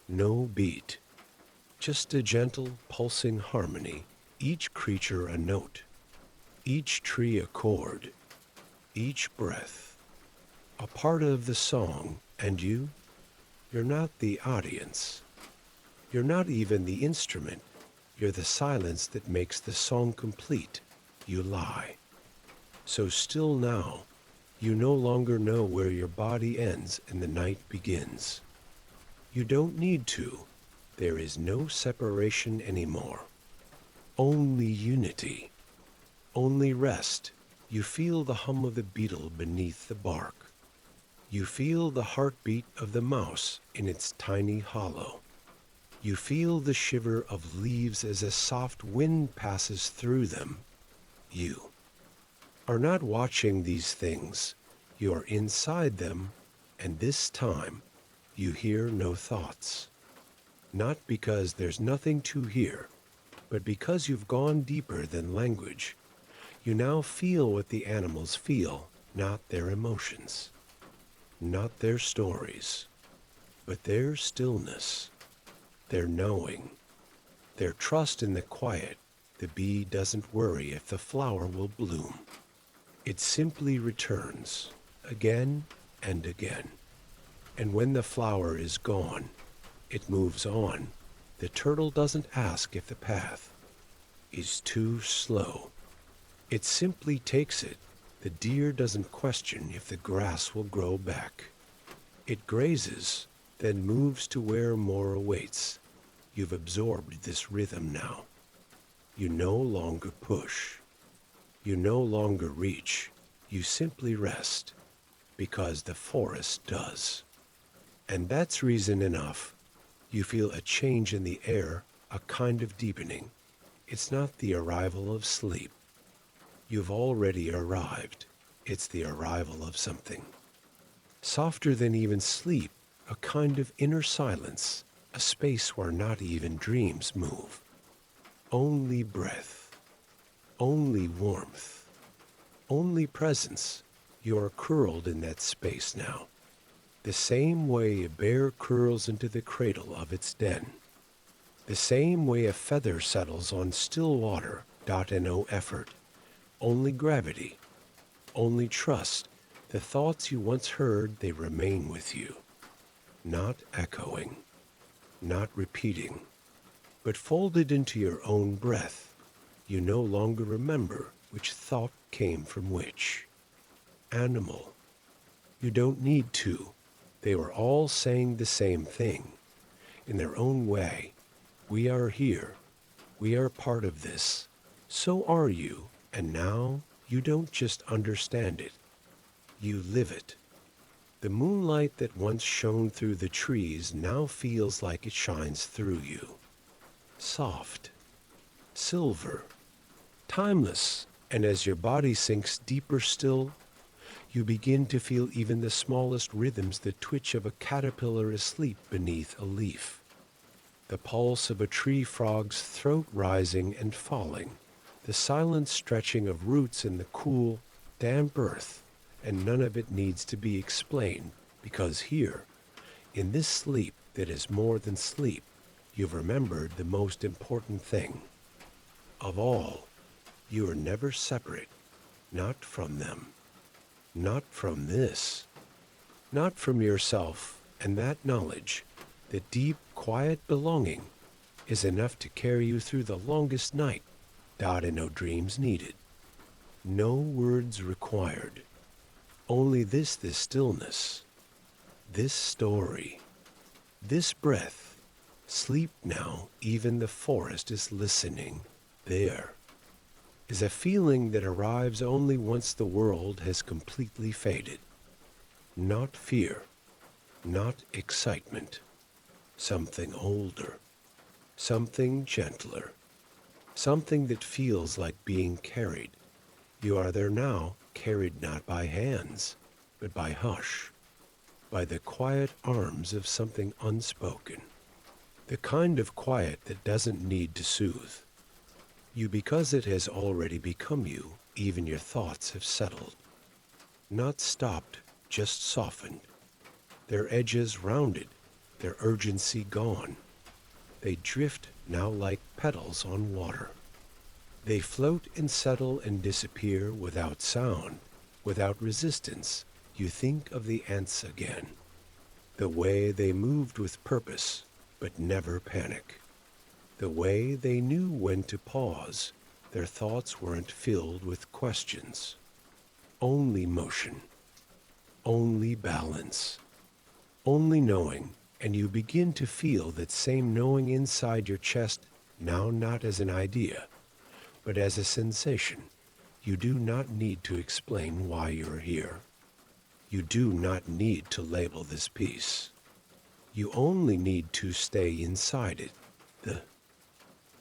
no beat, just a gentle, pulsing harmony, each creature a note, each tree a chord, each breath a part of the song, and you're not the audience. You're not even the instrument. You're the silence that makes the song complete. You lie. So still now, you no longer know where your body ends and the night begins. You don't need to. There is no separation anymore. Only unity. Only rest. You feel the hum of the beetle beneath the bark. You feel the heartbeat of the mouse in its tiny hollow. You feel the shiver of leaves as a soft wind passes through them. You are not watching these things. You are inside them, and this time you hear no thoughts. Not because there's nothing to hear, but because you've gone deeper than language. You now feel what the animals feel, not their emotions, not their stories, but their stillness, their knowing, their trust in the quiet. The bee doesn't worry if the flower will bloom. It simply returns, again and again. And when the flower is gone, it moves on. The turtle doesn't ask if the path is too slow. It simply takes it. The deer doesn't question if the grass will grow back. It grazes, then moves to where more awaits. You've absorbed this rhythm now. You no longer push. You no longer reach. You simply rest, because the forest does. And that's reason enough. You feel a change in the air, a kind of deepening. It's not the arrival of sleep. You've already arrived. It's the arrival of something. Softer than even sleep, a kind of inner silence, a space where not even dreams move. Only breath, only warmth, only presence. You're curled in that space now. The same way a bear curls into the cradle of its den. The same way a feather settles on still water, no effort. Only gravity, only trust. The thoughts you once heard, they remain with you. Not echoing, not repeating, but folded into your own breath. You no longer remember which thought came from which. Animal. You don't need to. They were all saying the same thing. In their own way. We are here. We are part of this. So are you. And now you don't just understand it. You live it. The moonlight that once shone through the trees now feels like it shines through you. Soft. Silver. Timeless. And as your body sinks deeper still, you begin to feel even the smallest rhythms, the twitch of a caterpillar asleep beneath a leaf, the pulse of a tree frog's throat rising and falling, the silent stretching of roots in the cool, damp earth, and none of it needs to be explained, because here, in this sleep that is more than sleep, you've remembered the most important thing. Of all, you are never separate, not from them, not from this, not from yourself, and that knowledge, the deep, quiet belonging, is enough to carry you through the longest night. And no dreams needed, no words required, only this stillness, this story, this breath. Sleep now, even the forest is listening. There is a feeling that arrives only once the world has completely faded. Not fear, not excitement, something older, something gentler, something that feels like being carried. You are there now, carried not by hands, but by hush, by the quiet arms of something unspoken, the kind of quiet that doesn't need to soothe you because it has already become you. Even your thoughts have settled, not stopped, just softened, their edges rounded, their urgency gone. They drift now like petals on water. They float and settle and disappear without sound, without resistance. You think of the ants again, the way they moved with purpose, but never panic. The way they knew when to pause. Their thoughts weren't filled with questions. Only motion, only balance, only knowing, and you begin to feel that same knowing inside your chest, now not as an idea, but as a sensation. You do not need to explain why you're here. You do not need to label this piece. You only need to stay inside it. The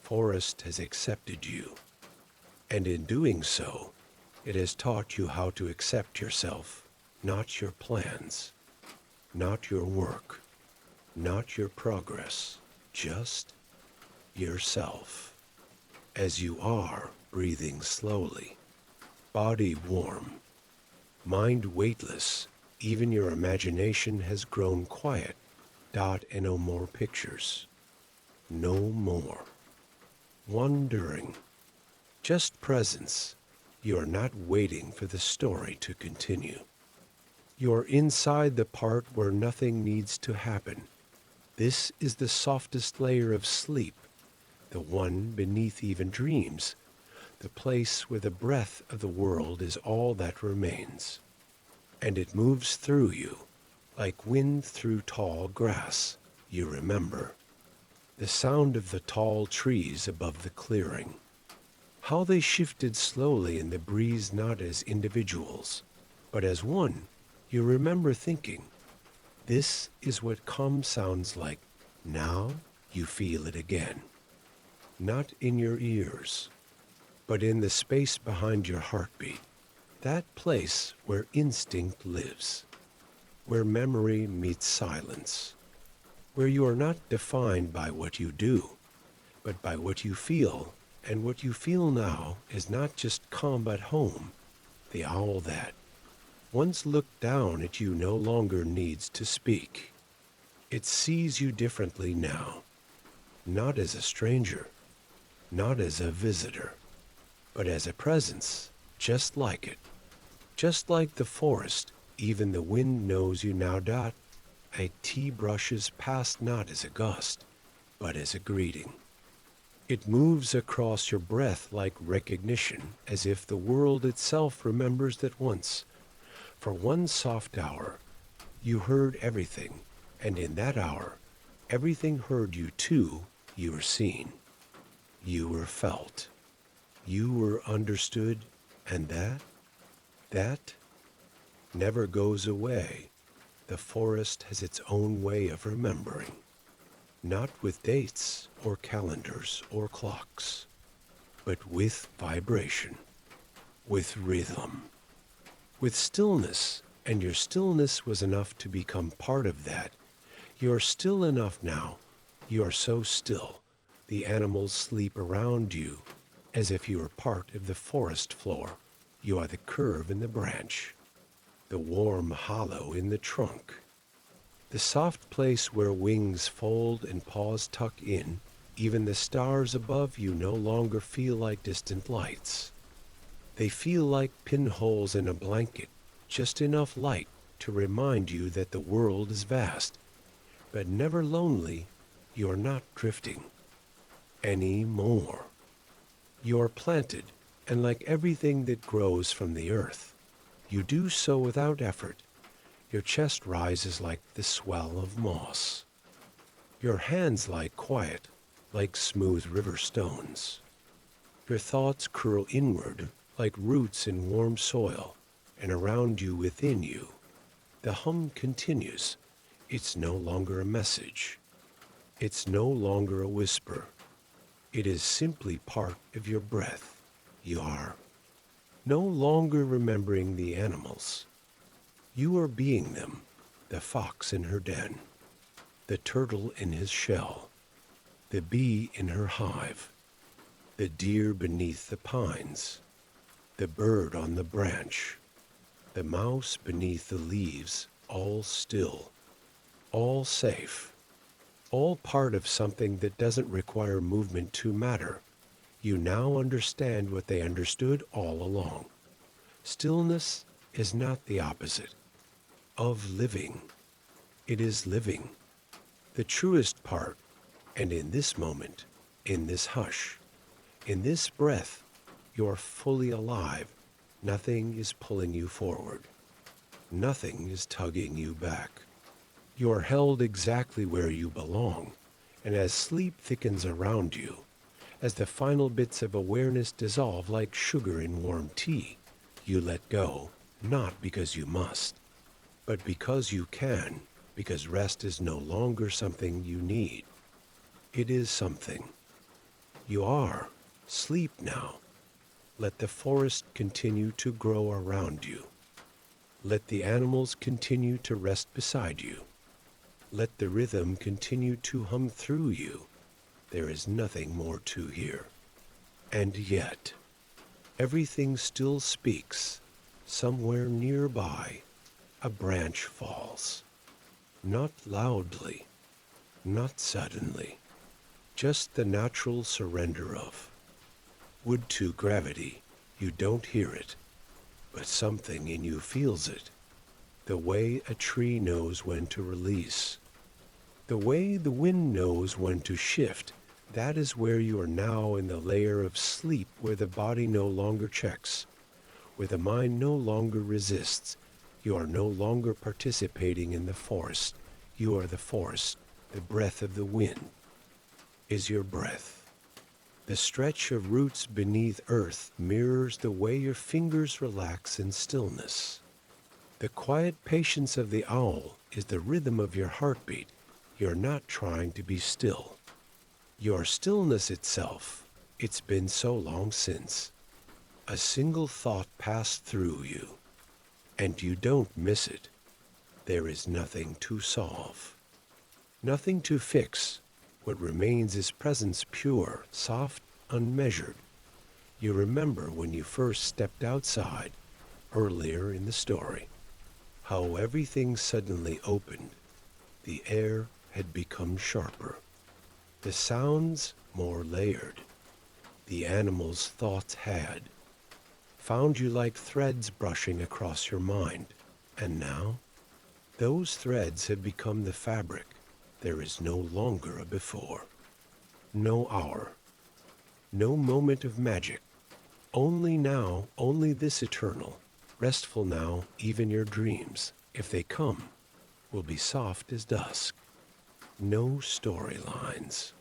forest has accepted you, and in doing so, it has taught you how to accept yourself, not your plans, not your work, not your progress, just yourself. As you are, breathing slowly, body warm, mind weightless, even your imagination has grown quiet. And no more pictures, no more wondering, just presence. You are not waiting for the story to continue. You are inside the part where nothing needs to happen. This is the softest layer of sleep, the one beneath even dreams, the place where the breath of the world is all that remains. And it moves through you, like wind through tall grass. You remember the sound of the tall trees above the clearing, how they shifted slowly in the breeze, not as individuals, but as one. You remember thinking, this is what calm sounds like. Now you feel it again, not in your ears, but in the space behind your heartbeat, that place where instinct lives, where memory meets silence, where you are not defined by what you do, but by what you feel. And what you feel now is not just calm at home. The owl that once looked down at you no longer needs to speak. It sees you differently now, not as a stranger, not as a visitor, but as a presence, just like it, just like the forest. Even the wind knows you now. A tea brushes past not as a gust, but as a greeting. It moves across your breath like recognition, as if the world itself remembers that once, for one soft hour, you heard everything, and in that hour, everything heard you too. You were seen, you were felt, you were understood, and that never goes away. The forest has its own way of remembering, not with dates or calendars or clocks, but with vibration, with rhythm, with stillness. And your stillness was enough to become part of that. You're still enough now. You are so still. The animals sleep around you as if you were part of the forest floor. You are the curve in the branch, the warm hollow in the trunk, the soft place where wings fold and paws tuck in. Even the stars above you no longer feel like distant lights. They feel like pinholes in a blanket, just enough light to remind you that the world is vast, but never lonely. You're not drifting anymore. You're planted, and like everything that grows from the earth, you do so without effort. Your chest rises like the swell of moss. Your hands lie quiet, like smooth river stones. Your thoughts curl inward, like roots in warm soil, and around you, within you, the hum continues. It's no longer a message. It's no longer a whisper. It is simply part of your breath. You are no longer remembering the animals. You are being them, the fox in her den, the turtle in his shell, the bee in her hive, the deer beneath the pines, the bird on the branch, the mouse beneath the leaves, all still, all safe, all part of something that doesn't require movement to matter. You now understand what they understood all along. Stillness is not the opposite of living. It is living, the truest part. And in this moment, in this hush, in this breath, you're fully alive. Nothing is pulling you forward. Nothing is tugging you back. You're held exactly where you belong. And as sleep thickens around you, as the final bits of awareness dissolve like sugar in warm tea, you let go, not because you must, but because you can, because rest is no longer something you need. It is something. You are. Sleep now. Let the forest continue to grow around you. Let the animals continue to rest beside you. Let the rhythm continue to hum through you. There is nothing more to hear. And yet, everything still speaks. Somewhere nearby, a branch falls. Not loudly, not suddenly, just the natural surrender of wood to gravity. You don't hear it, but something in you feels it. The way a tree knows when to release. The way the wind knows when to shift. That is where you are now, in the layer of sleep, where the body no longer checks, where the mind no longer resists. You are no longer participating in the forest. You are the forest. The breath of the wind is your breath. The stretch of roots beneath earth mirrors the way your fingers relax in stillness. The quiet patience of the owl is the rhythm of your heartbeat. You're not trying to be still. Your stillness itself. It's been so long since a single thought passed through you, and you don't miss it. There is nothing to solve, nothing to fix. What remains is presence, pure, soft, unmeasured. You remember when you first stepped outside, earlier in the story, how everything suddenly opened. The air had become sharper, the sounds more layered. The animals' thoughts had found you like threads brushing across your mind. And now, those threads have become the fabric. There is no longer a before. No hour. No moment of magic. Only now, only this eternal. Restful now, even your dreams, if they come, will be soft as dusk. No storylines.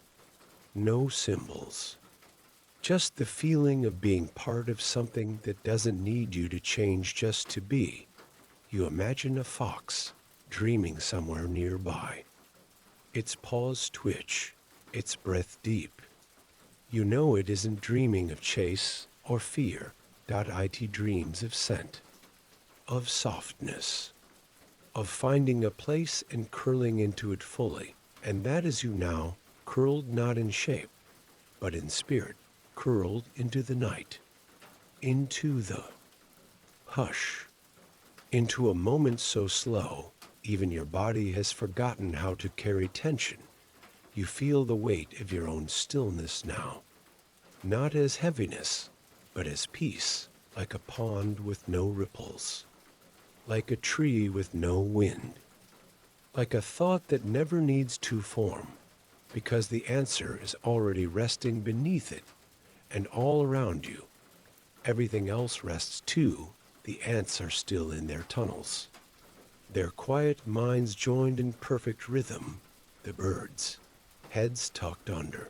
No symbols. Just the feeling of being part of something that doesn't need you to change just to be. You imagine a fox dreaming somewhere nearby. Its paws twitch, its breath deep. You know it isn't dreaming of chase or fear. It dreams of scent, of softness, of finding a place and curling into it fully. And that is you now, curled not in shape, but in spirit, curled into the night, into the hush. into a moment so slow, even your body has forgotten how to carry tension. You feel the weight of your own stillness now, not as heaviness, but as peace, like a pond with no ripples, like a tree with no wind, like a thought that never needs to form, because the answer is already resting beneath it and all around you. Everything else rests too. The ants are still in their tunnels, their quiet minds joined in perfect rhythm. The birds, heads tucked under,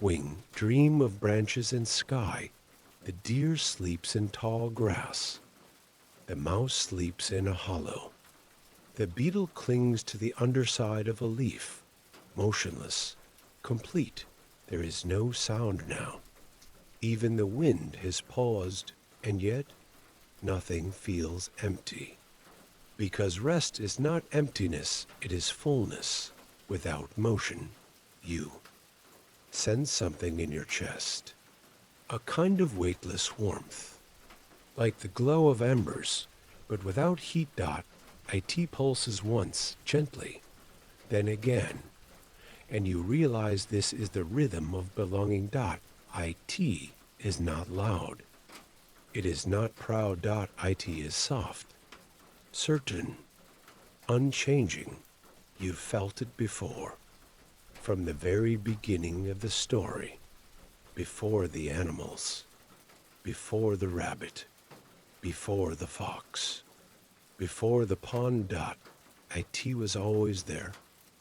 wing dream of branches and sky. The deer sleeps in tall grass. The mouse sleeps in a hollow. The beetle clings to the underside of a leaf, motionless, complete. There is no sound now. Even the wind has paused, and yet nothing feels empty. Because rest is not emptiness, it is fullness. Without motion, you sense something in your chest, a kind of weightless warmth, like the glow of embers, but without heat. It pulses once, gently, then again, and you realize this is the rhythm of belonging. It is not loud. It is not proud. It is soft, certain, unchanging. You've felt it before, from the very beginning of the story, before the animals, before the rabbit, before the fox, before the pond. It was always there,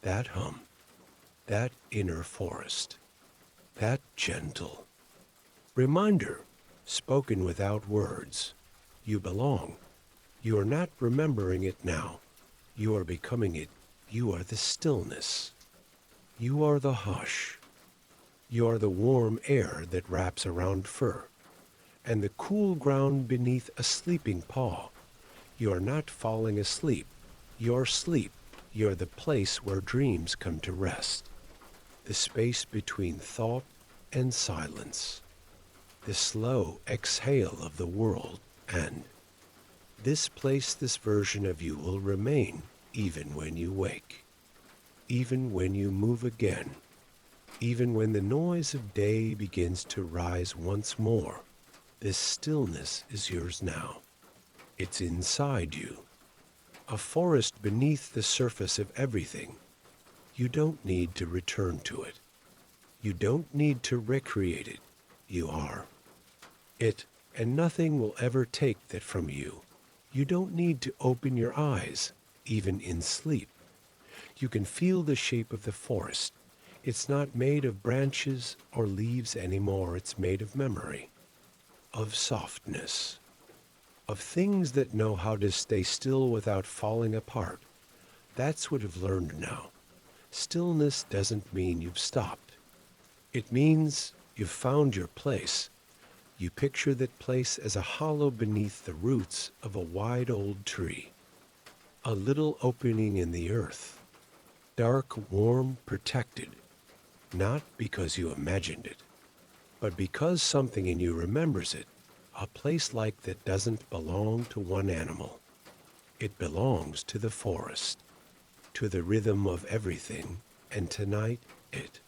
that hum, that inner forest, that gentle reminder, spoken without words. You belong. You are not remembering it now. You are becoming it. You are the stillness. You are the hush. You are the warm air that wraps around fur, and the cool ground beneath a sleeping paw. You are not falling asleep. Your sleep. You are the place where dreams come to rest, the space between thought and silence, the slow exhale of the world. And this place, this version of you will remain even when you wake, even when you move again, even when the noise of day begins to rise once more. This stillness is yours now. It's inside you, a forest beneath the surface of everything. You don't need to return to it. You don't need to recreate it. You are it, and nothing will ever take that from you. You don't need to open your eyes, even in sleep. You can feel the shape of the forest. It's not made of branches or leaves anymore. It's made of memory, of softness, of things that know how to stay still without falling apart. That's what I've learned now. Stillness doesn't mean you've stopped. It means you've found your place. You picture that place as a hollow beneath the roots of a wide old tree, a little opening in the earth, dark, warm, protected, not because you imagined it, but because something in you remembers it. A place like that doesn't belong to one animal. It belongs to the forest, to the rhythm of everything, and tonight it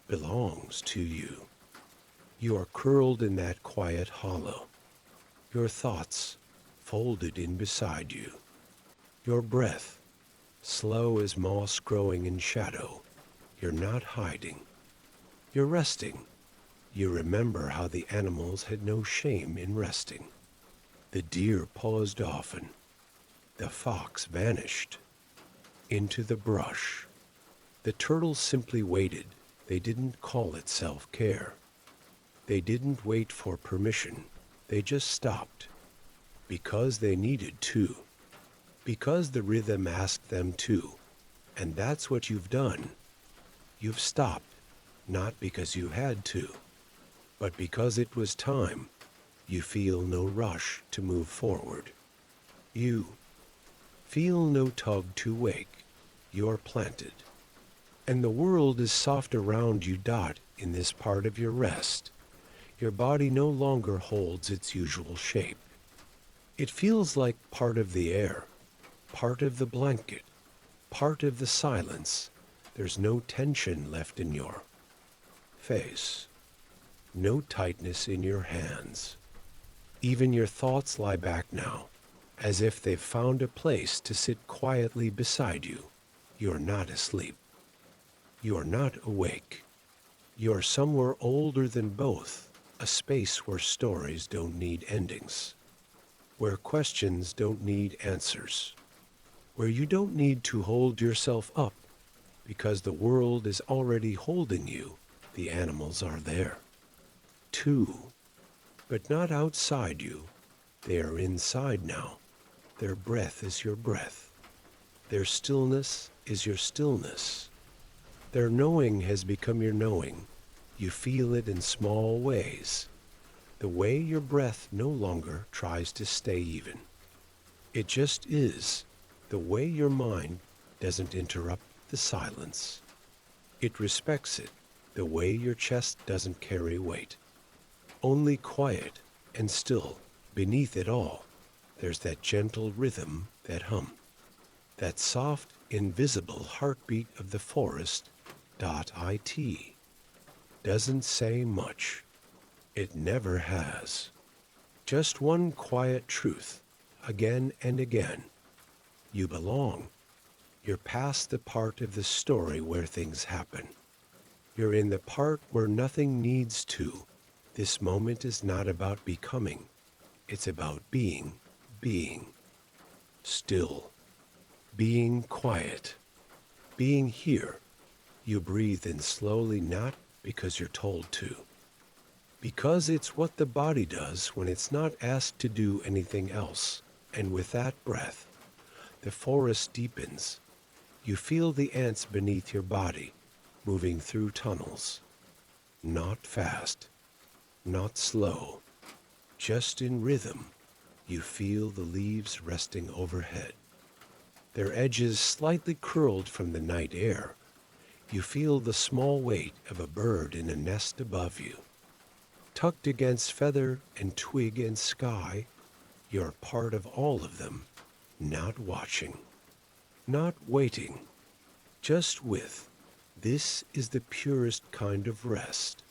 belongs to you. You are curled in that quiet hollow, your thoughts folded in beside you, your breath slow as moss growing in shadow. You're not hiding. You're resting. You remember how the animals had no shame in resting. The deer paused often. The fox vanished into the brush. The turtle simply waited. They didn't call it self-care. They didn't wait for permission. They just stopped. Because they needed to. Because the rhythm asked them to. And that's what you've done. You've stopped, not because you had to, but because it was time. You feel no rush to move forward. You feel no tug to wake. You're planted. And the world is soft around you. In this part of your rest, your body no longer holds its usual shape. It feels like part of the air, part of the blanket, part of the silence. There's no tension left in your face, no tightness in your hands. Even your thoughts lie back now, as if they've found a place to sit quietly beside you. You're not asleep. You're not awake. You're somewhere older than both, a space where stories don't need endings, where questions don't need answers, where you don't need to hold yourself up because the world is already holding you. The animals are there, too, but not outside you. They are inside now. Their breath is your breath. Their stillness is your stillness. Their knowing has become your knowing. You feel it in small ways. The way your breath no longer tries to stay even. It just is. The way your mind doesn't interrupt the silence. It respects it. The way your chest doesn't carry weight. Only quiet and still. Beneath it all, there's that gentle rhythm, that hum. That soft, invisible heartbeat of the forest. It doesn't say much. It never has. Just one quiet truth, again and again. You belong. You're past the part of the story where things happen. You're in the part where nothing needs to. This moment is not about becoming. It's about being. Still. Being quiet. Being here. You breathe in slowly, not because you're told to. Because it's what the body does when it's not asked to do anything else. And with that breath, the forest deepens. You feel the ants beneath your body, moving through tunnels. Not fast, not slow, just in rhythm. You feel the leaves resting overhead, their edges slightly curled from the night air. You feel the small weight of a bird in a nest above you. Tucked against feather and twig and sky, you're part of all of them, not watching, not waiting, just with. This is the purest kind of rest.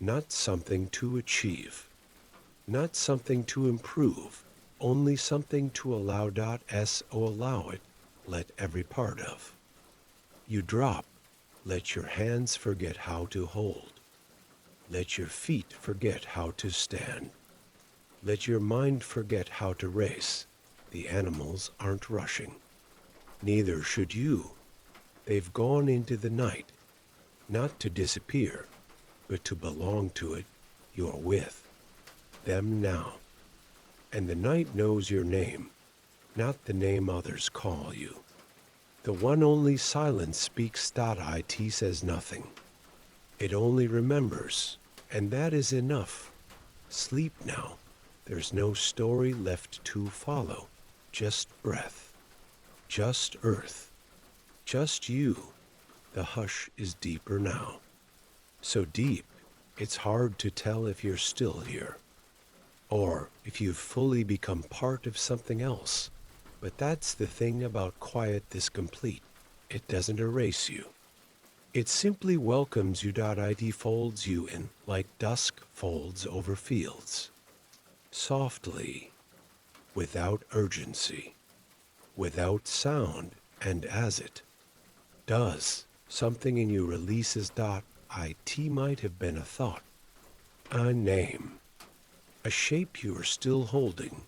Not something to achieve, not something to improve, only something to allow. Allow it, let every part of. You drop, let your hands forget how to hold. Let your feet forget how to stand. Let your mind forget how to race. The animals aren't rushing. Neither should you. They've gone into the night, not to disappear, but to belong to it. You're with them now. And the night knows your name, not the name others call you. The one only silence speaks. It says nothing. It only remembers, and that is enough. Sleep now. There's no story left to follow. Just breath. Just earth. Just you. The hush is deeper now. So deep, it's hard to tell if you're still here, or if you've fully become part of something else. But that's the thing about quiet this complete. It doesn't erase you. It simply welcomes you. It folds you in like dusk folds over fields. Softly, without urgency, without sound, and as it does, something in you releases. It might have been a thought, a name, a shape you are still holding.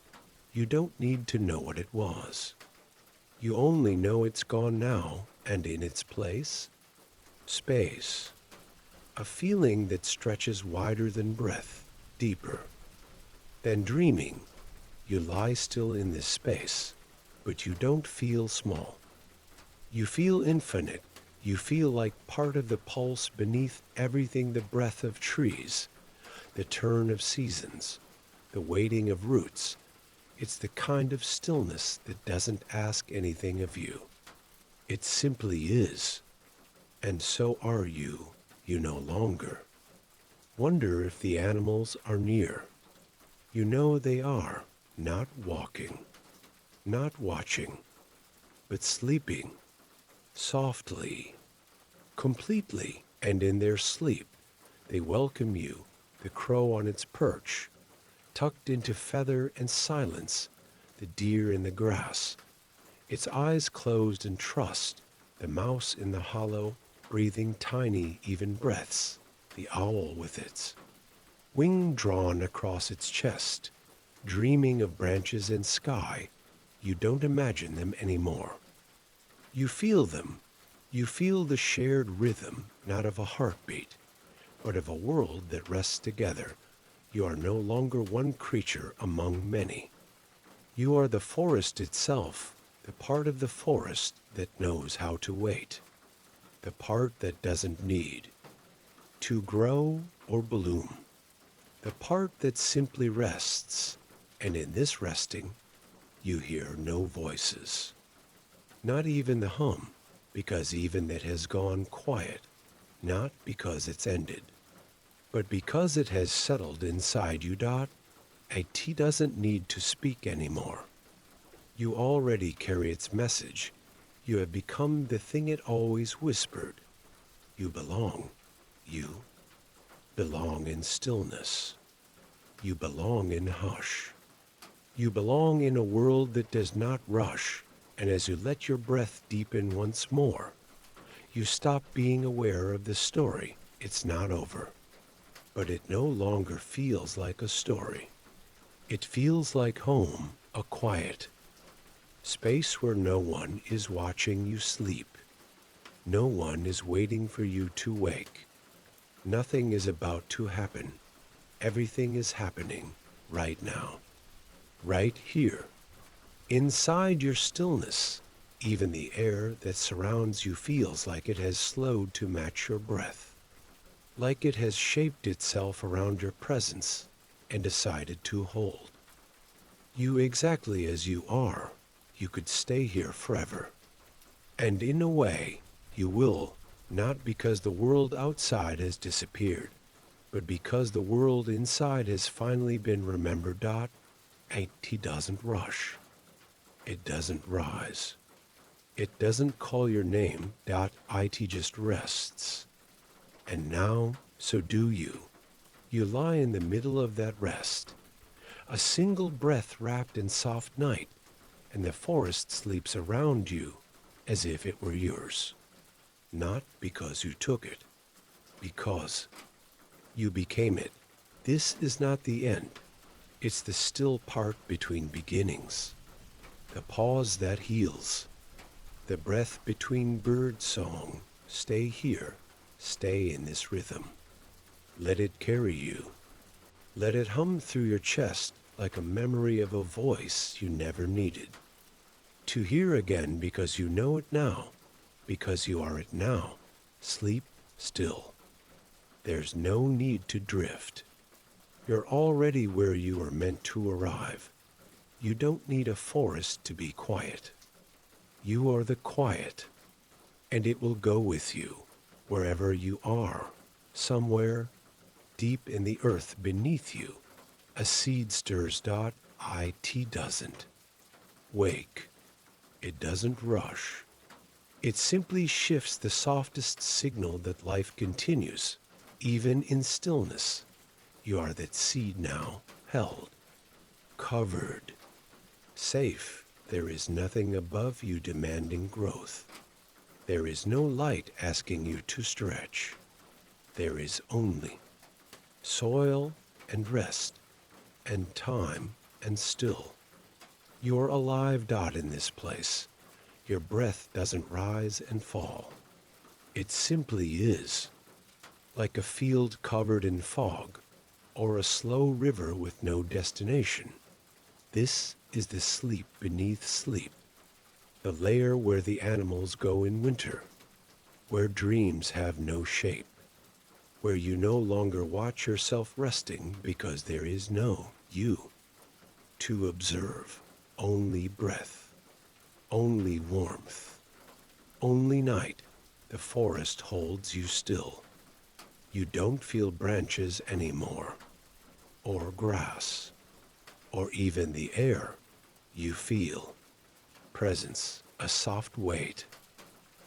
You don't need to know what it was. You only know it's gone now, and in its place, space. A feeling that stretches wider than breath, deeper. Then dreaming, you lie still in this space, but you don't feel small. You feel infinite. You feel like part of the pulse beneath everything, the breath of trees, the turn of seasons, the waiting of roots. It's the kind of stillness that doesn't ask anything of you. It simply is. And so are you. You no longer wonder if the animals are near. You know they are. not walking, not watching, but sleeping, softly, completely, and in their sleep, they welcome you, the crow on its perch, tucked into feather and silence, the deer in the grass, its eyes closed in trust, the mouse in the hollow, breathing tiny, even breaths, the owl with its wing drawn across its chest, dreaming of branches and sky. You don't imagine them anymore. You feel them. You feel the shared rhythm, not of a heartbeat, but of a world that rests together. You are no longer one creature among many. You are the forest itself, the part of the forest that knows how to wait, the part that doesn't need to grow or bloom, the part that simply rests, and in this resting, you hear no voices, not even the hum, because even that has gone quiet, not because it's ended, but because it has settled inside you. It doesn't need to speak anymore. You already carry its message. You have become the thing it always whispered. You belong. You belong in stillness. You belong in hush. You belong in a world that does not rush, and as you let your breath deepen once more, you stop being aware of the story. It's not over. But it no longer feels like a story. It feels like home, a quiet space where no one is watching you sleep. No one is waiting for you to wake. Nothing is about to happen. Everything is happening right now, right here, inside your stillness. Even the air that surrounds you feels like it has slowed to match your breath, like it has shaped itself around your presence and decided to hold you exactly as you are. You could stay here forever. And in a way, you will, not because the world outside has disappeared, but because the world inside has finally been remembered. It doesn't rush. It doesn't rise. It doesn't call your name. It just rests. And now, so do you. You lie in the middle of that rest, a single breath wrapped in soft night, and the forest sleeps around you as if it were yours. Not because you took it, because you became it. This is not the end. It's the still part between beginnings, the pause that heals, the breath between bird song. Stay here, stay in this rhythm. Let it carry you. Let it hum through your chest like a memory of a voice you never needed to hear again, because you know it now, because you are it now. Sleep still. There's no need to drift. You're already where you are meant to arrive. You don't need a forest to be quiet. You are the quiet, and it will go with you wherever you are, somewhere deep in the earth beneath you. A seed stirs. It doesn't wake. It doesn't rush. It simply shifts the softest signal that life continues, even in stillness. You are that seed now, held, covered, safe. There is nothing above you demanding growth. There is no light asking you to stretch. There is only soil and rest and time and still. You're alive. In this place. Your breath doesn't rise and fall. It simply is, like a field covered in fog, or a slow river with no destination. This is the sleep beneath sleep, the layer where the animals go in winter, where dreams have no shape, where you no longer watch yourself resting because there is no you to observe. Only breath, only warmth, only night. The forest holds you still. You don't feel branches anymore, or grass, or even the air, you feel presence, a soft weight,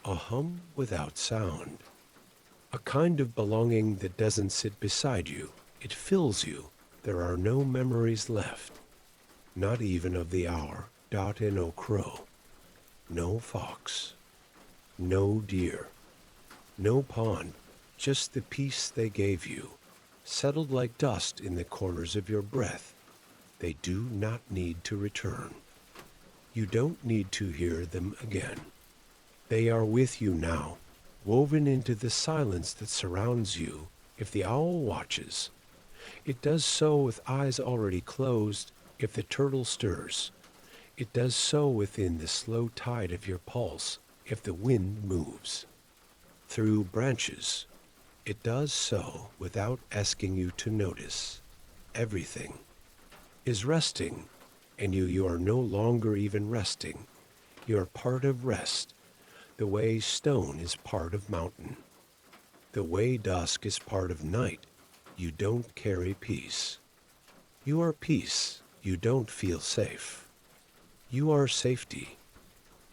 a hum without sound, a kind of belonging that doesn't sit beside you. It fills you. There are no memories left, not even of the hour, and no crow, no fox, no deer, no pond, just the peace they gave you, settled like dust in the corners of your breath. They do not need to return. You don't need to hear them again. They are with you now, woven into the silence that surrounds you. If the owl watches, it does so with eyes already closed. If the turtle stirs, it does so within the slow tide of your pulse. If the wind moves through branches, it does so without asking you to notice. Everything is resting, and you are no longer even resting. You are part of rest, the way stone is part of mountain, the way dusk is part of night. You don't carry peace. You are peace. You don't feel safe. You are safety.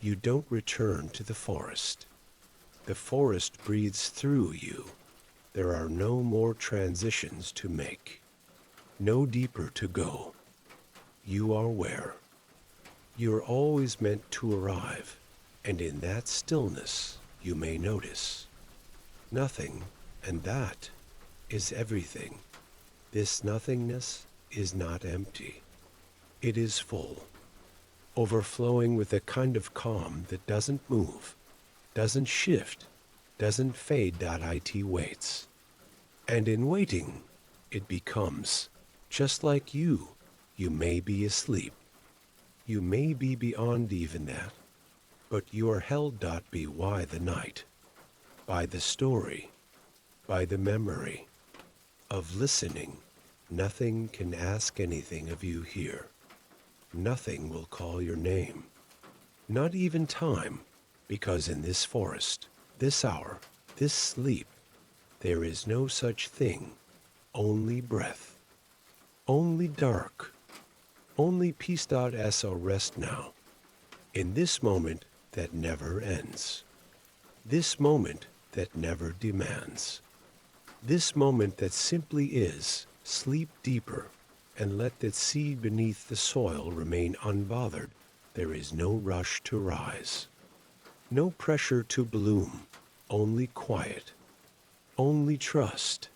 You don't return to the forest. The forest breathes through you. There are no more transitions to make, no deeper to go. You are where you are always meant to arrive, and in that stillness you may notice nothing, and that is everything. This nothingness is not empty. It is full, overflowing with a kind of calm that doesn't move, doesn't shift, doesn't fade. It waits. And in waiting, it becomes just like you. You may be asleep. You may be beyond even that, but you are held. By the night, by the story, by the memory of listening. Nothing can ask anything of you here. Nothing will call your name, not even time, because in this forest, this hour, this sleep, there is no such thing, only breath, only dark, only peace. So rest now, in this moment that never ends, this moment that never demands, this moment that simply is. Sleep deeper, and let that seed beneath the soil remain unbothered. There is no rush to rise, no pressure to bloom, only quiet, only trust,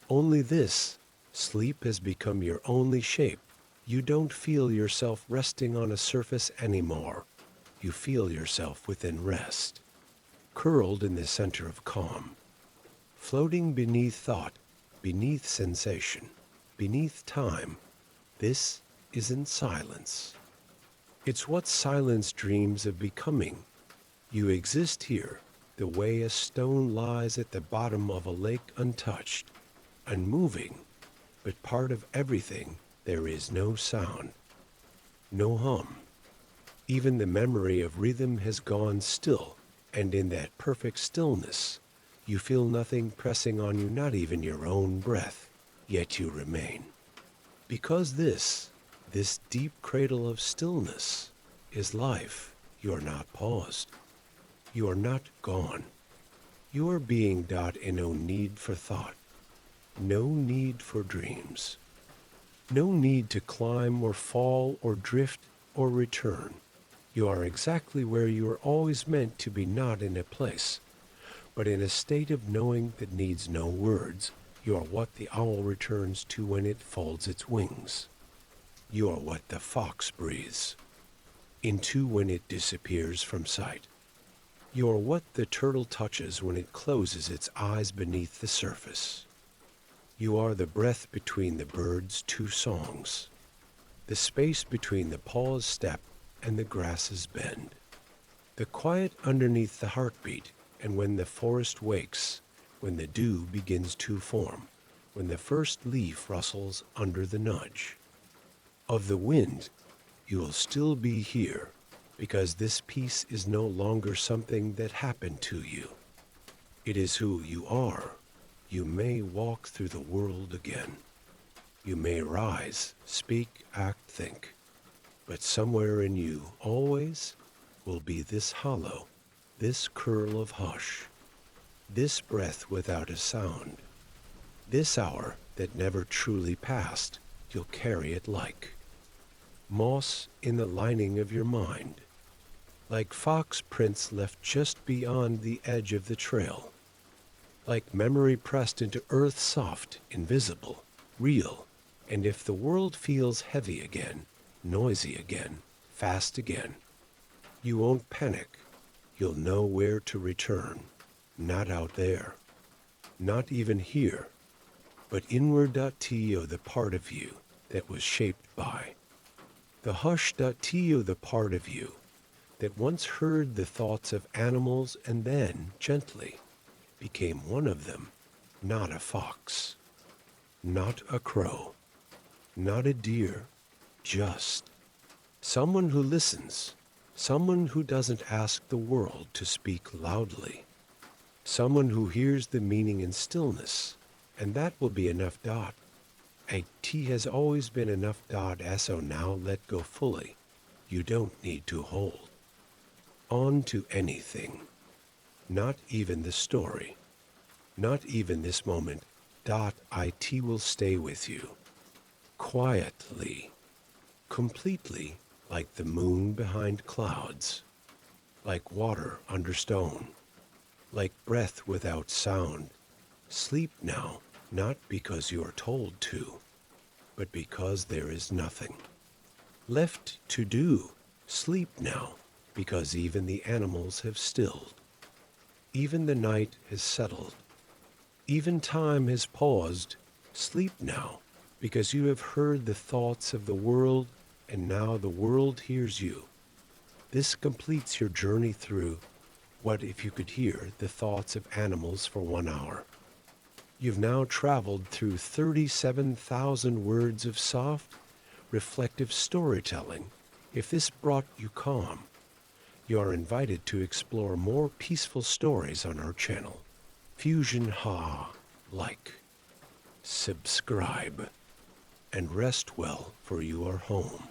only this. Sleep has become your only shape. You don't feel yourself resting on a surface anymore. You feel yourself within rest, curled in the center of calm, floating beneath thought, beneath sensation, beneath time. This isn't silence. It's what silence dreams of becoming. You exist here, the way a stone lies at the bottom of a lake, untouched, unmoving, but part of everything. There is no sound, no hum. Even the memory of rhythm has gone still, and in that perfect stillness, you feel nothing pressing on you, not even your own breath, yet you remain. Because this deep cradle of stillness is life. You are not paused. You are not gone. You are being. And no need for thought, no need for dreams, no need to climb or fall or drift or return. You are exactly where you are always meant to be, not in a place, but in a state of knowing that needs no words. You are what the owl returns to when it folds its wings. You are what the fox breathes into when it disappears from sight. You are what the turtle touches when it closes its eyes beneath the surface. You are the breath between the bird's two songs, the space between the paw's step and the grass's bend, the quiet underneath the heartbeat. And when the forest wakes, when the dew begins to form, when the first leaf rustles under the nudge of the wind, you will still be here, because this peace is no longer something that happened to you. It is who you are. You may walk through the world again, You may rise, speak, act, think, but somewhere in you always will be this hollow, this curl of hush, this breath without a sound, this hour that never truly passed. You'll carry it like moss in the lining of your mind, like fox prints left just beyond the edge of the trail, like memory pressed into earth soft, invisible, real. And if the world feels heavy again, noisy again, fast again, you won't panic. You'll know where to return. Not out there, not even here, but inward.to the part of you that was shaped by. The hush.to the part of you that once heard the thoughts of animals and then, gently, became one of them. Not a fox, not a crow, not a deer, just someone who listens, someone who doesn't ask the world to speak loudly, someone who hears the meaning in stillness, and that will be enough. A T has always been enough. So now let go fully. You don't need to hold on to anything, not even the story, not even this moment. It will stay with you, quietly, completely, like the moon behind clouds, like water under stone, like breath without sound. Sleep now, not because you are told to, but because there is nothing left to do. Sleep now, because even the animals have stilled, even the night has settled, even time has paused. Sleep now, because you have heard the thoughts of the world, and now the world hears you. This completes your journey through what if you could hear the thoughts of animals for 1 hour. You've now traveled through 37,000 words of soft, reflective storytelling. If this brought you calm, you are invited to explore more peaceful stories on our channel. Fusion Ha. Like, subscribe, and rest well, for you are home.